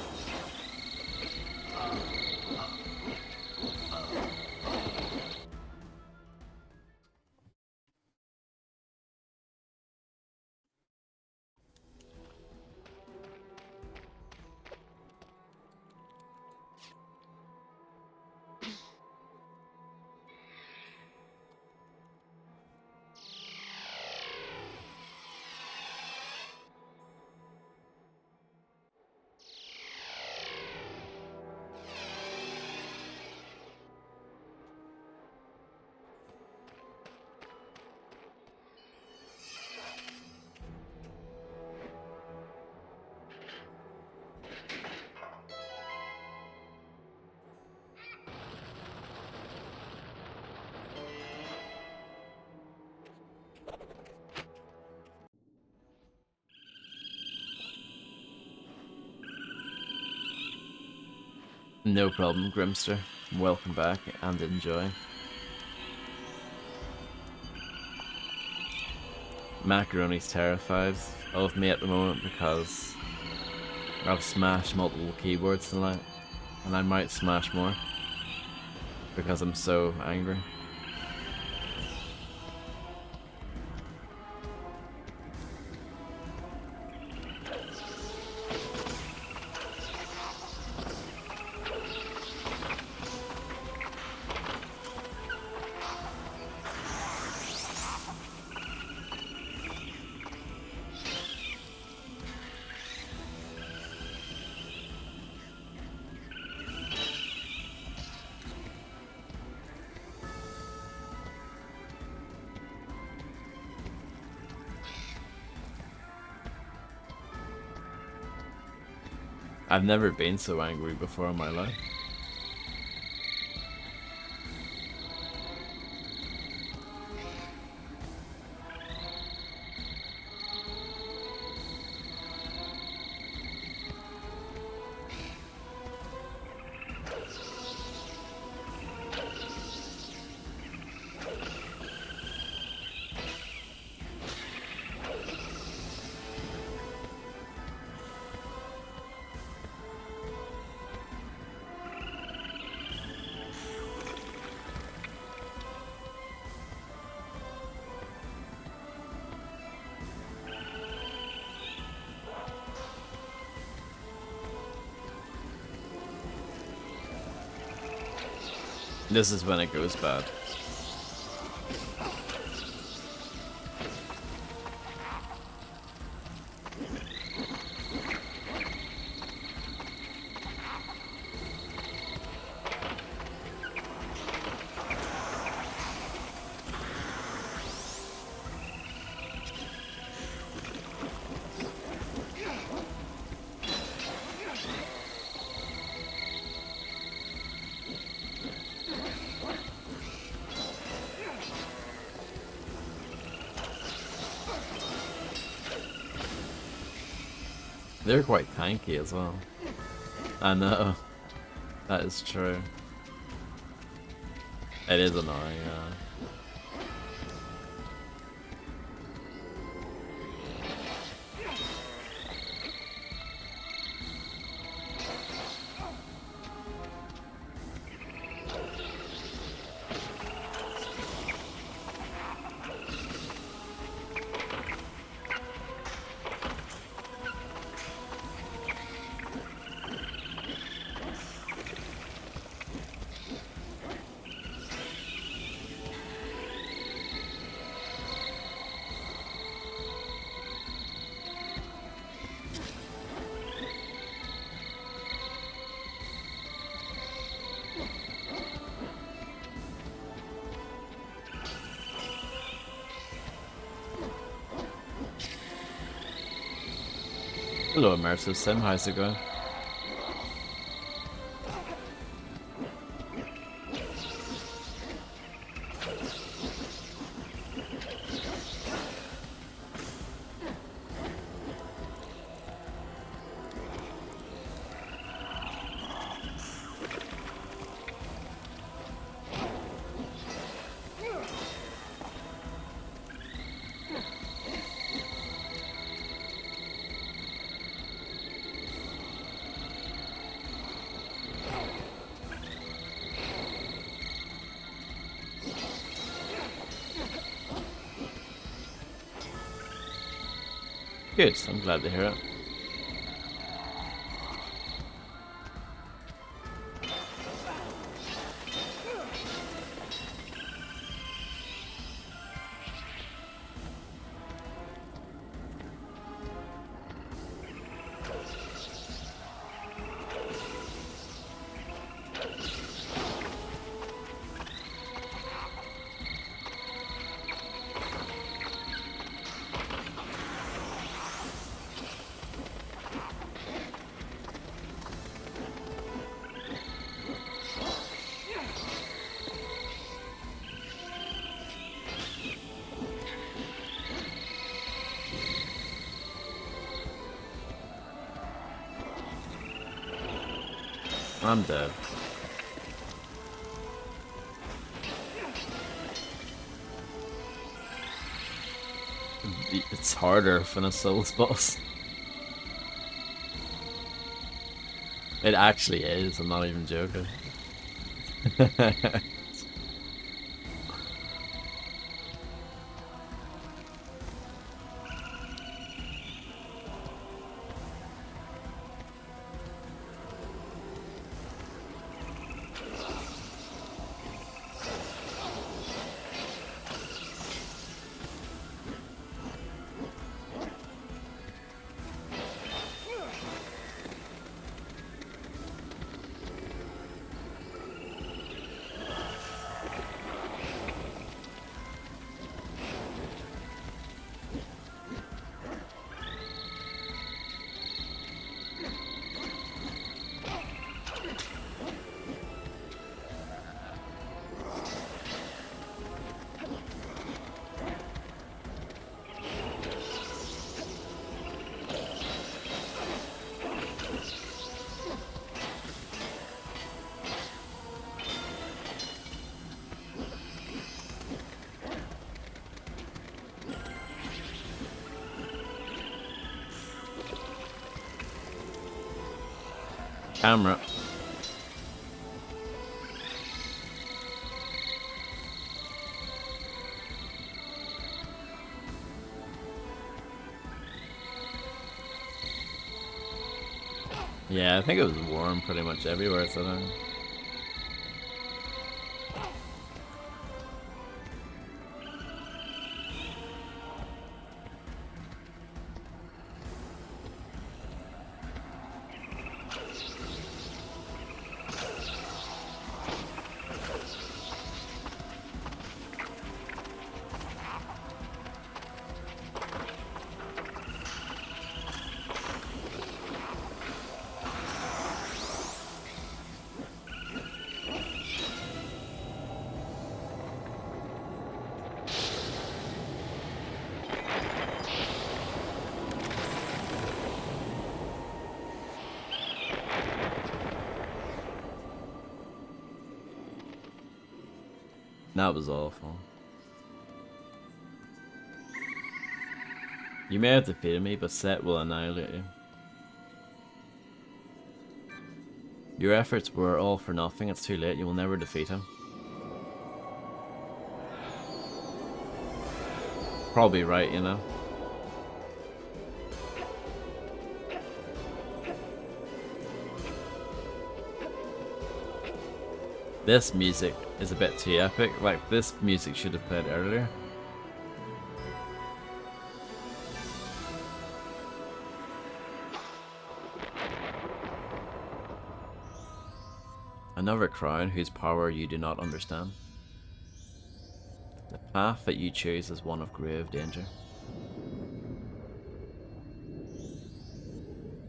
No problem, Grimster. Welcome back and enjoy. Macaroni's terrified of me at the moment because I've smashed multiple keyboards tonight, and I might smash more because I'm so angry. I've never been so angry before in my life. This is when it goes bad. They're quite tanky as well. I know. That is true. It is annoying, yeah. Hello, Immersive Sim, how's it going? Good, I'm glad to hear it. I'm dead. It's harder than a Souls boss. It actually is, I'm not even joking. Camera. Yeah, I think it was warm pretty much everywhere, so I don't... That was awful. You may have defeated me, but Set will annihilate you. Your efforts were all for nothing, it's too late, you will never defeat him. Probably right, you know. This music is a bit too epic, like this music should have played earlier. Another crown whose power you do not understand. The path that you choose is one of grave danger.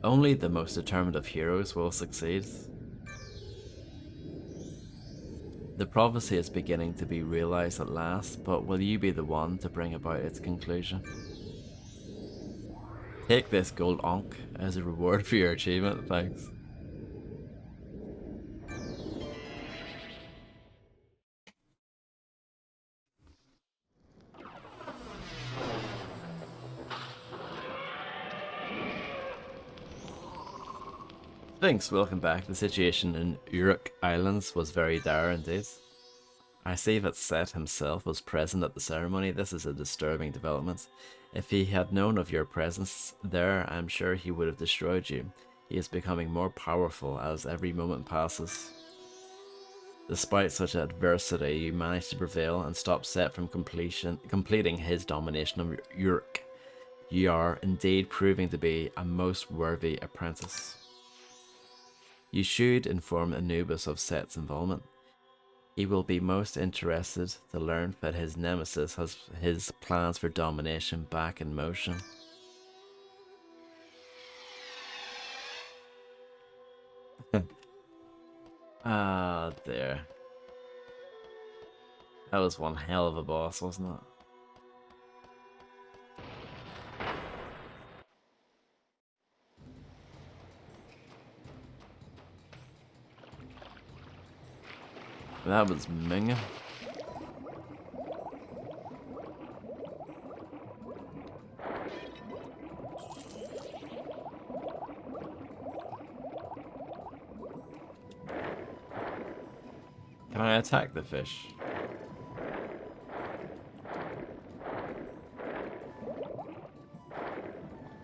Only the most determined of heroes will succeed. The prophecy is beginning to be realized at last, but will you be the one to bring about its conclusion? Take this gold onk as a reward for your achievement, thanks. Sphinx, welcome back. The situation in Uruk Islands was very dire indeed. I see that Set himself was present at the ceremony. This is a disturbing development. If he had known of your presence there, I'm sure he would have destroyed you. He is becoming more powerful as every moment passes. Despite such adversity, you managed to prevail and stop Set from completing his domination of Uruk. You are indeed proving to be a most worthy apprentice. You should inform Anubis of Set's involvement. He will be most interested to learn that his nemesis has his plans for domination back in motion. Ah, dear. That was one hell of a boss, wasn't it? That was Ming. Can I attack the fish?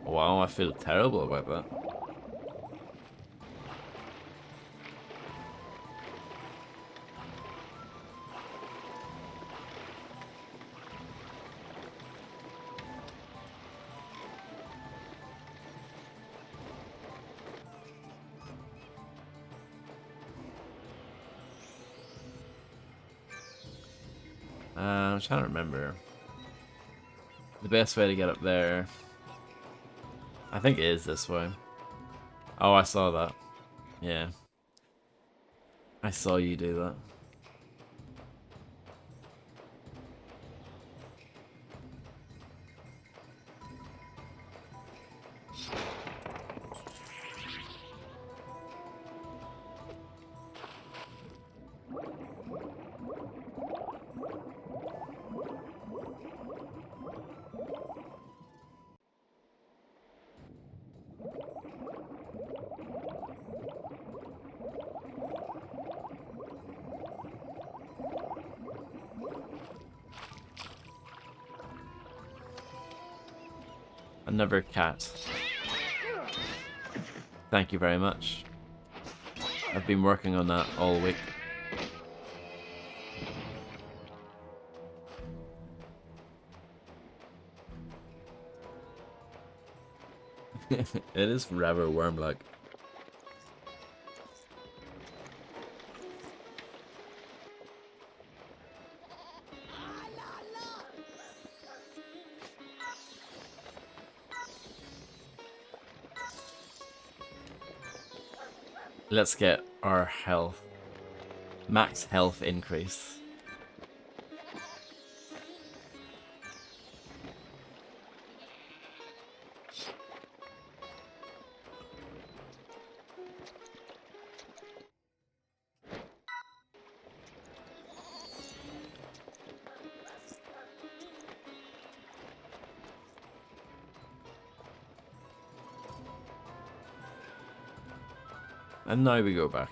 Wow, I feel terrible about that. I'm trying to remember. The best way to get up there, I think it is this way. Oh, I saw that. Yeah. I saw you do that. Another cat. Thank you very much. I've been working on that all week. It is rather worm-like. Let's get our health. Max health increase. And now we go back.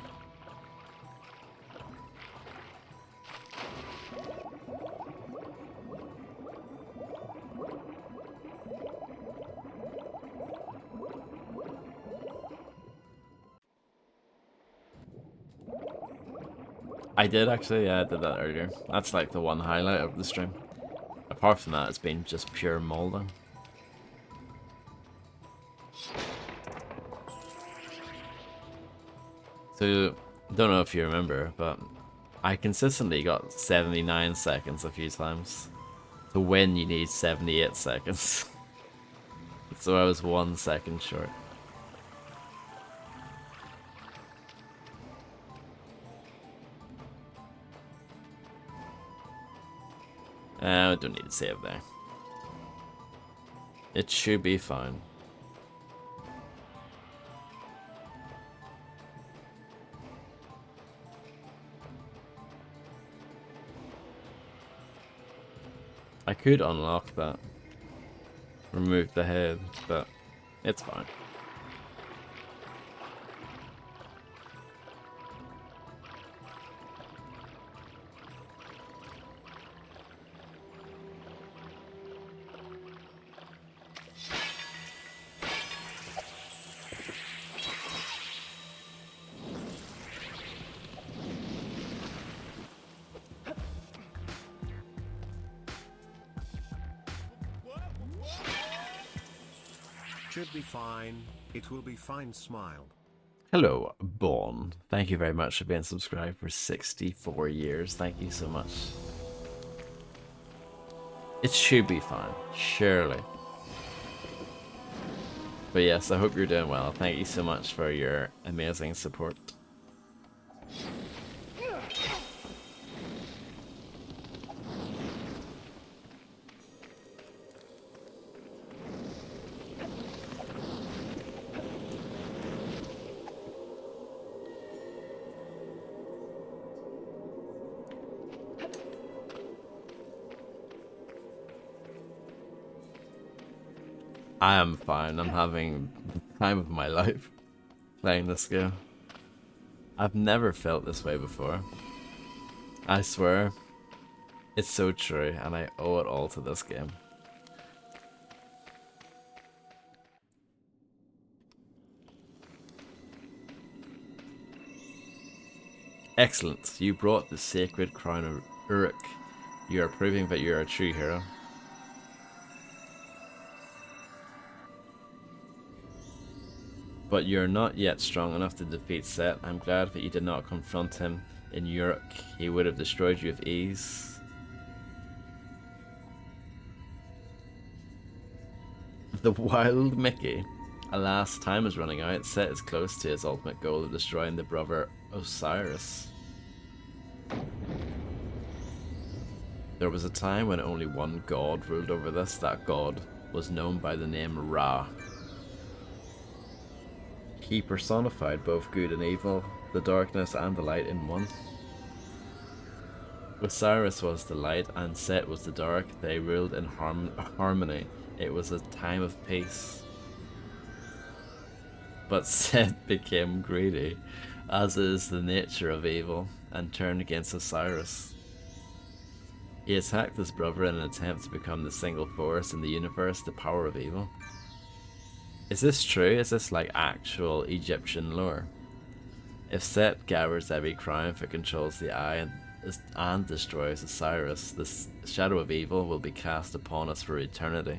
I did actually, yeah, I did that earlier. That's like the one highlight of the stream. Apart from that, it's been just pure molding. So, don't know if you remember, but I consistently got 79 seconds a few times. To win, you need 78 seconds. So I was 1 second short. I don't need to save there. It should be fine. I could unlock that. Remove the head, but it's fine. Should be fine. It will be fine. Smile. Hello, Born. Thank you very much for being subscribed for 64 years. Thank you so much. It should be fine, surely. But yes, I hope you're doing well. Thank you so much for your amazing support. I am fine. I'm having the time of my life playing this game. I've never felt this way before. I swear. It's so true, and I owe it all to this game. Excellent. You brought the sacred crown of Uruk. You are proving that you are a true hero. But you're not yet strong enough to defeat Set. I'm glad that you did not confront him in Uruk. He would have destroyed you with ease. The Wild Mickey. Alas, time is running out. Set is close to his ultimate goal of destroying the brother Osiris. There was a time when only one god ruled over this. That god was known by the name Ra. He personified both good and evil, the darkness and the light in one. Osiris was the light and Set was the dark. They ruled in harmony. It was a time of peace. But Set became greedy, as is the nature of evil, and turned against Osiris. He attacked his brother in an attempt to become the single force in the universe, the power of evil. Is this true? Is this like actual Egyptian lore? If Set gathers every crown that controls the eye and destroys Osiris, the shadow of evil will be cast upon us for eternity.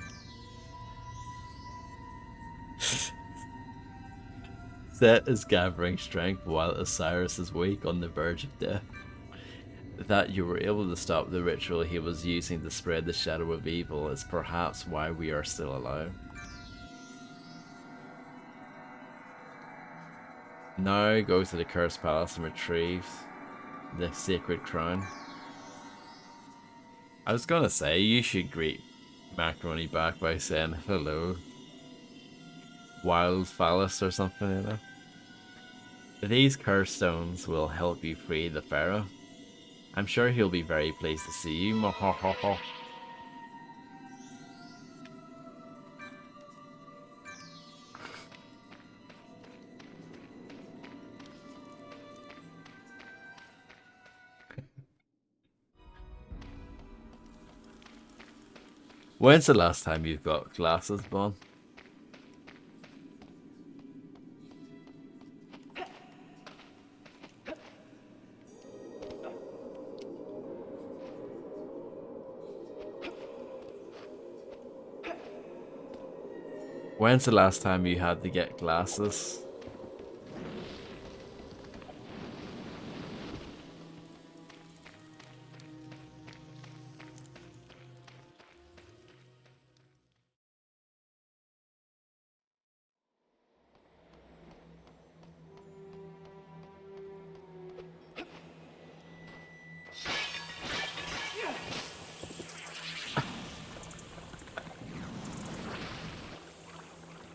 Set is gathering strength while Osiris is weak on the verge of death. That you were able to stop the ritual he was using to spread the shadow of evil is perhaps why we are still alive. Now go to the Cursed Palace and retrieve the sacred crown. I was gonna say, you should greet Macaroni back by saying hello. Wild Phallus or something, you know? These curse stones will help you free the pharaoh. I'm sure he'll be very pleased to see you. Mohohoho. When's the last time you've got glasses, Bon? When's the last time you had to get glasses?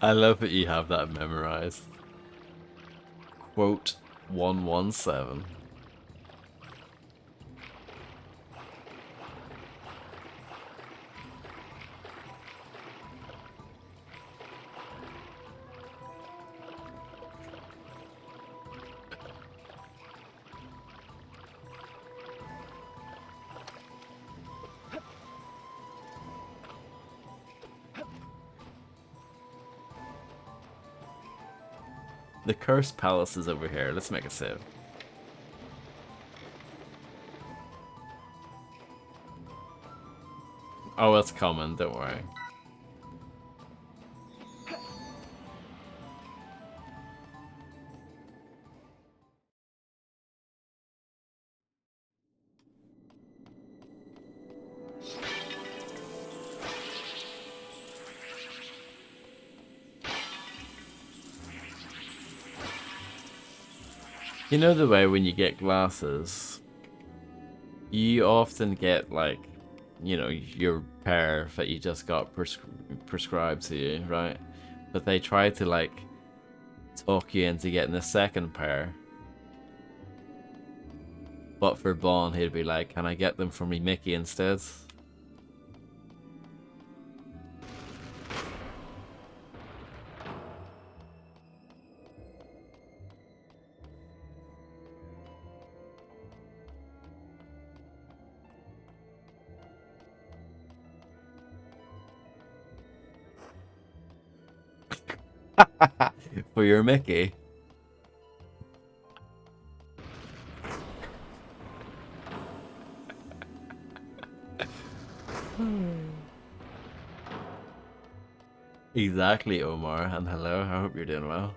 I love that you have that memorized. Quote 117. The Cursed Palace is over here. Let's make a save. Oh, it's coming. Don't worry. You know the way when you get glasses, you often get like, you know, your pair that you just got prescribed to you, right? But they try to like talk you into getting a second pair. But for Bon, he'd be like, can I get them for me Mickey instead? For your Mickey. Exactly, Omar, and hello, I hope you're doing well.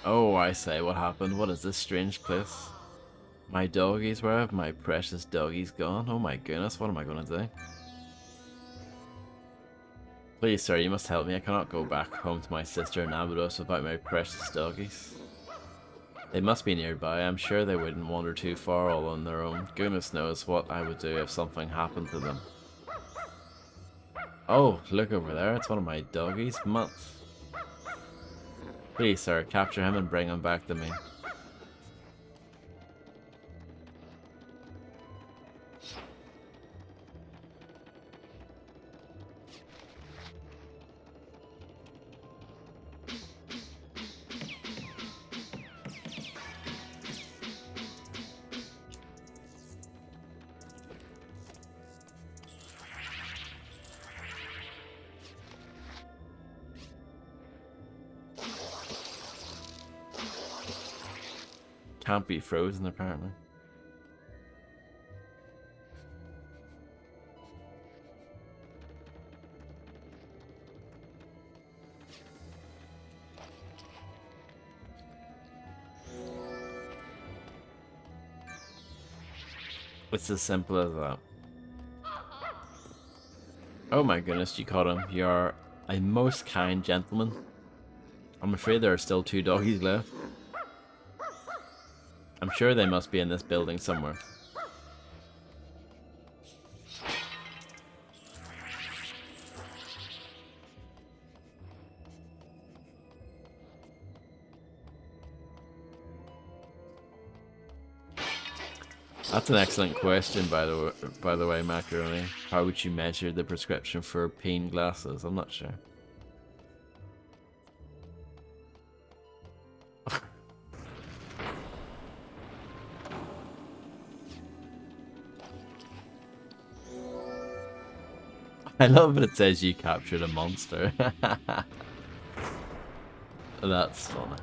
Oh, I say, what happened? What is this strange place? My doggies, where have my precious doggies gone? Oh my goodness, what am I gonna do? Please, sir, you must help me. I cannot go back home to my sister in Abydos without my precious doggies. They must be nearby. I'm sure they wouldn't wander too far all on their own. Goodness knows what I would do if something happened to them. Oh, look over there. It's one of my doggies. Mutts. Please, sir, capture him and bring him back to me. Can't be frozen, apparently. It's as simple as that. Oh my goodness, you caught him. You're a most kind gentleman. I'm afraid there are still 2 doggies left. I'm sure they must be in this building somewhere. That's an excellent question, by the way, Macaroni. How would you measure the prescription for peen glasses? I'm not sure. I love that it says you captured a monster. That's funny.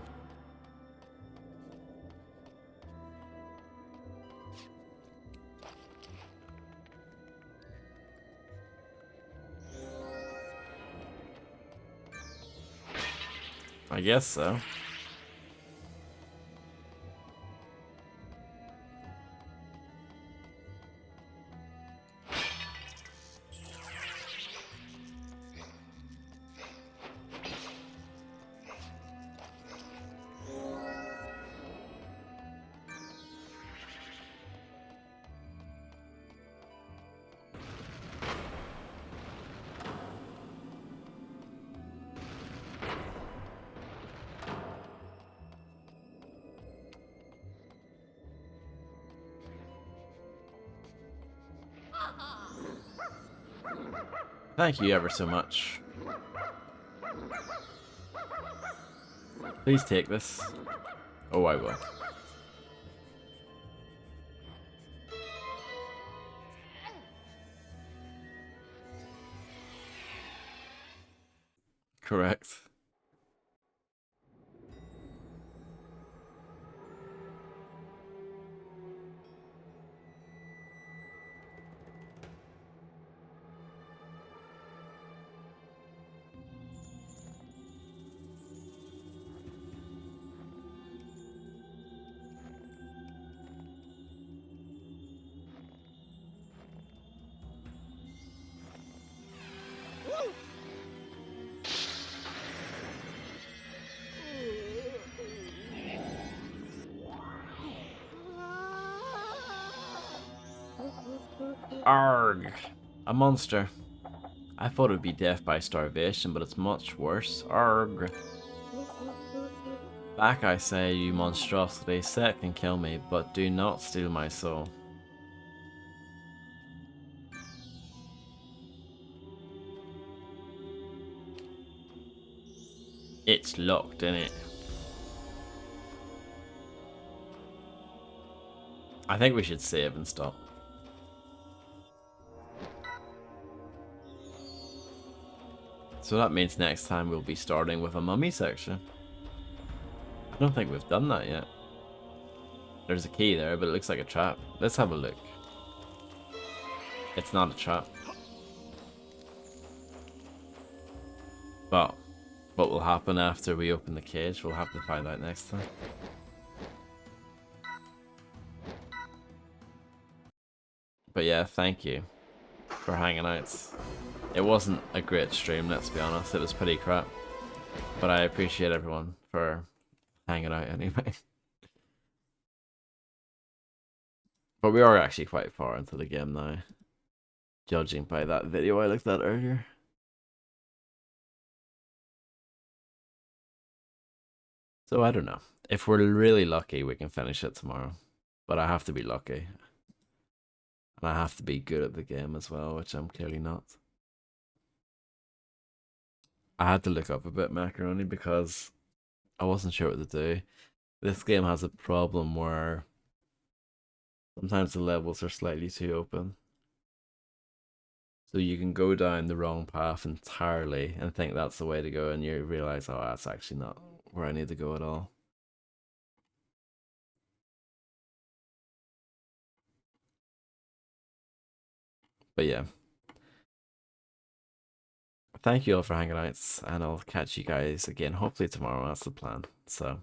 I guess so. Thank you ever so much. Please take this. Oh, I will. Correct. Arg! A monster. I thought it would be death by starvation, but it's much worse. Arg! Back, I say, you monstrosity. Set can kill me, but do not steal my soul. It's locked, isn't it? I think we should save and stop. So that means next time we'll be starting with a mummy section. I don't think we've done that yet. There's a key there, but it looks like a trap. Let's have a look. It's not a trap. But what will happen after we open the cage, we'll have to find out next time. But yeah, thank you for hanging out. It wasn't a great stream, let's be honest. It was pretty crap. But I appreciate everyone for hanging out anyway. But we are actually quite far into the game now, judging by that video I looked at earlier. So I don't know. If we're really lucky, we can finish it tomorrow. But I have to be lucky. And I have to be good at the game as well, which I'm clearly not. I had to look up a bit Macaroni because I wasn't sure what to do. This game has a problem where sometimes the levels are slightly too open. So you can go down the wrong path entirely and think that's the way to go, and you realize, oh, that's actually not where I need to go at all. But yeah. Thank you all for hanging out, and I'll catch you guys again hopefully tomorrow. That's the plan. So